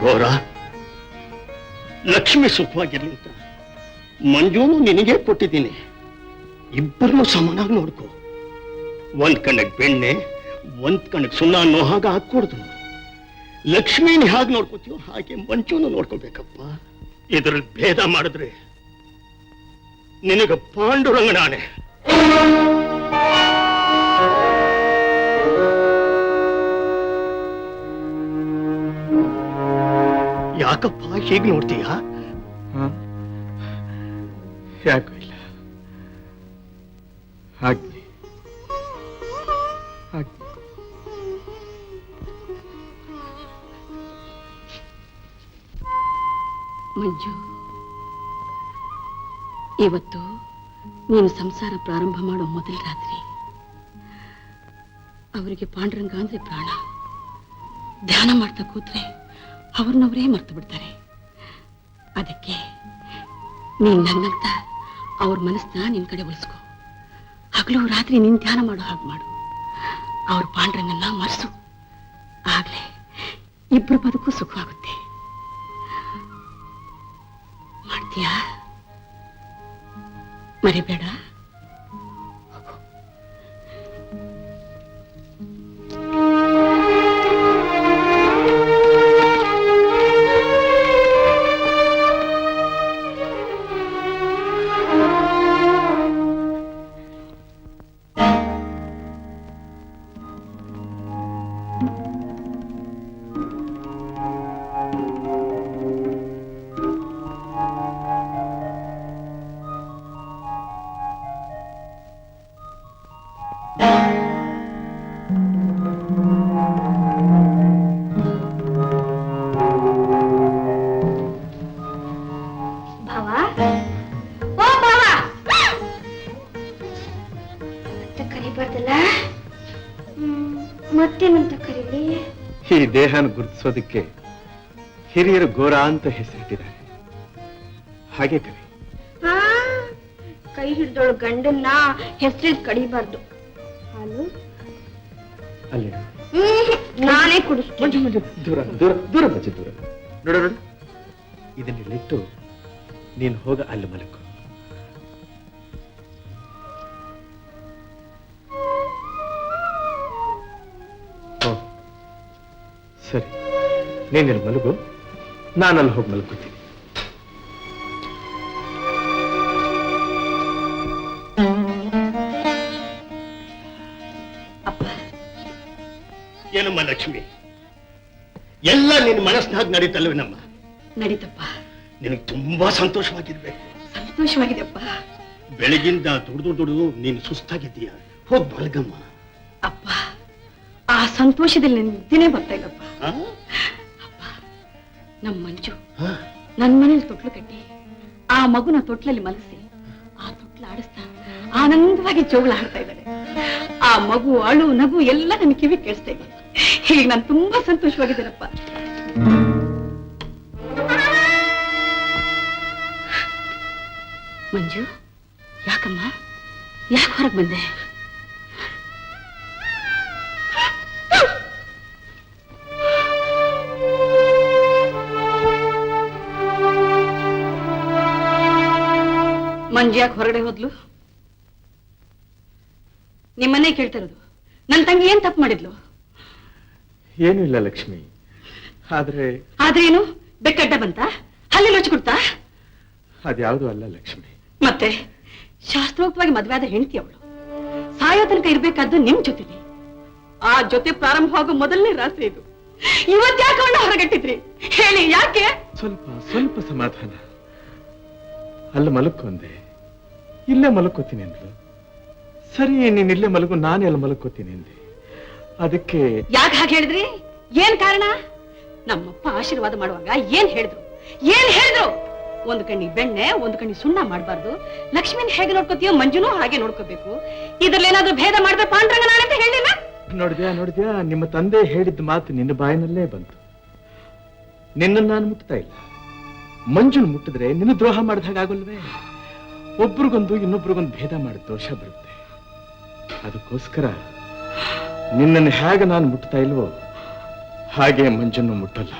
ಗೌರ, ಲಕ್ಷ್ಮಿ ಸುಖವಾಗಿರ್ಲಿ ಅಂತ ಮಂಜೂನು ನಿನಗೆ ಕೊಟ್ಟಿದ್ದೀನಿ. ಇಬ್ಬರನ್ನು ಸಮನಾಗಿ ನೋಡ್ಕೋ. ಒಂದ್ ಕಣ್ಣಿಗೆ ಬೆಣ್ಣೆ, ಒಂದ್ ಕಣ್ಣಿಗೆ ಸುಣ್ಣ ಅನ್ನೋ ಹಾಗೆ ಹಾಕ್ಕೊಡ್ದು. ಲಕ್ಷ್ಮಿನ ಹೇಗೆ ನೋಡ್ಕೋತೀವೋ ಹಾಗೆ ಮಂಜೂನು ನೋಡ್ಕೋಬೇಕಪ್ಪ. ಇದರಲ್ಲಿ ಭೇದ ಮಾಡಿದ್ರೆ ನಿನಗ ಪಾಂಡುರಂಗನಾನೆ. ಯಾಕಪ್ಪ ಹೀಗೆ ನೋಡ್ತೀಯ? ಯಾಕೂ ಇಲ್ಲ, ಹಾಗೆ ಹಾಗೆ. ಮಂಜು, ಇವತ್ತು ನೀನು ಸಂಸಾರ ಪ್ರಾರಂಭ ಮಾಡೋ ಮೊದಲ ರಾತ್ರಿ. ಅವರಿಗೆ ಪಾಂಡುರಂಗ ಅಂದ್ರೆ ಪ್ರಾಣ. ಧ್ಯಾನ ಮಾಡ್ತಾ ಕೂತ್ರೆ ಅವ್ರನ್ನವರೇ ಮರ್ತು ಬಿಡ್ತಾರೆ. ಅದಕ್ಕೆ ನೀನ್ ನನ್ನಂತ ಅವ್ರ ಮನಸ್ಸನ್ನ ನಿನ್ ಕಡೆ ಉಳಿಸ್ಕೊ. ಹಗಲು ರಾತ್ರಿ ನೀನ್ ಧ್ಯಾನ ಮಾಡೋ ಹಾಗೆ ಮಾಡು. ಅವ್ರ ಪಾಂಡುರಂಗನ್ನ ಮರ್ಸು. ಆಗ್ಲೇ ಇಬ್ರು ಬದುಕು ಸುಖವಾಗುತ್ತೆ. ಮಾಡ್ತೀಯಾ? ಮರಿಬೇಡ. ಮತ್ತೇನಂತ ಕರೀಲಿ? ಈ ದೇಹನ ಗುರುತಿಸೋದಕ್ಕೆ ಹಿರಿಯರು ಗೋರ ಅಂತ ಹೆಸರಿಟ್ಟಿದ್ದಾರೆ. ಹಾಗೆ ಕರಿ. ಕೈ ಹಿಡ್ದೋಳು ಗಂಡನ್ನ ಹೆಸರಿಡ್ ಕಡಿಬಾರ್ದು. ಹಾಲು ಅಲ್ಲಿ ನಾನೇ ಕುಡಿಸ್ತೀನಿ. ದೂರ ದೂರ ದೂರ ಬಚ್ಚಿ ದೂರ. ನೋಡ ನೋಡು, ಇದನ್ನಿಟ್ಟು ನೀನು ಹೋಗ ಅಲ್ಲಿ ಮಲಕು. ಸರಿ, ನೀನಿಲ್ಲಿ ಮಲಗು, ನಾನಲ್ಲಿ ಹೋಗಿ ಮಲ್ಕೋತೀನಿ. ಏನಮ್ಮ ಲಕ್ಷ್ಮಿ, ಎಲ್ಲ ನಿನ್ನ ಮನಸ್ಸಿನಾಗ ನಡೀತಲ್ವೇನಮ್ಮ? ನಡೀತಪ್ಪ. ನಿನಗೆ ತುಂಬಾ ಸಂತೋಷವಾಗಿರ್ಬೇಕು. ಸಂತೋಷವಾಗಿದೆಪ್ಪ. ಬೆಳಗಿಂದ ದುಡ್ದು ನೀನು ಸುಸ್ತಾಗಿದ್ದೀಯ. ಹೋಗ್ ಮಲಗಮ್ಮ. ಅಪ್ಪ, ಆ ಸಂತೋಷದಲ್ಲಿ ನಿದ್ದಿನೇ ಬರ್ತಾ ಇಲ್ಲಪ್ಪ. ಅಪ್ಪ, ನಮ್ಮ ಮಂಜು ನನ್ ಮನೇಲಿ ತೊಟ್ಲು ಕಟ್ಟಿ ಆ ಮಗುನ ತೊಟ್ಲಲ್ಲಿ ಮಲಗಿಸಿ ಆ ತೊಟ್ಲು ಆಡಿಸ್ತಾ ಆನಂದವಾಗಿ ಜೋಗಳ ಆಡ್ತಾ ಇದ್ದಾರೆ. ಆ ಮಗು ಅಳು ನಗು ಎಲ್ಲ ನನ್ನ ಕಿವಿ ಕೇಳಿಸ್ತಾ ಇದೆ. ಈಗ ನಾನು ತುಂಬಾ ಸಂತೋಷವಾಗಿದ್ದೇನಪ್ಪ. ಮಂಜು, ಯಾಕಮ್ಮ, ಯಾಕೆ ಹೊರಗೆ ಬಂದೆ? ಮಂಜು ಯಾಕೆ ಹೊರಗಡೆ ಹೋದ್ಲು? ನಿಮ್ಮನ್ನೇ ಕೇಳ್ತಾ ಇರೋದು. ನನ್ನ ತಂಗಿ ಏನ್ ತಪ್ಪು ಮಾಡಿದ್ಲು? ಏನೂ ಇಲ್ಲ ಲಕ್ಷ್ಮಿ, ಆದ್ರೆ ಏನು ಬೆಕ್ಕಡ್ಡ ಬಂತ? ಹಲ್ಲಿ ಲೊಚ್ಚ ಕೊಡ್ತಾ? ಅದ್ಯಾವುದೂ ಅಲ್ಲ ಲಕ್ಷ್ಮಿ. ಮತ್ತೆ ಶಾಸ್ತ್ರೋಕ್ತವಾಗಿ ಮದುವೆ ಆದ ಹೆಂಡತಿ ಅವಳು. ಸಾಯೋ ತನಕ ಇರ್ಬೇಕಾದ್ದು ನಿಮ್ ಜೊತೆಲಿ. ಆ ಜೊತೆ ಪ್ರಾರಂಭವಾಗೋ ಮೊದಲನೇ ರಾತ್ರಿ ಇದು. ಇವತ್ತ್ಯಾಕೆ ಅವಳನ್ನ ಹೊರಗಟ್ಟಿದ್ರಿ ಹೇಳಿ? ಯಾಕೆ? ಸ್ವಲ್ಪ ಸ್ವಲ್ಪ ಸಮಾಧಾನ. ಅಲ್ಲಿ ಮಲಕ್ಕೊಂದೆ, ಇಲ್ಲೇ ಮಲ್ಕೋತೀನಿ ಅಂದ್ಲು. ಸರಿ ನೀನ್ ಇಲ್ಲೇ ಮಲಗು, ನಾನೇ ಅಲ್ಲಿ ಮಲ್ಕೋತೀನಿ ಅಂದೆ. ಅದಕ್ಕೆ ಯಾಕೆ ಹಾಗೆ ಹೇಳಿದ್ರಿ? ಏನ್ ಕಾರಣ? ನಮ್ಮಪ್ಪ ಆಶೀರ್ವಾದ ಮಾಡುವಾಗ ಏನ್ ಹೇಳಿದ್ರು? ಒಂದು ಕಣ್ಣಿಗೆ ಬೆಣ್ಣೆ, ಒಂದು ಕಣ್ಣಿಗೆ ಸುಣ್ಣ ಮಾಡಬಾರ್ದು. ಲಕ್ಷ್ಮಿನ ಹೇಗೆ ನೋಡ್ಕೋತೀಯೋ ಮಂಜುನೂ ಹಾಗೆ ನೋಡ್ಕೋಬೇಕು. ಇದ್ರಲ್ಲೇನಾದ್ರೂ ಭೇದ ಮಾಡಿದ್ರೆ ಪಾಂಡ್ರಂಗ ನಾನಂತ ಹೇಳಿಲ್ಲ. ನೋಡಿದ್ಯಾ, ನಿಮ್ಮ ತಂದೆ ಹೇಳಿದ ಮಾತು ನಿನ್ನ ಬಾಯಿನಲ್ಲೇ ಬಂತು. ನಿನ್ನ ನಾನು ಮುಟ್ತಾ ಇಲ್ಲ. ಮಂಜುನ್ ಮುಟ್ಟಿದ್ರೆ ನಿನ್ನ ದ್ರೋಹ ಮಾಡಿದ ಹಾಗಾಗಲ್ವೇ? ಒಬ್ರಿಗೊಂದು ಇನ್ನೊಬ್ರಿಗೊಂದು ಭೇದ ಮಾಡಿದ ದೋಷ ಬರುತ್ತೆ. ಅದಕ್ಕೋಸ್ಕರ ನಿನ್ನನ್ನು ಹೇಗೆ ನಾನು ಮುಟ್ತಾ ಇಲ್ವೋ ಹಾಗೆ ಮಂಜನ್ನು ಮುಟ್ಟಲ್ಲ.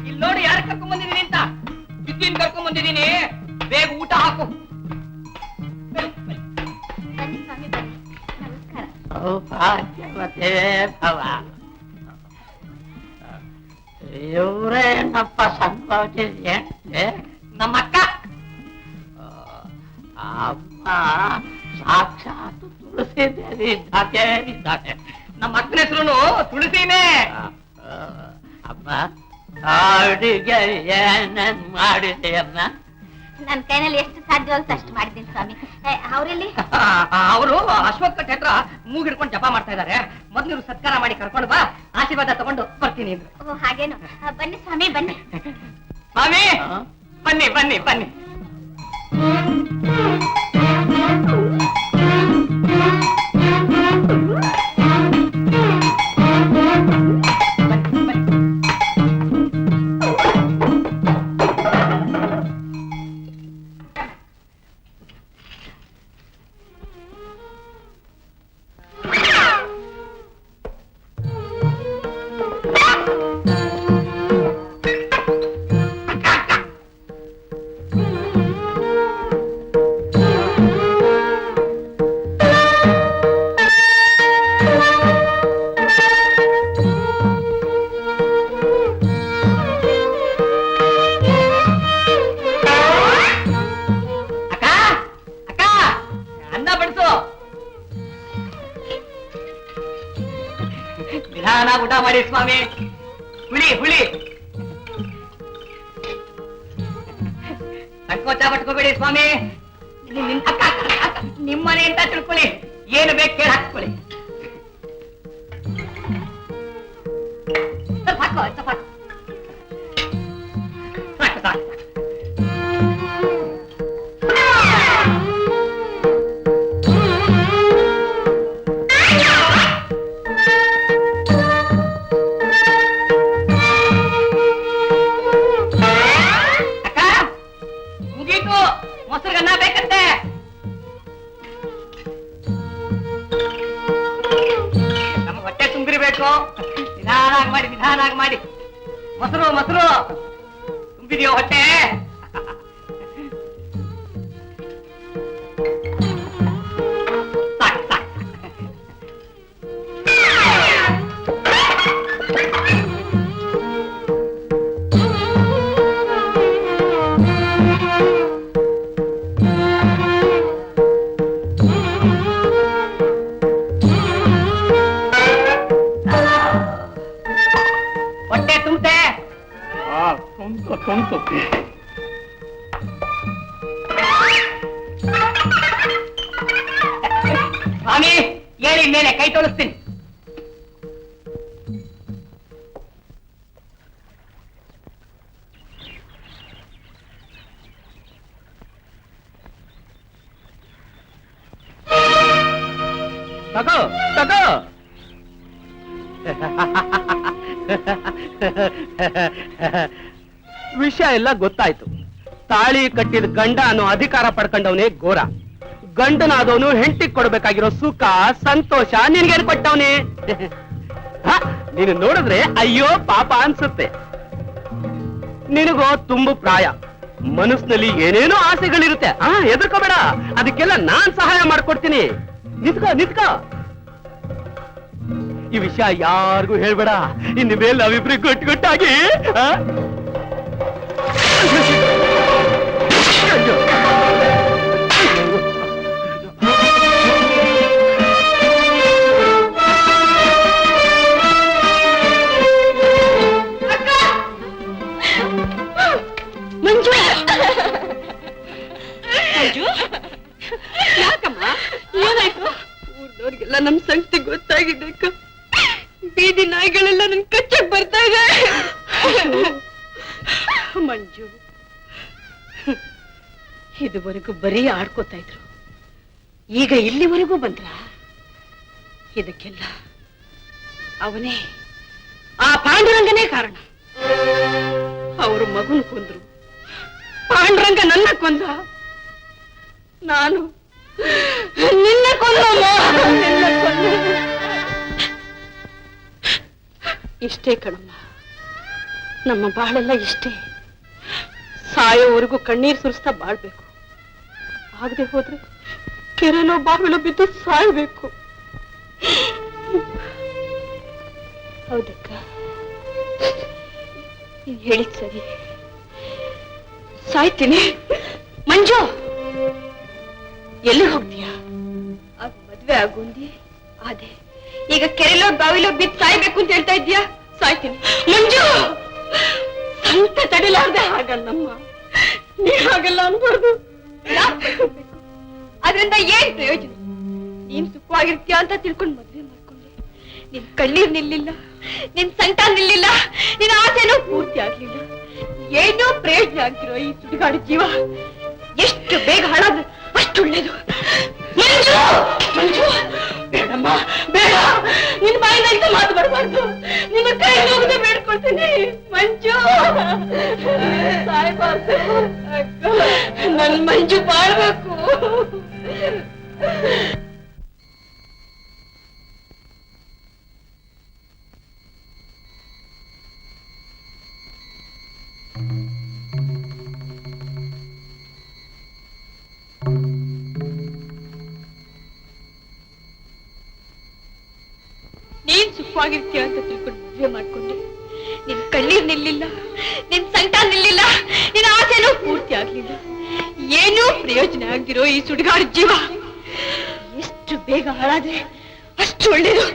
ಇಲ್ಲಿ ನೋಡಿ, ಯಾರು ಕರ್ಕೊಂಡ್ ಬಂದಿದ್ದೀನಿ ಅಂತ. ಬಿದ್ದಿನ ಕರ್ಕೊಂಡ್ ಬಂದಿದ್ದೀನಿ, ಬೇಗ ಊಟ ಹಾಕು. ಬನ್ನಿ ಸ್ವಾಮಿ, ಬನ್ನಿ. ನಮಸ್ಕಾರ. ಸೌಭಾಗ್ಯವತೇ ಭವ. ಇವರೇನಪ್ಪ ಸಂಭವಿಸಿದೆ? ನಮ್ಮ ಅಕ್ಕ ಅಮ್ಮ ಸಾಕ್ಷಾತ್ ತುಳಸಿ ದೇವಿ ಇದ್ದಾರೆ. ನಮ್ಮ ಅಕ್ಕನ ಹೆಸರು ತುಳಸಿನೇ. ಅಮ್ಮ ಅಡಿಗೆ ಏನೇನ್ ಮಾಡಿದೆಯಮ್ಮ? ನನ್ನ ಕೈನಲ್ಲಿ ಎಷ್ಟು ಸಾಧ್ಯವಾಗುತ್ತೆ ಅಷ್ಟು ಮಾಡಿದ್ದೀನಿ ಸ್ವಾಮಿ. ಅವರಲ್ಲಿ ಅವರು ಅಶ್ವತ್ಥ ಕಟ್ಟೆ ಹತ್ರ ಮೂಗಿಡ್ಕೊಂಡು ಜಪ ಮಾಡ್ತಾ ಇದ್ದಾರೆ. ಮೊದ್ಲು ಸತ್ಕಾರ ಮಾಡಿ ಕರ್ಕೊಂಡು ಬಾ, ಆಶೀರ್ವಾದ ತಗೊಂಡು ಬರ್ತೀನಿ ಅಂದ್ರು. ಓ ಹಾಗೇನು? ಬನ್ನಿ ಸ್ವಾಮಿ, ಬನ್ನಿ. ಸ್ವಾಮಿ ಬನ್ನಿ ಬನ್ನಿ ಬನ್ನಿ. ನಿಧಾನ ಊಟ ಮಾಡಿ ಸ್ವಾಮಿ. ಹುಳಿ ಹುಳಿ ಸಂಕೋಚ ಪಟ್ಕೋಬೇಡಿ ಸ್ವಾಮಿ. ನಿಮ್ಮನೆ ಅಂತ ತಿಳ್ಕೊಳ್ಳಿ, ಏನು ಬೇಕು ಕೇಳಿ ಹಾಕೊಳ್ಳಿ. ಸಾಕು ಸಾಕು ಸಾಕು ಸಾಕು. ಮೊಸರುಗನ್ನ ಬೇಕಂತೆ. ನಮ್ಮ ಹೊಟ್ಟೆ ತುಂಬಿರ್ಬೇಕು. ನಿಧಾನಾಗಿ ಮಾಡಿ. ಮೊಸರು ತುಂಬಿದೆಯೋ ಹೊಟ್ಟೆ? ಸಾಕು ಸಾಕು. ಹೊಟ್ಟೆ ತುಂಬತೆ? ತುಂಬ್ತುತ್ತೆ. ಸ್ವಾಮಿ ಹೇಳಿ ಮೇಲೆ ಕೈ ತೋರಿಸ್ತೀನಿ. ತಗೋ ವಿಷಯ ಎಲ್ಲ ಗೊತ್ತಾಯ್ತು. ತಾಳಿ ಕಟ್ಟಿದ ಗಂಡ ಅನ್ನೋ ಅಧಿಕಾರ ಪಡ್ಕೊಂಡವನೇ ಗೋರ. ಗಂಡನಾದವನು ಹೆಂಡತಿಗೆ ಕೊಡ್ಬೇಕಾಗಿರೋ ಸುಖ ಸಂತೋಷ ನಿನ್ಗೇನು ಕೊಟ್ಟವನೇ? ನೀನು ನೋಡಿದ್ರೆ ಅಯ್ಯೋ ಪಾಪ ಅನ್ಸುತ್ತೆ. ನಿನಗೋ ತುಂಬು ಪ್ರಾಯ, ಮನಸ್ಸಿನಲ್ಲಿ ಏನೇನೋ ಆಸೆಗಳಿರುತ್ತೆ. ಎದುರ್ಕೋಬೇಡ, ಅದಕ್ಕೆಲ್ಲ ನಾನ್ ಸಹಾಯ ಮಾಡ್ಕೊಡ್ತೀನಿ. ನಿತ್ಕೋ. ಈ ವಿಷಯ ಯಾರಿಗೂ ಹೇಳ್ಬೇಡ. ಇನ್ನು ಮೇಲೆ ನಾವಿಬ್ರಿಗೆ ಗೊಟ್ಟಾಗಿ ಮಂಜು ಮಂಜು, ಯಾಕಮ್ಮ ಏನಾಯ್ತು? ಊರ್ದವ್ರಿಗೆಲ್ಲ ನಮ್ ಸಂಗತಿ ಗೊತ್ತಾಗಿದೆ ಅಕ್ಕ. ಬೀದಿ ನಾಯಿಗಳೆಲ್ಲ ನನ್ ಕಚ್ಚಕ್ ಬರ್ತಾ ಇದೆ. ಮಂಜು, ಇದುವರೆಗೂ ಬರೀ ಆಡ್ಕೋತಾ ಇದ್ರು, ಈಗ ಇಲ್ಲಿವರೆಗೂ ಬಂದ್ರ? ಇದಕ್ಕೆಲ್ಲ ಅವನೇ, ಆ ಪಾಂಡುರಂಗನೇ ಕಾರಣ. ಅವರು ಮಗುನ್ ಕೊಂದ್ರು, ಪಾಂಡುರಂಗ ನನ್ನ ಕೊಂದ, ನಾನು ನಿನ್ನ ಕೊಂದಮ್ಮ. ಇಷ್ಟೇ ಕಣಮ್ಮ, ನಮ್ಮ ಬಾಳೆಲ್ಲ ಇಷ್ಟೇ. ಸಾಯೋವರೆಗೂ ಕಣ್ಣೀರ್ ಸುರಿಸ್ತಾ ಬಾಳ್ಬೇಕು. ಆಗದೆ ಹೋದ್ರೆ ಕೆರೆನೋ ಬಾವಿಲೋ ಬಿದ್ದು ಸಾಯ್ಬೇಕು. ಹೌದಕ್ಕ, ನೀನ್ ಹೇಳಿದ್ ಸರಿ, ಸಾಯ್ತೀನಿ. ಮಂಜು, ಎಲ್ಲಿ ಹೋಗ್ತೀಯ? ಮದ್ವೆ ಆಗುಂದಿ ಅದೇ, ಈಗ ಕೆರೆಲೋ ಬಾವಿಲೋ ಬಿದ್ದು ಸಾಯ್ಬೇಕು ಅಂತ ಹೇಳ್ತಾ ಇದ್ಯಾ? ಸಾಯ್ತೀನಿ ಮಂಜು. ಸಂತ ತಡಿಲಾರ್ದೆ ಹಾಗಲ್ಲಮ್ಮ, ನೀ ಹಾಗಲ್ಲ ಅನ್ಬಾರ್ದು. ಅದ್ರಿಂದ ಏನ್ ಪ್ರಯೋಜನ? ನೀನ್ ಸುಖವಾಗಿರ್ತೀಯ ಅಂತ ತಿಳ್ಕೊಂಡು ಮದ್ವೆ ಮಾಡ್ಕೊಂಡೆ. ನಿನ್ ಕಣ್ಣೀರ್ ನಿಲ್ಲಿಲ್ಲ, ನಿನ್ ಸಂಟ ನಿಲ್ಲಿಲ್ಲ, ನಿನ್ ಆಸೆನೂ ಪೂರ್ತಿ ಆಗ್ಲಿಲ್ಲ. ಏನೋ ಪ್ರಯೋಜನ ಆಗ್ತಿರೋ ಈ ಸುಡುಗಾಡು ಜೀವ ಎಷ್ಟು ಬೇಗ ಹಾಳಾದ್ರೆ ಅಷ್ಟು ಒಳ್ಳೇದು. ಮಂಜು, ಮಂಜು, ಬೇಡಮ್ಮ ಬೇಡ, ನಿನ್ ಬಾಯಿಂದ ಮಾತು ಬರಬಾರ್ದು. ನಿನ್ನ ಕೈ ಹೋಗದೆ ಬೇಡ್ಕೊಳ್ತೀನಿ ಮಂಜು. ಸಾಯ್ಬಾರ್ದು, ನನ್ ಮಂಜು ಬಾಳ್ಬೇಕು. ನೀನ್ ಸುಖವಾಗಿರ್ತೀಯ ಅಂತ ತಿಳ್ಕೊಂಡು ಮದುವೆ ಮಾಡ್ಕೊಂಡೆ. ನಿನ್ ಕಣ್ಣೀರ್ ನಿಲ್ಲಿಲ್ಲ, ನಿನ್ ಸಂಕಟ ನಿಲ್ಲಿಲ್ಲ, ನಿನ್ ಆಸೆನೂ ಪೂರ್ತಿ ಆಗ್ಲಿಲ್ಲ. ಏನೂ ಪ್ರಯೋಜನ ಆಗ್ದಿರೋ ಈ ಸುಡುಗಾಡು ಜೀವ ಎಷ್ಟು ಬೇಗ ಹಾಳಾದ್ರೆ ಅಷ್ಟು ಒಳ್ಳೇದು.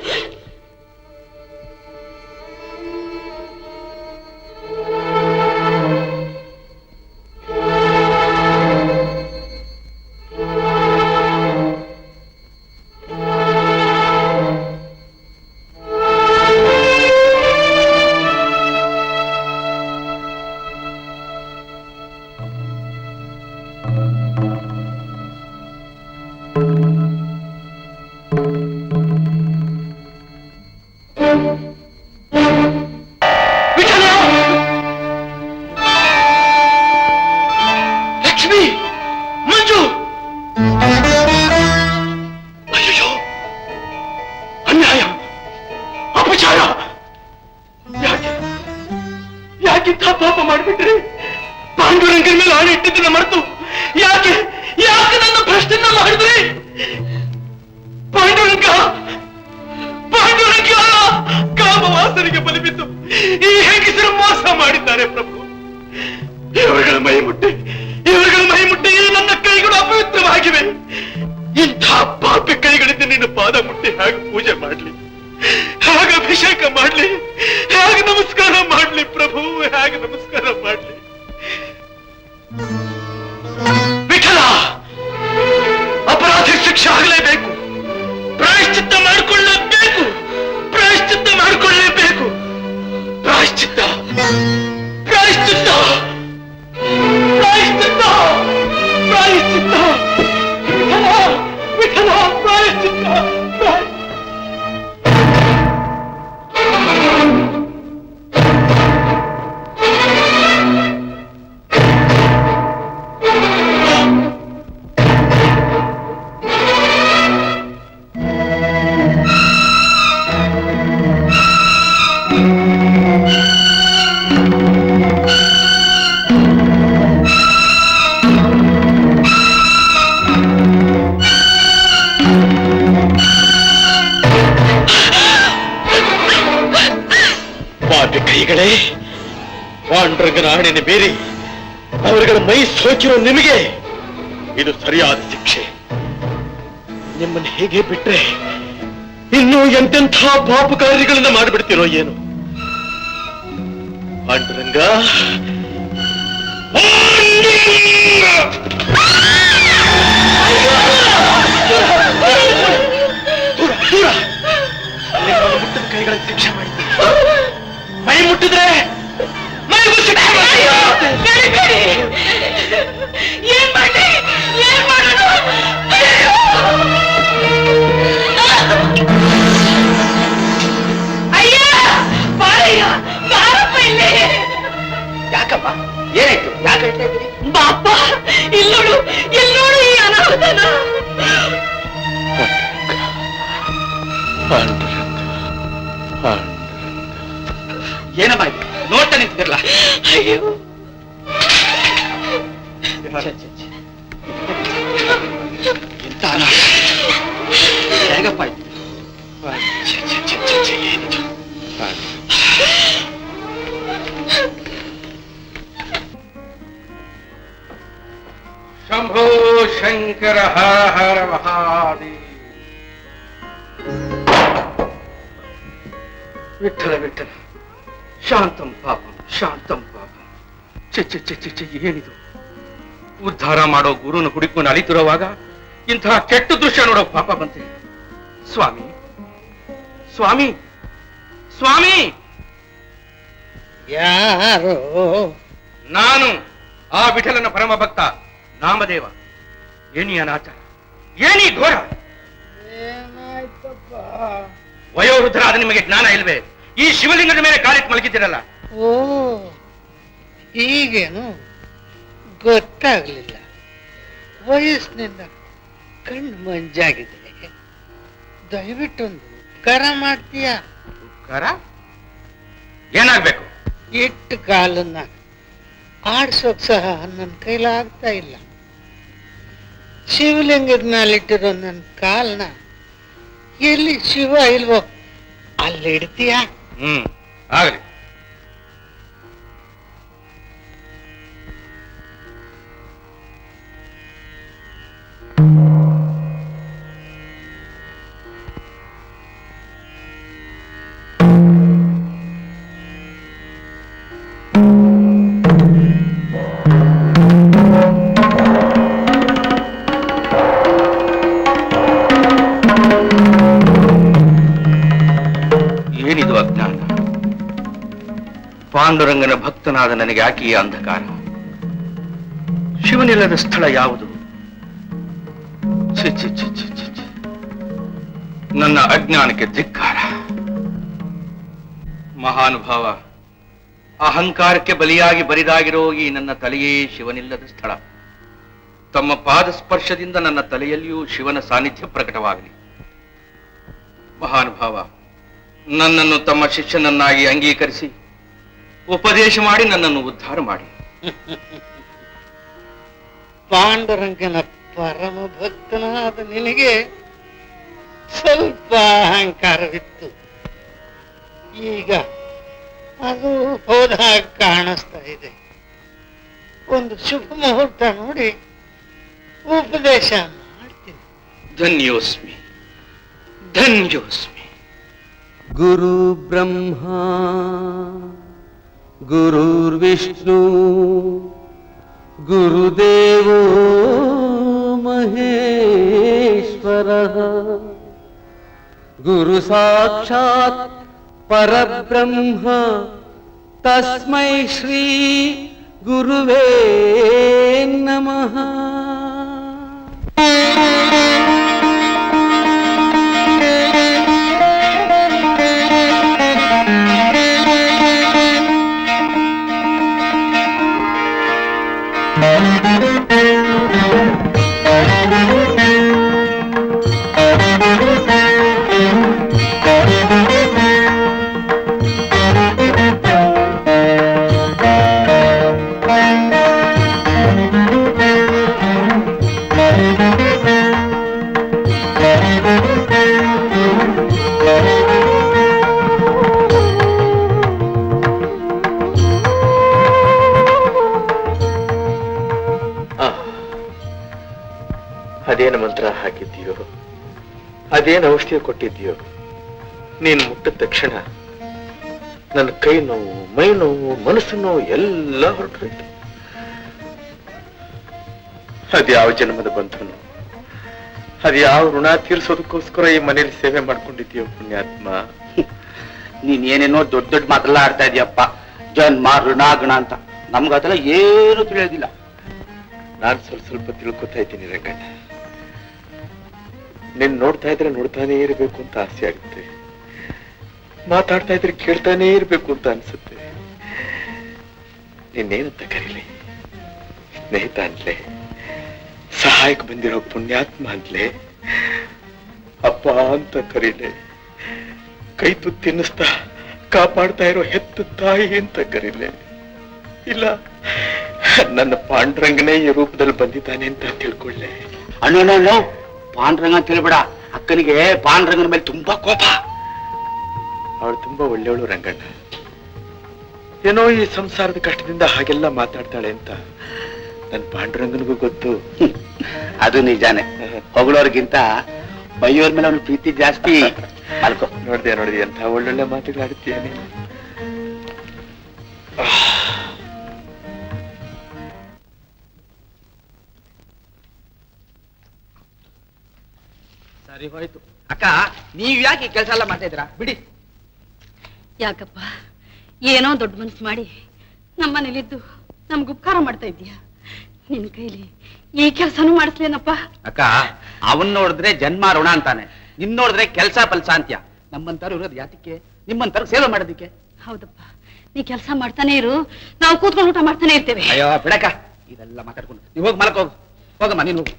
ಯಾಕಿಂತ ಪಾಪ ಮಾಡ್ಬಿಟ್ರಿ? ಪಾಂಡುರಂಗನ ಮೇಲೆ ಆಣೆ ಇಟ್ಟಿದ್ದನ್ನ ಮರೆತು ಯಾಕೆ ಯಾಕೆ ನನ್ನ ಪ್ರಶ್ನೆಯನ್ನ ಮಾಡಿದ್ರಿ? ಪಾಂಡುರಂಗ ಪಾಂಡುರಂಗ ಕಾಮವಾಸನಿಗೆ ಬಲಿಬಿದ್ದು ಈ ಹೆಂಗಸರು ಮೋಸ ಮಾಡಿದ್ದಾರೆ ಪ್ರಭು. ಇವರುಗಳ ಮೈ ಮುಟ್ಟಿ ನನ್ನ ಕೈಗಳು ಅಪವಿತ್ರವಾಗಿವೆ. ಇಂಥ ಪಾಪಿ ಕೈಗಳಿಂದ ನಿನ್ನ ಪಾದ ಮುಟ್ಟಿ ಹೇಗೆ ಪೂಜೆ ಮಾಡ್ಲಿ, ಹೇಗೆ ಅಭಿಷೇಕ ಮಾಡ್ಲಿ, ಹೇಗೆ ನಮಸ್ಕಾರ ಮಾಡ್ಲಿ ಪ್ರಭು, ಹೇಗೆ ನಮಸ್ಕಾರ ಮಾಡ್ಲಿ? ವಿಠಲ, ಅಪರಾಧಿ ಶಿಕ್ಷೆ ಆಗಲೇಬೇಕು, ಪ್ರಾಯಶ್ಚಿತ್ತ ಮಾಡಿಕೊಳ್ಳಲೇಬೇಕು, ಪ್ರಾಯಶ್ಚಿತ್ತ ಮಾಡಿಕೊಳ್ಳಲೇಬೇಕು. ಪ್ರಾಯಶ್ಚಿತ್ತ ಪ್ರಾಯಶ್ಚಿತ್ತ ಪ್ರಾಯಶ್ಚಿತ್ತ ಪ್ರಾಯಶ್ಚಿತ್ತ ವಿಠಲ ವಿಠಲ ಪ್ರಾಯಶ್ಚಿತ್ತ. ಪಾಂಡುರಂಗನ ಆಣೆನೆ ಬೇರೆ ಅವರುಗಳ ಮೈ ಸೋಕಿರೋ ನಿಮಗೆ ಇದು ಸರಿಯಾದ ಶಿಕ್ಷೆ. ನಿಮ್ಮನ್ನು ಹೇಗೆ ಬಿಟ್ರೆ ಇನ್ನೂ ಎಂತೆಂಥ ಪಾಪಕಾರ್ಯಗಳನ್ನ ಮಾಡಿಬಿಡ್ತಿರೋ ಏನು. ಪಾಂಡುರಂಗ ಮುಟ್ಟಿದ ಕೈಗಳನ್ನು ಶಿಕ್ಷೆ ಮಾಡಿ ಮೈ ಮುಟ್ಟಿದ್ರೆ ಏನ್ ಮಾಡಿ ಏನ್ ಮಾಡೋಣ? ಅಯ್ಯ ಬಾರಯ್ಯ ಬಾರಪ್ಪ ಇಲ್ಲಿ. ಯಾಕಮ್ಮ ಏನಾಯ್ತು? ಯಾಕೆ ಹೇಳ್ತಾ ಇದ್ದೀರಿ? ಬಾಪ ಇಲ್ಲೋಡು ಈ ಅನಾಹುತನ. ಏನಮ್ಮ ಇದು? ನೋಡ್ತಾ ನಿಂತಿದ್ರಲ್ಲ. ಅಯ್ಯೋ ಎಂತ ಅನಾಹುತ. ಹೇಗಪ್ಪ ಇದು? ಏನಿದು? ಶಂಭೋ ಶಂಕರ ಹರ ಹರ ಮಹಾದೇವ. ವಿಠಲ ವಿಠಲ. ಶಾಂತಂ ಪಾಪಂ ಶಾಂತಂ ಪಾಪಂ. ಚೆ ಏನಿದು? ಉದ್ಧಾರ ಮಾಡೋ ಗುರುನ ಹುಡುಕೊಂಡು ಅಲಿತಿರುವಾಗ ಇಂತಹ ಕೆಟ್ಟ ದೃಶ್ಯ ನೋಡೋ ಪಾಪ ಬಂತೆ. ಸ್ವಾಮಿ ಸ್ವಾಮಿ ಸ್ವಾಮಿ. ಯಾರು? ನಾನು ಆ ವಿಠಲನ ಪರಮ ಭಕ್ತ ನಾಮದೇವ. ಏನಿ ಅನಾಚಾರ, ಏನಿ ಘೋರ. ಏನಾಯ್ತಪ್ಪ? ವಯೋವೃದ್ಧರಾದ ನಿಮಗೆ ಜ್ಞಾನ ಇಲ್ವೇ? ಈ ಶಿವಲಿಂಗದ ಮೇಲೆ ಕಾಲಿಟ್ಟು ಮಲಗಿದ್ದೀರಲ್ಲ. ಓ ಹೀಗೇನು? ಗೊತ್ತಾಗ್ಲಿಲ್ಲ. ವಯಸ್ಸಿನಿಂದ ಕಣ್ಣು ಮಂಜಾಗಿದೆ. ದಯವಿಟ್ಟೊಂದು ಉಪಕಾರ ಮಾಡ್ತೀಯಾ? ಉಪಕಾರ ಏನಾಗ್ಬೇಕು? ಇಟ್ಟು ಕಾಲನ್ನ ಆಡ್ಸೋಕ್ ಸಹ ನನ್ನ ಕೈಲಾಗ್ತಾ ಇಲ್ಲ. ಶಿವಲಿಂಗದ ಮೇಲಿಟ್ಟಿರೋ ನನ್ನ ಕಾಲ್ನ ಎಲ್ಲಿ ಶಿವ ಇಲ್ವೋ ಅಲ್ಲಿ ಇಡ್ತೀಯಾ? ಆಗಲಿ. ಏನಿದು ಅಜ್ಞಾನ? ಪಾಂಡುರಂಗನ ಭಕ್ತನಾದ ನನಗೆ ಯಾಕೆ ಈ ಅಂಧಕಾರ? ಶಿವನಿಲ್ಲದ ಸ್ಥಳ ಯಾವುದು? ಛೆ ಛೆ ಛೆ ಛೆ ಛೆ ಛೆ. ನನ್ನ ಅಜ್ಞಾನಕ್ಕೆ ಧಿಕ್ಕಾರ. ಮಹಾನುಭಾವ, ಅಹಂಕಾರಕ್ಕೆ ಬಲಿಯಾಗಿ ಬರಿದಾಗಿರೋ ಈ ನನ್ನ ತಲೆಯೇ ಶಿವನಿಲ್ಲದ ಸ್ಥಳ. ತಮ್ಮ ಪಾದ ಸ್ಪರ್ಶದಿಂದ ನನ್ನ ತಲೆಯಲ್ಲಿಯೂ ಶಿವನ ಸಾನ್ನಿಧ್ಯ ಪ್ರಕಟವಾಗಲಿ. ಮಹಾನುಭಾವ, ನನ್ನನ್ನು ತಮ್ಮ ಶಿಷ್ಯನನ್ನಾಗಿ ಅಂಗೀಕರಿಸಿ ಉಪದೇಶ ಮಾಡಿ ನನ್ನನ್ನು ಉದ್ಧಾರ ಮಾಡಿ. ಪಾಂಡುರಂಗನ ಪರಮ ಭಕ್ತನಾದ ನಿನಗೆ ಸ್ವಲ್ಪ ಅಹಂಕಾರವಿತ್ತು. ಈಗ ಅದು ಹೋದಾಗ ಕಾಣಿಸ್ತಾ ಇದೆ. ಒಂದು ಶುಭ ಮುಹೂರ್ತ ನೋಡಿ ಉಪದೇಶ ಮಾಡ್ತೀನಿ. ಧನ್ಯೋಸ್ಮಿ ಧನ್ಯೋಸ್ಮಿ. ಗುರು ಬ್ರಹ್ಮ ಗುರುರ್ವಿಷ್ಣು ಗುರುದೇವೋ ಮಹೇಶ್ವರಃ ಗುರು ಸಾಕ್ಷಾತ್ ಪರಬ್ರಹ್ಮ ತಸ್ಮೈ ಶ್ರೀ ಗುರುವೇ ನಮಃ. ಕೊಟ್ಟಿದ್ದೀಯೋ ಅದೇನು ಔಷಧಿಯ ಕೊಟ್ಟಿದ್ದೀಯೋ ನೀನು ಮುಟ್ಟಿದ ತಕ್ಷಣ ನನ್ನ ಕೈ ನೋವು, ಮೈ ನೋವು, ಮನಸ್ಸು ನೋವು ಎಲ್ಲ ಹೊರಟೋಯ್ತು. ಅದ್ಯಾವ ಜನ್ಮದ ಬಂಧನು, ಅದ್ಯಾವ ಋಣ ತೀರ್ಸೋದಕ್ಕೋಸ್ಕರ ಈ ಮನೇಲಿ ಸೇವೆ ಮಾಡ್ಕೊಂಡಿದ್ದೀಯೋ ಪುಣ್ಯಾತ್ಮ. ನೀನ್ ಏನೇನೋ ದೊಡ್ಡ ದೊಡ್ಡ ಮಾತೆಲ್ಲ ಆಡ್ತಾ ಇದೀಯಪ್ಪ, ಜನ್ಮ ಋಣ ಗಣ ಅಂತ. ನಮ್ಗದೆಲ್ಲ ಏನು ತಿಳಿಯೋದಿಲ್ಲ. ನಾನು ಸ್ವಲ್ಪ ತಿಳ್ಕೊತಾ ಇದ್ದೀನಿ ರಂಗಣ್ಣ. ನೀನ್ ನೋಡ್ತಾ ಇದ್ರೆ ನೋಡ್ತಾನೇ ಇರಬೇಕು ಅಂತ ಆಸೆ ಆಗುತ್ತೆ, ಮಾತಾಡ್ತಾ ಇದ್ರೆ ಕೇಳ್ತಾನೇ ಇರ್ಬೇಕು ಅಂತ ಅನ್ಸುತ್ತೆ. ನಿನ್ನೇನಂತ ಕರೀಲಿ? ಸ್ನೇಹಿತ ಅನ್ಲೆ, ಸಹಾಯಕ್ಕೆ ಬಂದಿರೋ ಪುಣ್ಯಾತ್ಮ ಅನ್ಲೆ, ಅಪ್ಪ ಅಂತ ಕರೀಲೆ, ಕೈ ತುತ್ತು ತಿನ್ನಿಸ್ತಾ ಕಾಪಾಡ್ತಾ ಇರೋ ಹೆತ್ತು ತಾಯಿ ಅಂತ ಕರೀಲೆ, ಇಲ್ಲ ನನ್ನ ಪಾಂಡುರಂಗನೇ ಈ ರೂಪದಲ್ಲಿ ಬಂದಿದ್ದಾನೆ ಅಂತ ತಿಳ್ಕೊಳ್ಳೆ. ಅಣ್ಣೋ ಪಾಂಡುರಂಗ ಅಂತ ಹೇಳ್ಬೇಡ, ಅಕ್ಕನಿಗೆ ಪಾಂಡುರಂಗನ ಮೇಲೆ ತುಂಬಾ ಕೋಪ. ಅವಳು ತುಂಬಾ ಒಳ್ಳೆಯವಳು ರಂಗಣ್ಣ. ಏನೋ ಈ ಸಂಸಾರದ ಕಷ್ಟದಿಂದ ಹಾಗೆಲ್ಲ ಮಾತಾಡ್ತಾಳೆ ಅಂತ ನನ್ನ ಪಾಂಡುರಂಗನಿಗೂ ಗೊತ್ತು. ಅದು ನಿಜಾನೆ, ಹೊಗಳೋರ್ಗಿಂತ ಬೈಯೋರ್ ಮೇಲೆ ಅವನು ಪ್ರೀತಿ ಜಾಸ್ತಿ. ಅಲ್ಕೋ ನೋಡ್ದೆ ಅಂತ ಒಳ್ಳೊಳ್ಳೆ ಮಾತುಗಳಾಡ್ತೀಯ ನೀನು. ಸರಿ ಹೋಯ್ತು. ಅಕ್ಕ, ನೀವ್ ಯಾಕೆ ಈ ಕೆಲಸ ಎಲ್ಲ ಮಾಡ್ತಾ ಇದ್ದೀರಾ? ಬಿಡಿ. ಯಾಕಪ್ಪ ಏನೋ ದೊಡ್ಡ ಮನ್ಸು ಮಾಡಿ ನಮ್ಮನೇಲಿದ್ದು ನಮ್ಗೆ ಉಪಕಾರ ಮಾಡ್ತಾ ಇದ್ದೀಯ. ನಿನ್ ಕೈಲಿ ಈ ಕೆಲಸನೂ ಮಾಡಿಸ್ಲೇನಪ್ಪ. ಅಕ್ಕ, ಅವನ್ ನೋಡಿದ್ರೆ ಜನ್ಮ ಋಣ ಅಂತಾನೆ, ನಿನ್ ನೋಡಿದ್ರೆ ಕೆಲ್ಸ ಪಲ್ಸ ಅಂತ್ಯ. ನಮ್ಮಂತಾರು ಇರೋದು ಯಾತಕ್ಕೆ? ನಿಮ್ಮಂತಾರು ಸೇವೆ ಮಾಡೋದಿಕ್ಕೆ. ಹೌದಪ್ಪ, ನೀ ಕೆಲಸ ಮಾಡ್ತಾನೆ ಇರು, ನಾವು ಕೂತ್ಕೊಂಡು ಊಟ ಮಾಡ್ತಾನೆ ಇರ್ತೇವೆ. ಅಯ್ಯೋ ಬಿಡಕ್ಕ, ಇದೆಲ್ಲ ಮಾತಾಡ್ಕೊಂಡು ನೀವು ಹೋಗಿ ಮಲಕ್ ಹೋಗು. ಹೋಗಮ್ಮ ನೀನು ಹೋಗು.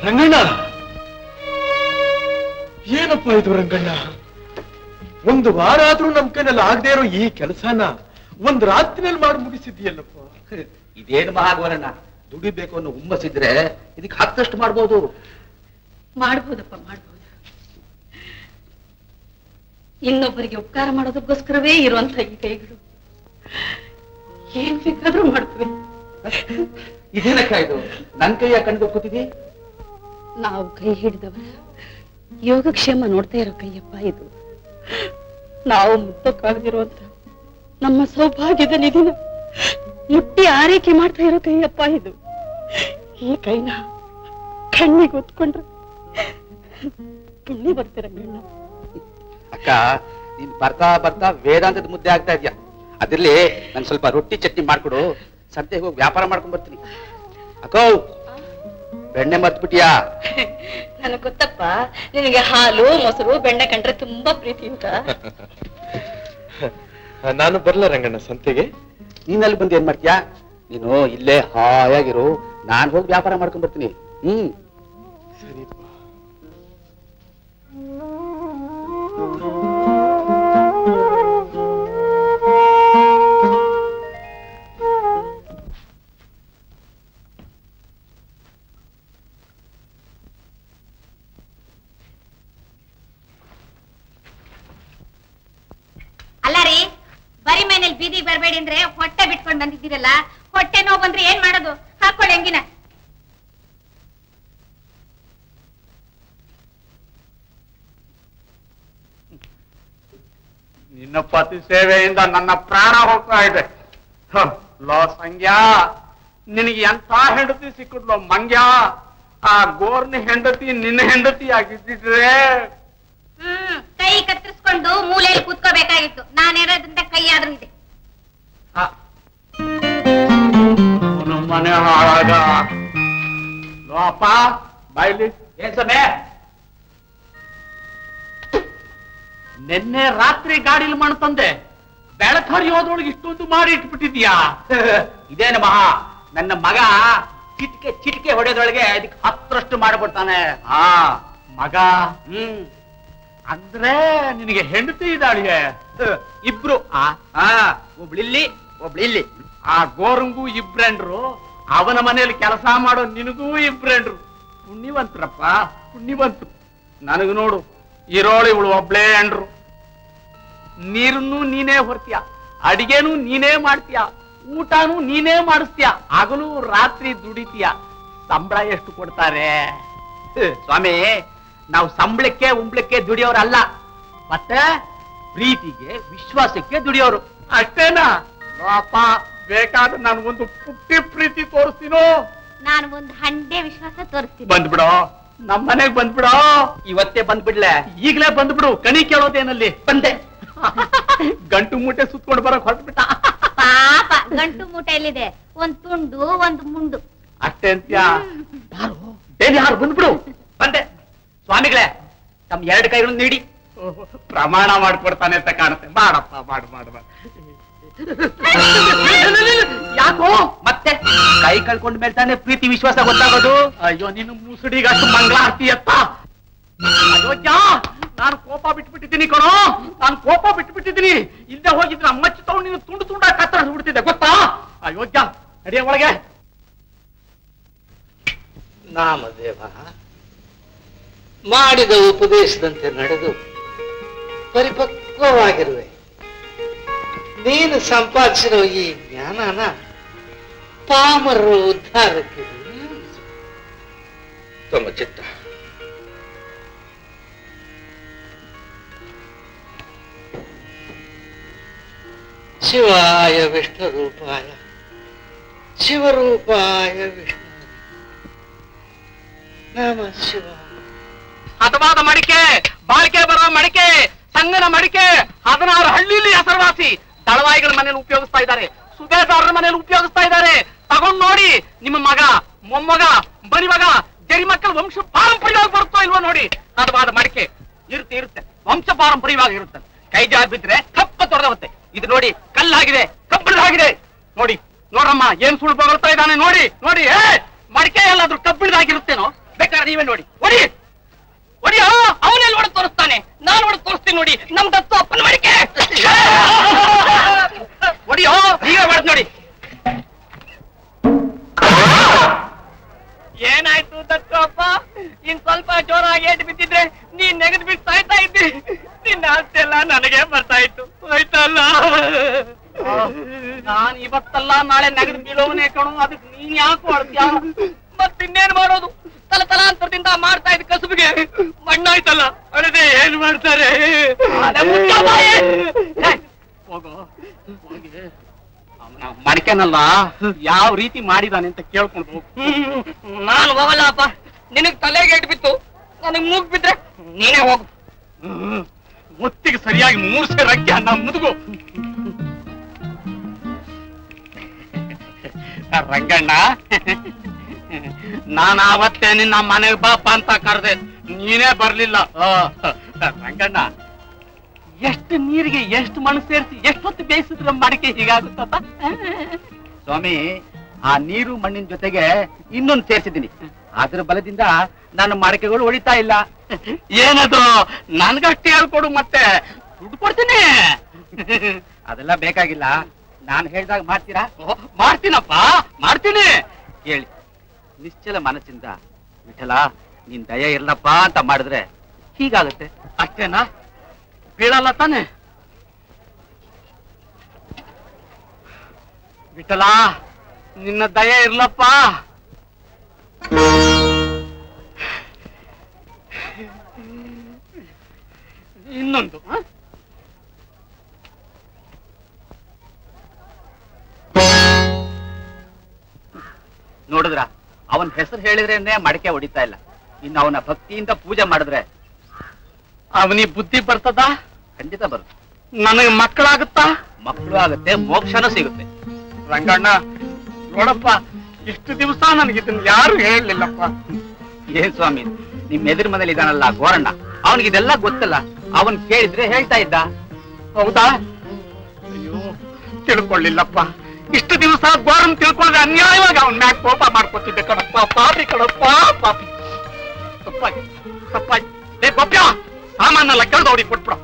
ರಂಗಣ್ಣ, ಏನಪ್ಪ ಇದು ರಂಗಣ್ಣ? ಒಂದು ವಾರ ಆದ್ರೂ ನಮ್ ಕೈನಲ್ಲಿ ಆಗದೆ ಇರೋ ಈ ಕೆಲಸನ ಒಂದ್ ರಾತ್ರಿನಲ್ಲಿ ಮಾಡಿ ಮುಗಿಸಿದ್ಯಲ್ಲಪ್ಪ. ಇದೇನು ಮಹಾಗೋರಣ್ಣ, ದುಡಿಬೇಕು ಅನ್ನೋ ಹುಮ್ಮಸಿದ್ರೆ ಇದಕ್ಕೆ ಹತ್ತಷ್ಟು ಮಾಡ್ಬೋದು. ಮಾಡ್ಬೋದಪ್ಪ, ಮಾಡ್ಬೋದು. ಇನ್ನೊಬ್ಬರಿಗೆ ಉಪಕಾರ ಮಾಡೋದಕ್ಕೋಸ್ಕರವೇ ಇರುವಂತ ಈ ಕೈಗಳು ಏನ್ ಬೇಕಾದ್ರೂ ಮಾಡ್ತವೆ. ಇದೇನಕ್ಕ ಇದು? ನನ್ ಕೈಯ ಕಂಡು ಕೂತಿದಿ? ನಾವು ಕೈ ಹಿಡಿದವರ ಯೋಗಕ್ಷೇಮ ನೋಡ್ತಾ ಇರೋ ಕೈಯಪ್ಪ ಇದು. ನಾವು ಮುಟ್ಟಕ್ಕಾಗದಿರುವಂತ ನಮ್ಮ ಸೌಭಾಗ್ಯದ ನಿಧಿನ ಮುಟ್ಟಿ ಆರೈಕೆ ಮಾಡ್ತಾ ಇರೋ ಕೈಯಪ್ಪ ಇದು. ಈ ಕೈನ ಕಣ್ಣಿಗೆ ಒತ್ಕೊಂಡ್ರೆ ಪುಣ್ಯ ಬರ್ತಿರಂಗಣ್ಣ. ಅಕ್ಕ, ನೀನ್ ಬರ್ತಾ ಬರ್ತಾ ವೇದಾಂತದ ಮುದ್ದೆ ಆಗ್ತಾ ಇದ್ಯಾ. ಅದ್ರಲ್ಲಿ ನನ್ ಸ್ವಲ್ಪ ರೊಟ್ಟಿ ಚಟ್ನಿ ಮಾಡ್ಕೊಡು, ಸಂತೆಗೆ ಹೋಗಿ ವ್ಯಾಪಾರ ಮಾಡ್ಕೊಂಡ್ ಬರ್ತೀನಿ. ಅಕ್ಕೋ, ಬೆಣ್ಣೆ ಮರ್ತ್ಬಿಟ್ಟಿಯಾ? ನನಗೆ ಗೊತ್ತಪ್ಪ, ನಿನಗೆ ಹಾಲು ಮೊಸರು ಬೆಣ್ಣೆ ಕಂಡ್ರೆ ತುಂಬಾ ಪ್ರೀತಿ ಅಂತ. ನಾನು ಬರ್ಲ ರಂಗಣ್ಣ ಸಂತೆಗೆ? ನೀನಲ್ಲಿ ಬಂದು ಏನ್ ಮಾಡ್ತೀಯಾ? ನೀನು ಇಲ್ಲೇ ಹಾಯಾಗಿರು, ನಾನ್ ಹೋಗಿ ವ್ಯಾಪಾರ ಮಾಡ್ಕೊಂಡ್ ಬರ್ತೀನಿ. ಸರಿಪ್ಪ. ಮೇನಲ್ಲಿ ಬೀದಿ ಬರ್ಬೇಡಿ ಅಂದ್ರೆ ಹೊಟ್ಟೆ ಬಿಟ್ಕೊಂಡ್ ಬಂದಿದ್ದೀರಲ್ಲ, ಹೊಟ್ಟೆ ನೋವು ಬಂದ್ರೆ ಏನ್ ಮಾಡೋದು? ಹಾಕೊಳ್ಳಿ ಅಂಗಿನ. ನಿನ್ನ ಪತಿ ಸೇವೆಯಿಂದ ನನ್ನ ಪ್ರಾಣ ಹೋಗ್ತಾ ಇದೆ. ಲೋ ಸಂಗ್ಯಾ, ನಿನಗೆ ಎಂತ ಹೆಂಡತಿ ಸಿಕ್ಕುದ್ಲೋ ಮಂಗ್ಯ. ಆ ಗೋರ್ನ ಹೆಂಡತಿ ನಿನ್ನ ಹೆಂಡತಿ ಆಗಿದ್ದಿದ್ರೆ ಕೈ ಕತ್ತರಿಸ್ಕೊಂಡು ಮೂಲೆಯಲ್ಲಿ ಕೂತ್ಕೋಬೇಕಾಗಿತ್ತು. ನಾನಿರೋದ್ರಿಂದ ಕೈ ಆದ್ರೂ ಇದೆ. ಮನೆ ಹಾಳಾಗ. ಲೋ ಅಪ್ಪ ಬಾಯ್ಲಿ. ಏನ್ ಸಮಯ? ನಿನ್ನೆ ರಾತ್ರಿ ಗಾಡಿಲಿ ಮಣ್ಣು ತಂದೆ, ಬೆಳಕು ಹರಿಯೋದ್ರೊಳಗೆ ಇಷ್ಟೊಂದು ಮಾಡಿ ಇಟ್ಬಿಟ್ಟಿದ್ಯಾ? ಇದೇನು ಮಹಾ, ನನ್ನ ಮಗ ಚಿಟಿಕೆ ಹೊಡೆಯೋದ್ರೊಳಗೆ ಅದಕ್ಕೆ 10ರಷ್ಟು ಮಾಡಿಬಿಡ್ತಾನೆ. ಮಗ? ಅಂದ್ರೆ ನಿನಗೆ ಹೆಂಡತಿ ಇದ್ದಾಳಿಗೆ? ಇಬ್ರು. ಒಬ್ಳಿಲ್ಲಿ ಒಬ್ಳಿಲ್ಲಿ. ಆ ಗೋರಂಗೂ ಇಬ್ರೆಂಡ್ರು, ಅವನ ಮನೆಯಲ್ಲಿ ಕೆಲಸ ಮಾಡೋ ನಿನಗೂ ಇಬ್ರೆಂಡ್ರು. ಪುಣ್ಯವಂತರಪ್ಪ, ಪುಣ್ಯವಂತರು. ನನಗೆ ನೋಡು, ಇರೋಳು ಇವಳು ಒಬ್ಳೇ ಅಂಡ್ರು. ನೀರನ್ನು ನೀನೇ ಹೊರ್ತೀಯ, ಅಡಿಗೆನೂ ನೀನೇ ಮಾಡ್ತೀಯ, ಊಟನೂ ನೀನೇ ಮಾಡಿಸ್ತೀಯ, ಹಗಲು ರಾತ್ರಿ ದುಡಿತೀಯ. ಸಂಬಳ ಎಷ್ಟು ಕೊಡ್ತಾರೆ? ಸ್ವಾಮಿ, ನಾವು ಸಂಬಳಕ್ಕೆ ಉಂಬ್ಳಕ್ಕೆ ದುಡಿಯೋರಲ್ಲ, ಮತ್ತೆ ಪ್ರೀತಿಗೆ ವಿಶ್ವಾಸಕ್ಕೆ ದುಡಿಯೋರು. ಅಷ್ಟೇನಾ? ಅಪ್ಪ, ಬೇಕಾದ್ರೆ ನಾನು ಒಂದು ಪುಟ್ಟಿ ಪ್ರೀತಿ ತೋರಿಸ್ತೀನೋ? ನಾನು ಒಂದು ಹಂಡೆ ವಿಶ್ವಾಸ ತೋರಿಸ್ತೀನಿ. ಬಂದ್ಬಿಡೋ, ನಮ್ಮ ಮನೆಗ್ ಬಂದ್ಬಿಡೋ. ಇವತ್ತೇ ಬಂದ್ಬಿಡ್ಲೆ? ಈಗ್ಲೇ ಬಂದ್ಬಿಡು. ಕಣಿ ಕೇಳೋದೇನಲ್ಲಿ? ಬಂದೆ. ಗಂಟು ಮೂಟೆ ಸುತ್ಕೊಂಡು ಬರಕ್ ಹೊರಟ್ಬಿಟ್ಟ. ಪಾಪ, ಗಂಟು ಮೂಟೆ ಎಲ್ಲಿದೆ? ಒಂದ್ ತುಂಡು, ಒಂದು ಮುಂಡು ಅಷ್ಟೇ ಅಂತ್ಯ? ಯಾರು ಬಂದ್ಬಿಡು. ಬಂದೆ. ಸ್ವಾಮಿಗಳೇ, ತಮ್ಮ 2 ಕೈಗಳನ್ನು ನೀಡಿ ಪ್ರಮಾಣ ಮಾಡ್ಕೊಡ್ತಾನೆ ಅಂತ ಕಾಣುತ್ತೆ. ಮಾಡಪ್ಪ, ಮಾಡು ಮಾಡು ಮಾಡು. ಯಾಕೋ ಮತ್ತೆ ಕೈ ಕಳ್ಕೊಂಡ ಮೇಲೆ ತಾನೆ ಪ್ರೀತಿ ವಿಶ್ವಾಸ ಗೊತ್ತಾಗೋದು? ಅಯ್ಯೋ, ನೀನು ಮುಸುಡಿಗೆ ಅಷ್ಟು ಮಂಗಳಾರತಿ ಅತ್ತ. ಅಯೋಗ್ಯ, ನಾನು ಕೋಪ ಬಿಟ್ಬಿಟ್ಟಿದ್ದೀನಿ ಕಣೋ, ನಾನು ಕೋಪ ಬಿಟ್ಬಿಟ್ಟಿದ್ದೀನಿ. ಇಲ್ಲದೆ ಹೋಗಿದ್ರೆ ಮಚ್ಚಿ ತಗೊಂಡು ನೀನು ತುಂಡು ತುಂಡ ಕತ್ತರಿಸ್ಬಿಡ್ತಿದ್ದೆ, ಗೊತ್ತಾ? ಅಯೋಗ್ಯ, ನಡಿಯ ಒಳಗೆ. ನಾಮದೇವ, ಮಾಡಿದ ಉಪದೇಶದಂತೆ ನಡೆದು ಪರಿಪಕ್ವವಾಗಿರುವೆ. ನೀನು ಸಂಪಾದಿಸಿರೋ ಈ ಜ್ಞಾನನ ಪಾಮರರ ಉದ್ಧಾರಕ್ಕೆ ವಿನಿಯೋಗಿಸು. ತಮ್ಮ ಚಿತ್ತ. ಶಿವಾಯ ವಿಷ್ಣು ರೂಪಾಯ ಶಿವರೂಪಾಯ ವಿಷ್ಣು ನಮ ಶಿವಾಯ. ಹತವಾದ ಮಡಿಕೆ, ಬಾಳಿಕೆ ಬರೋ ಮಡಿಕೆ, ಸಂಗನ ಮಡಿಕೆ 16 ಹಳ್ಳಿಲಿ ಹೆಸರುವಾಸಿ. ದಳವಾಯಿಗಳ ಮನೇಲಿ ಉಪಯೋಗಿಸ್ತಾ ಇದ್ದಾರೆ, ಸುಬೇದಾರರ ಮನೇಲಿ ಉಪಯೋಗಿಸ್ತಾ ಇದ್ದಾರೆ. ತಗೊಂಡ್ ನೋಡಿ, ನಿಮ್ಮ ಮಗ, ಮೊಮ್ಮಗ, ಮರಿಮಗ, ಜರಿ ಮಕ್ಕಳ ವಂಶ ಪಾರಂಪರ್ಯವಾಗಿ ಬರುತ್ತೋ ಇಲ್ವೋ ನೋಡಿ. ಹತವಾದ ಮಡಿಕೆ ಇರುತ್ತೆ, ವಂಶ ಪಾರಂಪರ್ಯವಾಗಿ ಇರುತ್ತೆ. ಕೈ ಜಾರ್ ಬಿದ್ರೆ ಕಪ್ಪ ತೊಡೆದವತ್ತೆ. ಇದು ನೋಡಿ, ಕಲ್ಲಾಗಿದೆ, ಕಬ್ಬಿಣದಾಗಿದೆ. ನೋಡಿ ನೋಡ್ರಮ್ಮ, ಏನ್ ಸುಳ್ಳು ಬರುತ್ತಾ ಇದ್ದಾನೆ ನೋಡಿ. ನೋಡಿ, ಮಡಿಕೆ ಎಲ್ಲಾದ್ರೂ ಕಬ್ಬಿಣದಾಗಿರುತ್ತೇನೋ? ಬೇಕಾದ್ರೆ ನೀವೇ ನೋಡಿ. ಹೊಡಿ ಹೊಡಿಯೋ, ಅವನೆಲ್ಲಿ ಹೊಡೆದು ತೋರಿಸ್ತಾನೆ, ನಾನು ಹೊಡೆದು ತೋರಿಸ್ತೀನಿ ನೋಡಿ. ನಮ್ ದತ್ತು ಅಪ್ಪನ ಮಡಿಕೆ ಹೊಡಿಯೋ, ನೀವೇ ಹೊಡೆದ್ ನೋಡಿ. ಏನಾಯ್ತು ದತ್ತು ಅಪ್ಪ? ಇನ್ ಸ್ವಲ್ಪ ಜೋರಾಗಿ ಏಟು ಬಿದ್ದಿದ್ರೆ ನೀನ್ ನೆಗೆದು ಬಿಟ್ಟು ಸಾಯ್ತಾ ಇದ್ದಿ. ನಿನ್ನ ಆಸ್ತಿ ಎಲ್ಲ ನನಗೆ ಬರ್ತಾ ಇತ್ತು, ಆಯ್ತಲ್ಲ? ನಾನ್ ಇವತ್ತಲ್ಲ ನಾಳೆ ನೆಗೆದು ಬೀಳೋವನೇ ಕಣು. ಅದಕ್ಕೆ ನೀನ್ ಯಾಕೆ ಮಾಡ್ತೀಯ? ಮತ್ತಿನ್ನೇನ್ ಮಾಡೋದು? ತಲಾಂತರದಿಂದ ಮಾಡ್ತಾ ಇದ್ದ ಕಸುಬಿಗೆ ಮಣ್ಣಾಯ್ತಲ್ಲ, ಅಳದೆ ಏನ್ ಮಾಡ್ತಾರೆ? ಹೋಗೋ, ಅವನ ಮಡಿಕೆನಲ್ಲ ಯಾವ ರೀತಿ ಮಾಡಿದಾನೆ ಅಂತ ಕೇಳ್ಕೊಂಡು ಹೋಗು. ನಾನು ಹೋಗಲ್ಲ ಅಪ್ಪ, ನಿನಗ್ ತಲೆಗೆ ಇಟ್ಟು ಬಿತ್ತು, ನನಗ್ ಮೂಗ್ ಬಿದ್ರೆ ನೀನೇ ಹೋಗು. ಮುತ್ತಿಗೆ ಸರಿಯಾಗಿ 3 ಸೇರ್ ಅಕ್ಕಿ ಅನ್ನ ಮುದುಗು. ರಂಗಣ್ಣ, ನಾನು ಆವತ್ತೇ ನಿನ್ನ ಮನೆಗೆ ಬಾಪ ಅಂತ ಕರೆದೆ, ನೀನೇ ಬರ್ಲಿಲ್ಲ. ರಂಗಣ್ಣ, ಎಷ್ಟು ನೀರಿಗೆ ಎಷ್ಟು ಮಣ್ಣು ಸೇರಿಸಿ ಎಷ್ಟೊತ್ತು ಬೇಯಿಸಿದ್ರೆ ಮಡಿಕೆ ಹೀಗಾಗುತ್ತಪ್ಪ? ಸ್ವಾಮಿ, ಆ ನೀರು ಮಣ್ಣಿನ ಜೊತೆಗೆ ಇನ್ನೊಂದು ಸೇರಿಸಿದ್ದೀನಿ. ಅದ್ರ ಬಲದಿಂದ ನನ್ನ ಮಡಿಕೆಗಳು ಹೊಡಿತಾ ಇಲ್ಲ. ಏನದು? ನನ್ಗಷ್ಟೇ ಹೇಳ್ಕೊಡು, ಮತ್ತೆ ದುಡ್ಡು ಕೊಡ್ತೀನಿ. ಅದೆಲ್ಲ ಬೇಕಾಗಿಲ್ಲ, ನಾನು ಹೇಳ್ದಾಗ ಮಾಡ್ತೀರಾ? ಮಾಡ್ತೀನಪ್ಪ, ಮಾಡ್ತೀನಿ. ಹೇಳಿ, ನಿಶ್ಚಲ ಮನಸ್ಸಿಂದ ವಿಠಲ ನಿನ್ ದಯ ಇರ್ಲಪ್ಪ ಅಂತ ಮಾಡಿದ್ರೆ ಹೀಗಾಗತ್ತೆ. ಅಷ್ಟೇನಾ? ಬೀಳಲ್ಲ ತಾನೆ? ವಿಠಲ ನಿನ್ನ ದಯೆ ಇರ್ಲಪ್ಪ. ಇನ್ನೊಂದು ನೋಡಿದ್ರ ಅವನ ಹೆಸರು ಹೇಳಿದ್ರೇನೆ ಮಡಕೆ ಹೊಡಿತಾ ಇಲ್ಲ. ಇನ್ನು ಅವನ ಭಕ್ತಿಯಿಂದ ಪೂಜೆ ಮಾಡಿದ್ರೆ ಅವನಿಗೆ ಬುದ್ಧಿ ಬರ್ತದ? ಖಂಡಿತ ಬರುತ್ತೆ. ನನಗೆ ಮಕ್ಕಳಾಗುತ್ತಾ? ಮಕ್ಕಳು ಆಗುತ್ತೆ, ಮೋಕ್ಷನೂ ಸಿಗುತ್ತೆ. ರಂಗಣ್ಣ ನೋಡಪ್ಪ, ಇಷ್ಟು ದಿವಸ ನನಗೆ ಇದನ್ನ ಯಾರು ಹೇಳಲಿಲ್ಲಪ್ಪ. ಏನ್ ಸ್ವಾಮಿ, ನಿಮ್ ಎದುರು ಮನೇಲಿ ಇದಾನಲ್ಲ ಗೋರಣ್ಣ, ಅವನಿಗೆ ಇದೆಲ್ಲ ಗೊತ್ತಲ್ಲ. ಅವನ್ ಕೇಳಿದ್ರೆ ಹೇಳ್ತಾ ಇದ್ದ. ಹೌದಾ? ಅಯ್ಯೋ, ತಿಳ್ಕೊಳ್ಳಿಲ್ಲಪ್ಪ. ಇಷ್ಟು ದಿವಸ ಗೋರನ್ ತಿಳ್ಕೊಂಡ್ರೆ ಅನ್ಯಾಯವಾಗಿ ಅವನ್ ಮ್ಯಾಕ್ ಕೋಪ ಮಾಡ್ಕೊತಿದ್ದೆ ಕಣಪ್ಪ. ಪಾಪಿ ಕಣಪ್ಪ, ಪಾಪಿ. ತಪ್ಪಾಗಿ ತಪ್ಪಾಗಿ ಏ ಬಪ್ಪ್ಯ, ಸಾಮಾನೆಲ್ಲ ಕೆಳದು ಅವ್ರಿಗೆ ಕೊಟ್ಬಿಡು.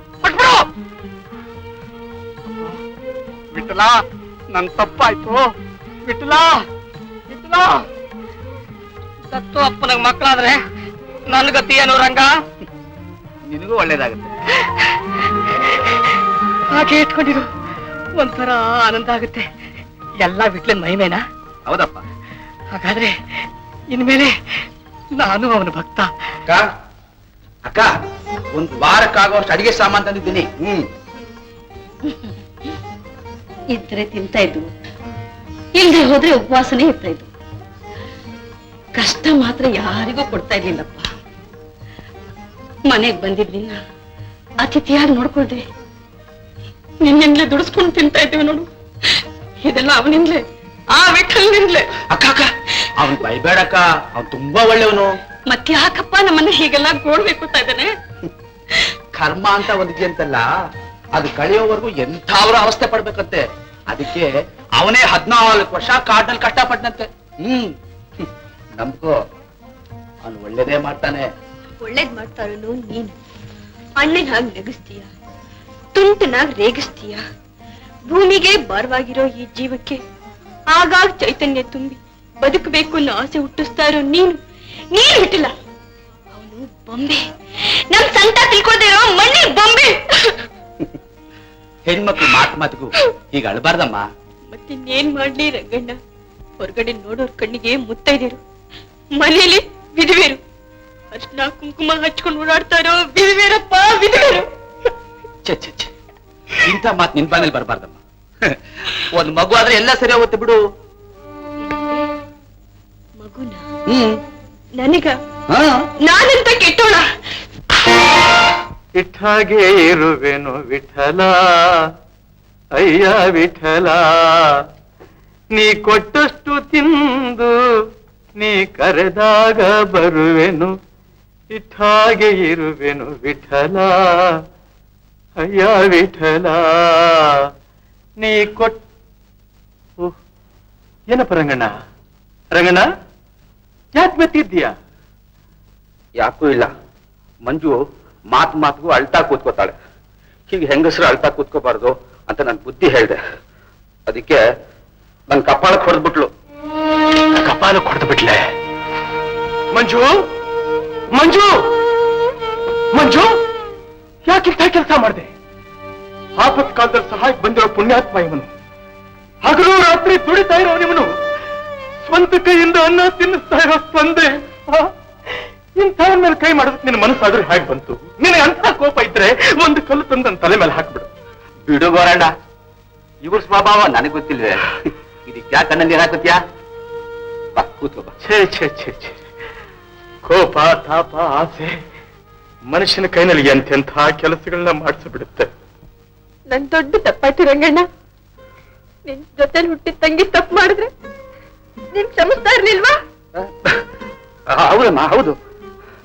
ವಿಠಲ, ನನ್ ತಪ್ಪಾಯ್ತು. ವಿಠಲ ವಿಠಲ, ಸತ್ತು ಅಪ್ಪನಿಗೆ ಮಕ್ಕಳಾದ್ರೆ ನನ್ ಗತಿ ಏನು ರಂಗ? ನಿನಗೂ ಒಳ್ಳೇದಾಗುತ್ತೆ. ಹಾಗೆ ಇಟ್ಕೊಂಡಿರು, ಒಂಥರ ಆನಂದ ಆಗುತ್ತೆ. ಎಲ್ಲ ವಿಟ್ಲನ್ ಮಹಿಮೇನಾ? ಹೌದಪ್ಪ. ಹಾಗಾದ್ರೆ ಇನ್ಮೇಲೆ ನಾನು ಅವನ ಭಕ್ತ. ಅಕ್ಕ ಅಕ್ಕ, ಒಂದ್ ವಾರಕ್ಕಾಗುವಷ್ಟು ಅಡಿಗೆ ಸಾಮಾನ್ ತಂದಿದ್ದೀನಿ. ಇದ್ರೆ ತಿಂತಾ ಇದ್ವು, ಇಲ್ದೆ ಹೋದ್ರೆ ಉಪವಾಸನೇ ಇರ್ತಾ ಇದ್ವು. ಕಷ್ಟ ಮಾತ್ರ ಯಾರಿಗೂ ಕೊಡ್ತಾ ಇರ್ಲಿಲ್ಲಪ್ಪ. ಮನೆಗ್ ಬಂದಿದ್ ನಿನ್ನ ಅತಿಥಿಯಾಗಿ ನೋಡ್ಕೊಳ್ದೆ ನಿನ್ನಿಂದಲೇ ದುಡಿಸ್ಕೊಂಡು ತಿಂತಾ ಇದ್ದೀವಿ ನೋಡು. ಇದೆಲ್ಲ ಅವನಿಂದಲೇ, ಆ ವಿಠಲ್ನಿಂದಲೇ. ಅಕ್ಕ ಅಕ್ಕ, ಅವನ್ ಬೈಬೇಡಕ್ಕ, ಅವ್ನ್ ತುಂಬಾ ಒಳ್ಳೆಯವನು. ಮತ್ತೆ ಯಾಕಪ್ಪ ನಮ್ಮನ್ನ ಹೀಗೆಲ್ಲ ಗೋಡ್ಬೇಕುತ್ತಾ ಇದ್ದಾನೆ? ಕರ್ಮ ಅಂತ ಒಂದಿದೆಯಂತಲ್ಲ, ಅದು ಕಳೆಯೋವರೆಗೂ ಎಂಥವ್ರ ಅವಸ್ಥೆ ಪಡ್ಬೇಕಂತೆ. ಅದಕ್ಕೆ ಅವನೇ 14 ವರ್ಷ ಕಾಡ್ನಲ್ಲಿ ಕಷ್ಟಪಟ್ಟನಂತೆ. ನಮ್ಕೋ, ಅವನು ಒಳ್ಳೇದೇ ಮಾಡ್ತಾನೆ. ಒಳ್ಳೇದ್ ಮಾಡ್ತಾರನು ನೀನು ಅಣ್ಣನ ಹಾಗೆ ನಗಿಸ್ತೀಯ, ತುಂಟನಾಗ್ ರೇಗಿಸ್ತೀಯ. ಭೂಮಿಗೆ ಭಾರವಾಗಿರೋ ಈ ಜೀವಕ್ಕೆ ಆಗಾಗ ಚೈತನ್ಯ ತುಂಬಿ ಬದುಕಬೇಕು ಅನ್ನೋ ಆಸೆ ಹುಟ್ಟಿಸ್ತಾ ಇರೋ ನೀನು ಬಿಟ್ಟಿಲ್ಲ. ಅವನು ಬೊಂಬೆ, ನಮ್ ಸಂತ ತಿಳ್ಕೊಳ್ದೇ ಇರೋ ಮಣ್ಣಿ ಬೊಂಬೆ. ಹೆಣ್ಮಕ್ಳು ಮಾತಿಗೂ ಈಗ ಅಳಬಾರ್ದಮ್ಮ. ಮತ್ತಿನ್ನೇನ್ ಮಾಡ್ಲಿ ರಂಗಣ್ಣ? ಹೊರಗಡೆ ನೋಡೋರ್ ಕಣ್ಣಿಗೆ ಮುತ್ತೈದೇರು, ಮನೇಲಿ ವಿಧವೇರು. ಅರ್ಶನ ಕುಂಕುಮ ಹಚ್ಕೊಂಡು ಓಡಾಡ್ತಾರೋ ವಿಧವೇರಪ್ಪ, ವಿಧವೇರು. ಛೆ ಛೆ ಛೆ, ಇಂಥ ಮಾತು ನಿನ್ ಬಾಯಲ್ಲಿ ಬರಬಾರ್ದಮ್ಮ. ಒಂದ್ ಮಗು ಆದ್ರೆ ಎಲ್ಲ ಸರಿ ಹೋಗುತ್ತೆ ಬಿಡು. ಮಗುನ ನನಗ ನಾನೆಂತ ಕೆಟ್ಟೋಣ? ಇಟ್ಟಾಗೆ ಇರುವೆನು ವಿಠಲ, ಅಯ್ಯ ವಿಠಲ, ನೀ ಕೊಟ್ಟಷ್ಟು ತಿಂದು ನೀ ಕರೆದಾಗ ಬರುವೆನು. ಇಟ್ಟಾಗೆ ಇರುವೆನು ವಿಠಲ, ಅಯ್ಯ ವಿಠಲ, ನೀ ಏನಪ್ಪ ರಂಗಣ್ಣ? ರಂಗಣ್ಣ, ಯಾಕೆ ಮತ್ತಿದ್ದೀಯಾ? ಯಾಕೂ ಇಲ್ಲ. ಮಂಜು ಮಾತಿಗೂ ಅಳ್ತಾ ಕೂತ್ಕೋತಾಳೆ. ಹೀಗೆ ಹೆಂಗಸರು ಅಳ್ತಾ ಕೂತ್ಕೋಬಾರ್ದು ಅಂತ ನನ್ ಬುದ್ಧಿ ಹೇಳ್ದೆ. ಅದಕ್ಕೆ ನನ್ ಕಪಾಳಕ್ಕೆ ಹೊಡೆದ್ಬಿಟ್ಲು. ಕಪಾಲಕ್ಕೆ ಹೊಡೆದು ಬಿಟ್ಲೆ? ಮಂಜು, ಮಂಜು, ಮಂಜು, ಯಾಕಿಂತ ಕೆಲಸ ಮಾಡಿದೆ? ಆಪತ್ ಕಾಲದಲ್ಲಿ ಸಹಾಯಕ್ಕೆ ಬಂದಿರೋ ಪುಣ್ಯಾತ್ಮ ಇವನು. ಹಗಲು ರಾತ್ರಿ ದುಡಿತಾ ಇರೋ ಇವನು, ಸ್ವಂತ ಕೈಯಿಂದ ಅನ್ನ ತಿನ್ನಿಸ್ತಾ ಇರೋ ತಂದೆ. ಇಂಥವ್ರ ಮೇಲೆ ಕೈ ಮಾಡೋದಕ್ಕೆ ನಿನ್ನ ಮನಸ್ಸಾದ್ರೂ ಹೇಗೆ ಬಂತು? ನಿನಗೆ ಅಂತ ಕೋಪ ಇದ್ರೆ ಒಂದು ಕಲ್ಲು ತಂದು ನನ್ನ ತಲೆ ಮೇಲೆ ಹಾಕ್ಬಿಡು. ಬಿಡು ಗೋರಣ್ಣ, ಇವ್ರ ಸ್ವಭಾವ ನನಗ್ ಗೊತ್ತಿಲ್ವೇ? ಇದಕ್ಕೆ ಯಾಕೆ ಕಣ್ಣಲ್ಲಿ ಹಾಕತ್ಯಾ? ಬಾ ಕೂತ್ಕೋ ಬಾ. ಛೇ ಛೇ ಛೇ ಛೇ, ಕೋಪ, ತಾಪ, ಆಸೆ ಮನುಷ್ಯನ ಕೈನಲ್ಲಿ ಎಂತೆಂಥ ಕೆಲಸಗಳನ್ನ ಮಾಡಿಸ್ಬಿಡುತ್ತೆ. ನನ್ ದೊಡ್ಡ ತಪ್ಪಾಯ್ತು ರಂಗಣ್ಣ. ನಿನ್ ಜೊತೆಲಿ ಹುಟ್ಟಿದ ತಂಗಿ ತಪ್ಪು ಮಾಡಿದ್ರೆ ನೀನ್ ಕ್ಷಮಿಸ್ತಾ ಇರ್ಲಿಲ್ವಾ? ಹೌದಮ್ಮ, ಹೌದು.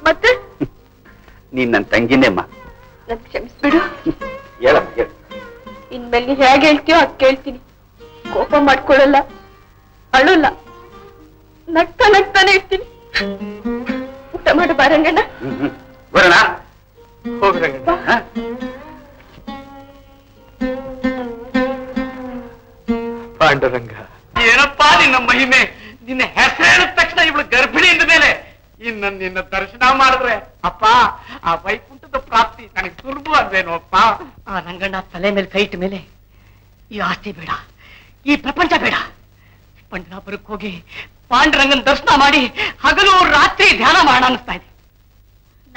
ಮತ್ತೆ ನೀನ್ ನನ್ ತಂಗಿನೇಮ್ಮ. ನನ್ ಕ್ಷಮಿಸ್ಬಿಡು. ಹೇಳಮ್ಮ, ಹೇಳು. ಇನ್ಮೇಲೆ ಹೇಗೆ ಹೇಳ್ತೀಯೋ ಅದ್ ಕೇಳ್ತೀನಿ. ಕೋಪ ಮಾಡ್ಕೊಳ್ಳಲ್ಲ, ಅಳಲ್ಲ, ನಗ್ತಾ ನಗ್ತಾನೆ ಇರ್ತೀನಿ. ಊಟ ಮಾಡು ಬಾ ರಂಗಣ್ಣ. ಬರೋಣ. ಹೋಗಿ ರಂಗಣ್ಣ. ಪಾಂಡುರಂಗ, ಏನಪ್ಪಾ ನಿನ್ನ ಮಹಿಮೆ! ನಿನ್ನ ಹೆಸರು ಹೇಳಿದ ತಕ್ಷಣ ಇವಳು ಗರ್ಭಿಣಿ ಇಂದ ಮೇಲೆ ಇನ್ನು ನಿನ್ನ ದರ್ಶನ ಮಾಡಿದ್ರೆ ಅಪ್ಪ ಆ ವೈಕುಂಠದ ಪ್ರಾಪ್ತಿ ನನಗೆ ಸುಲಭ ಅಲ್ವೇನೋ ಅಪ್ಪ. ಆ ರಂಗಣ್ಣ ತಲೆ ಮೇಲೆ ಕೈ ಇಟ್ಟ ಮೇಲೆ ಈ ಆಸ್ತಿ ಬೇಡ, ಈ ಪ್ರಪಂಚ ಬೇಡ, ಪಂಡರಾಪುರಕ್ಕೆ ಹೋಗಿ ಪಾಂಡುರಂಗನ ದರ್ಶನ ಮಾಡಿ ಹಗಲು ರಾತ್ರಿ ಧ್ಯಾನ ಮಾಡೋಣ ಅನಿಸ್ತಾ ಇದೆ.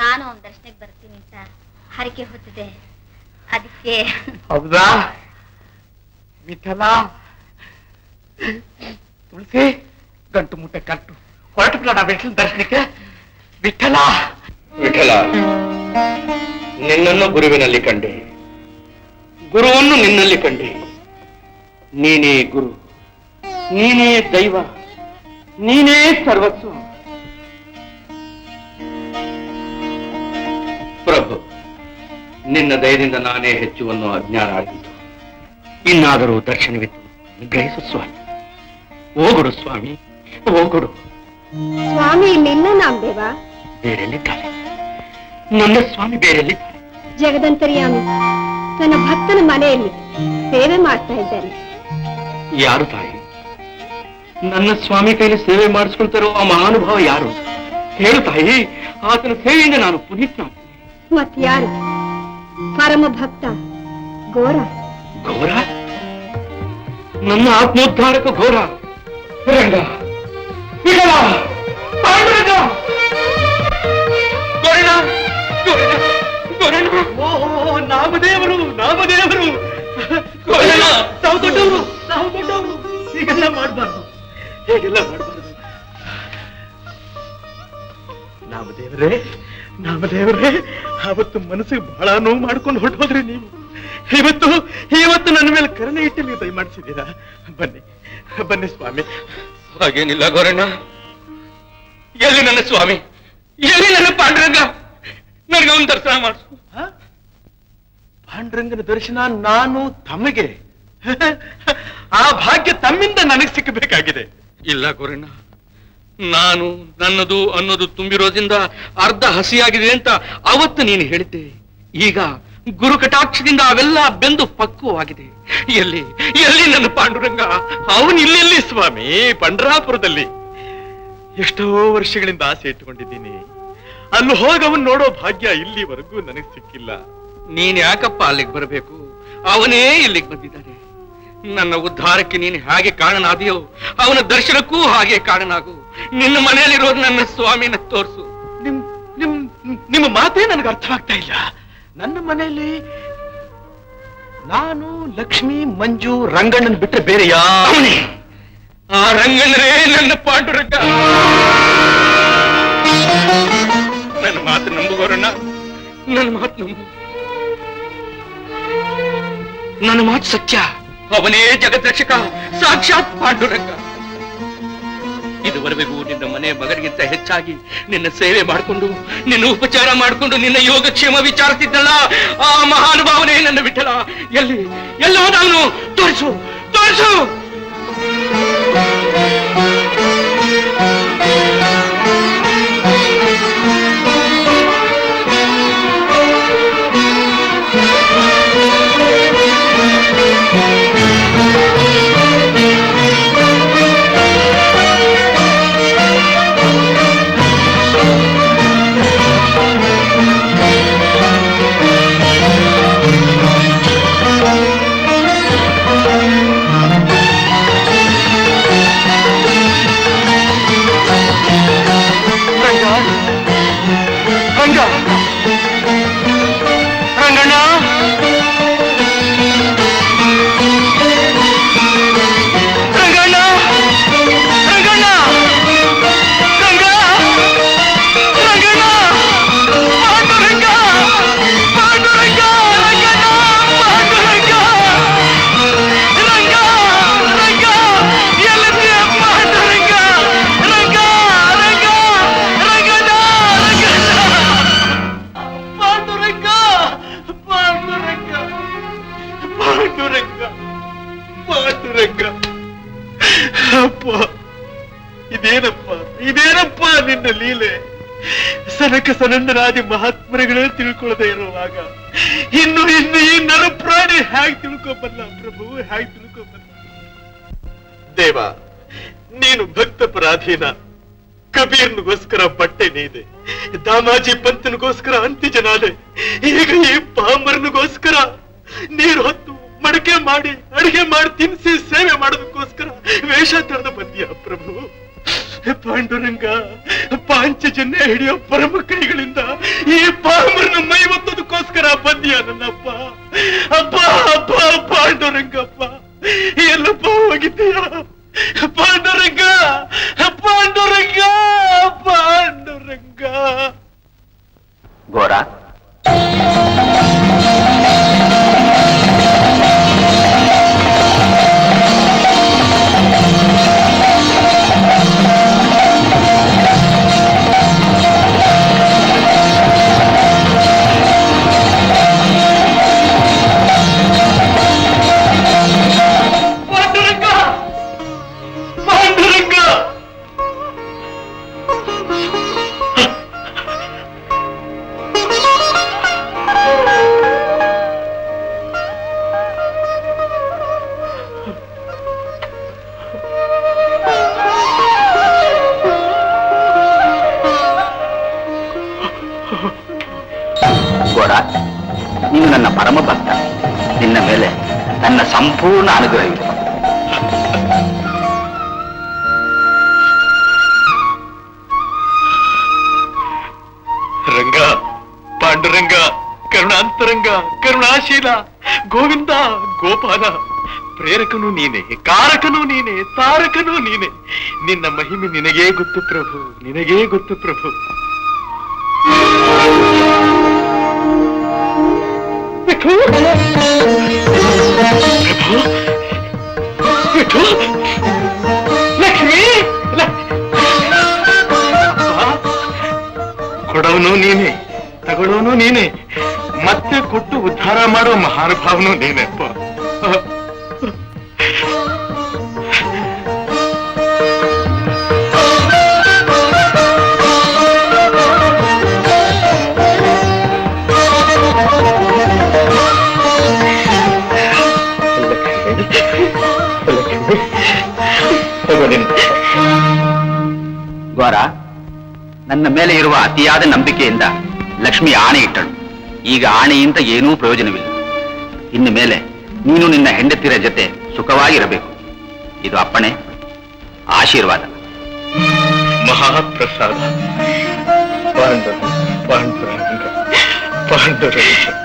ನಾನು ಅವನ ದರ್ಶನಕ್ಕೆ ಬರ್ತೀನಿ ಅಂತ ಹರಕೆ ಹೊತ್ತಿದೆ, ಅದಕ್ಕೆ. ಹೌದಾ? ವಿಠಲ, ತುಳಸಿ, ಗಂಟು ಮುಟ್ಟೆ ಕಟ್ಟು ಹೊರಟು ಬಿಡೋಣ ವಿಠಲ ದರ್ಶನಕ್ಕೆ. ವಿಠಲ, ವಿಠಲ, ನಿನ್ನನ್ನು ಗುರುವಿನಲ್ಲಿ ಕಂಡೆ, ಗುರುವನ್ನು ನಿನ್ನಲ್ಲಿ ಕಂಡೆ. ನೀನೇ ಗುರು, ನೀನೇ ದೈವ, ನೀನೇ ಸರ್ವಸ್ವ. ಪ್ರಭು, ನಿನ್ನ ದಯದಿಂದ ನಾನೇ ಹೆಚ್ಚುವನ್ನು ಅಜ್ಞಾನ ಆಗಿತ್ತು. ಇನ್ನಾದರೂ ದರ್ಶನವಿತ್ತು, ಗ್ರಹಿಸು ಸ್ವಾಮಿ. ಹೋಗುಡು ಸ್ವಾಮಿ, ಹೋಗುಡು. ಸ್ವಾಮಿ ಇಲ್ಲೆಲ್ಲ ನಾಮದೇವ? ಬೇರೆಲ್ಲಿದ್ದಾರೆ ನನ್ನ ಸ್ವಾಮಿ, ಬೇರೆಲ್ಲಿದ್ದಾರೆ? ಜಗದಂತರ್ಯಾಮಿ ತನ್ನ ಭಕ್ತನ ಮನೆಯಲ್ಲಿ ಸೇವೆ ಮಾಡ್ತಾ ಇದ್ದಾನೆ. ಯಾರು ತಾಯಿ? ನನ್ನ ಸ್ವಾಮಿ ಕೈಲಿ ಸೇವೆ ಮಾಡಿಸ್ಕೊಳ್ತಾರೋ ಆ ಮಹಾನುಭಾವ ಯಾರು? ಹೇಳು ತಾಯಿ, ಆತನ ಸೇವೆಯಿಂದ ನಾನು ಪುನೀತನಾಗ್ತೇನೆ. ಮತ್ಯಾರು? ಪರಮ ಭಕ್ತ ಘೋರ. ಘೋರ? ನನ್ನ ಆತ್ಮೋದ್ಧಾರಕ ಘೋರ. ರಂಗ, ವಿಠಲ, ಪಾಂಡುರಂಗ, ಗೋರಣ್ಣ, ಗೋರಣ್ಣ, ಗೋರಣ್ಣ. ಓ ನಾಮದೇವರು, ನಾಮದೇವರು. ಗೋರಣ್ಣ, ತಾವು ದೊಡ್ಡವರು, ತಾವು ದೊಡ್ಡವರು. ಹೀಗೆಲ್ಲ ಮಾಡಬಾರ್ದು, ಹೀಗೆಲ್ಲ ಮಾಡಬಾರ್ದು. ನಾಮದೇವರೇ, ನಾಮದೇವರೇ, ಅವತ್ತು ಮನಸ್ಸಿಗೆ ಬಹಳ ನೋವು ಮಾಡ್ಕೊಂಡು ಹೊರಟೋದ್ರಿ ನೀವು. ಇವತ್ತು ನನ್ನ ಮೇಲೆ ಕರುಣೆ ಇಟ್ಟು ನೀವು ದಯಮಾಡಿಸಿದ್ದೀರಾ. ಬನ್ನಿ, ಬನ್ನಿ ಸ್ವಾಮಿ. ಹಾಗೇನಿಲ್ಲ ಗೋರಣ್ಣ. ಎಲ್ಲಿ ನನ್ನ ಸ್ವಾಮಿ, ಎಲ್ಲಿ ನನ್ನ ಪಾಂಡುರಂಗ? ನನಗೆ ಅವನ ದರ್ಶನ ಮಾಡಿಸು. ಪಾಂಡುರಂಗನ ದರ್ಶನ ನಾನು ತಮಗೆ? ಆ ಭಾಗ್ಯ ತಮ್ಮಿಂದ ನನಗೆ ಸಿಕ್ಕಬೇಕಾಗಿದೆ. ಇಲ್ಲ ಗೋರಣ್ಣ, ನಾನು ನನ್ನದು ಅನ್ನೋದು ತುಂಬಿರೋದ್ರಿಂದ ಅರ್ಧ ಹಸಿಯಾಗಿದೆ ಅಂತ ಅವತ್ತು ನೀನು ಹೇಳಿದ್ದೆ. ಈಗ ಗುರು ಕಟಾಕ್ಷದಿಂದ ಅವೆಲ್ಲ ಬೆಂದು ಪಕ್ವವಾಗಿದೆ. ಎಲ್ಲಿ ಎಲ್ಲಿ ನನ್ನ ಪಾಂಡುರಂಗ? ಅವನು ಇಲ್ಲೆಲ್ಲಿ ಸ್ವಾಮಿ? ಪಂಡರಾಪುರದಲ್ಲಿ. ಎಷ್ಟೋ ವರ್ಷಗಳಿಂದ ಆಸೆ ಇಟ್ಟುಕೊಂಡಿದ್ದೀನಿ. ಅಲ್ಲಿ ಹೋಗಿ ಅವನ್ ನೋಡೋ ಭಾಗ್ಯ ಇಲ್ಲಿವರೆಗೂ ನನಗೆ ಸಿಕ್ಕಿಲ್ಲ. ನೀನ್ ಯಾಕಪ್ಪ ಅಲ್ಲಿಗೆ ಬರಬೇಕು? ಅವನೇ ಇಲ್ಲಿಗೆ ಬಂದಿದ್ದಾನೆ. ನನ್ನ ಉದ್ಧಾರಕ್ಕೆ ನೀನು ಹೇಗೆ ಕಾರಣನಾದೆಯೋ ಅವನ ದರ್ಶನಕ್ಕೂ ಹಾಗೆ ಕಾರಣನಾಗು. ನಿನ್ನ ಮನೆಯಲ್ಲಿರೋದು ನನ್ನ ಸ್ವಾಮಿನ ತೋರಿಸು. ನಿಮ್ಮ ಮಾತೇ ನನಗೆ ಅರ್ಥವಾಗ್ತಾ ಇಲ್ಲ. ನನ್ನ ಮನೆಯಲ್ಲಿ ನಾನು, ಲಕ್ಷ್ಮಿ, ಮಂಜು, ರಂಗಣ್ಣನ್ ಬಿಟ್ಟರೆ ಬೇರೆ ಅವನೇ ಆ ರಂಗಣ್ಣರೇ ನನ್ನ ಪಾಂಡುರಂಗ. ನನ್ನ ಮಾತು ನಂಬು ಗೋರಣ್ಣ, ನನ್ನ ಮಾತು ನಂಬು. ನನ್ನ ಮಾತು ಸತ್ಯ. ಅವನೇ ಜಗದ್ರಕ್ಷಕ, ಸಾಕ್ಷಾತ್ ಪಾಂಡುರಂಗ. ಇದುವರೆಗೂ ನಿನ್ನ ಮನೆ ಮಗನಿಗಿಂತ ಹೆಚ್ಚಾಗಿ ನಿನ್ನ ಸೇವೆ ಮಾಡಿಕೊಂಡು, ನಿನ್ನ ಉಪಚಾರ ಮಾಡಿಕೊಂಡು, ನಿನ್ನ ಯೋಗಕ್ಷೇಮ ವಿಚಾರಿಸಿದ್ದಲ್ಲ ಆ ಮಹಾನುಭಾವನೇ ನನ್ನ ವಿಠಲ. ಎಲ್ಲೋ ನಾನು ತೋರಿಸು, ತೋರಿಸು. ಇದೇನಪ್ಪ ನಿನ್ನ ಲೀಲೆ? ಸನಕ ಸನಂದರಾದಿ ಮಹಾತ್ಮರುಗಳೇ ತಿಳ್ಕೊಳ್ಳದೆ ಇರುವಾಗ ಇನ್ನು ಈ ನರಪ್ರಾಣಿ ಹೇಗೆ ತಿಳ್ಕೊಬಲ್ಲ ಪ್ರಭು, ಹೇಗೆ ತಿಳ್ಕೊಬಲ್ಲ? ದೇವ, ನೀನು ಭಕ್ತ ಪರಾಧೀನ. ಕಬೀರ್ನಿಗೋಸ್ಕರ ಬಟ್ಟೆ ನೀದೆ, ದಾಮಾಜಿ ಪಂತನಿಗೋಸ್ಕರ ಅಂತ್ಯಜನಾದೆ, ಈಗ ಈ ಪಾಮರನಿಗೋಸ್ಕರ ನೀರು ಹೊತ್ತು ಮಡಕೆ ಮಾಡಿ ಅಡಿಗೆ ಮಾಡಿ ತಿನ್ನಿಸಿ ಸೇವೆ ಮಾಡೋದಕ್ಕೋಸ್ಕರ ವೇಷ ತಳೆದು ಬಂದಿಯ ಪ್ರಭು. ಪಾಂಡುರಂಗ, ಪಾಂಚಜನ್ಯ ಹಿಡಿಯೋ ಪರಮ ಕೈಗಳಿಂದ ಈ ಪಾಮರನ ಮೈ ಒತ್ತೋದಕ್ಕೋಸ್ಕರ ಬಂದಿಯ ನನ್ನಪ್ಪ. ಅಪ್ಪ ಅಪ್ಪ ಪಾಂಡುರಂಗಪ್ಪ, ಎಲ್ಲಪ್ಪ ಹೋಗಿದ್ದೀಯ? ಪಾಂಡುರಂಗ, ಪಾಂಡುರಂಗ, ಪಾಂಡುರಂಗ. ಘೋರ, ನೀನು ನನ್ನ ಪರಮ ಭಕ್ತ. ನಿನ್ನ ಮೇಲೆ ನನ್ನ ಸಂಪೂರ್ಣ ಅನುಗ್ರಹವಿದೆ. ರಂಗ, ಪಾಂಡುರಂಗ, ಕರುಣಾಂತರಂಗ, ಕರುಣಾಶೀಲ, ಗೋವಿಂದ, ಗೋಪಾಲ, ಪ್ರೇರಕನು ನೀನೆ, ಕಾರಕನು ನೀನೆ, ತಾರಕನು ನೀನೆ. ನಿನ್ನ ಮಹಿಮೆ ನಿನಗೇ ಗೊತ್ತು ಪ್ರಭು, ನಿನಗೇ ಗೊತ್ತು ಪ್ರಭು. ಕೊಡವನು ನೀನೆ, ತಗೊಳ್ಳೋನು ನೀನೆ, ಮತ್ತೆ ಕೊಟ್ಟು ಉದ್ಧಾರ ಮಾಡೋ ಮಹಾನುಭಾವನು ನೀನೆಪ್ಪ. ಘೋರ, ನನ್ನ ಮೇಲೆ ಇರುವ ಅತಿಯಾದ ನಂಬಿಕೆಯಿಂದ ಲಕ್ಷ್ಮಿ ಆಣೆ ಇಟ್ಟಳು. ಈಗ ಆಣೆಯಿಂದ ಏನೂ ಪ್ರಯೋಜನವಿಲ್ಲ. ಇನ್ನು ಮೇಲೆ ನೀನು ನಿನ್ನ ಹೆಂಡತಿಯರ ಜೊತೆ ಸುಖವಾಗಿರಬೇಕು. ಇದು ಅಪ್ಪಣೆ, ಆಶೀರ್ವಾದ. ಮಹಾಪ್ರಸಾದ. ಪಾಂಡುರಂಗ, ಪಾಂಡುರಂಗ, ಪಾಂಡುರಂಗ.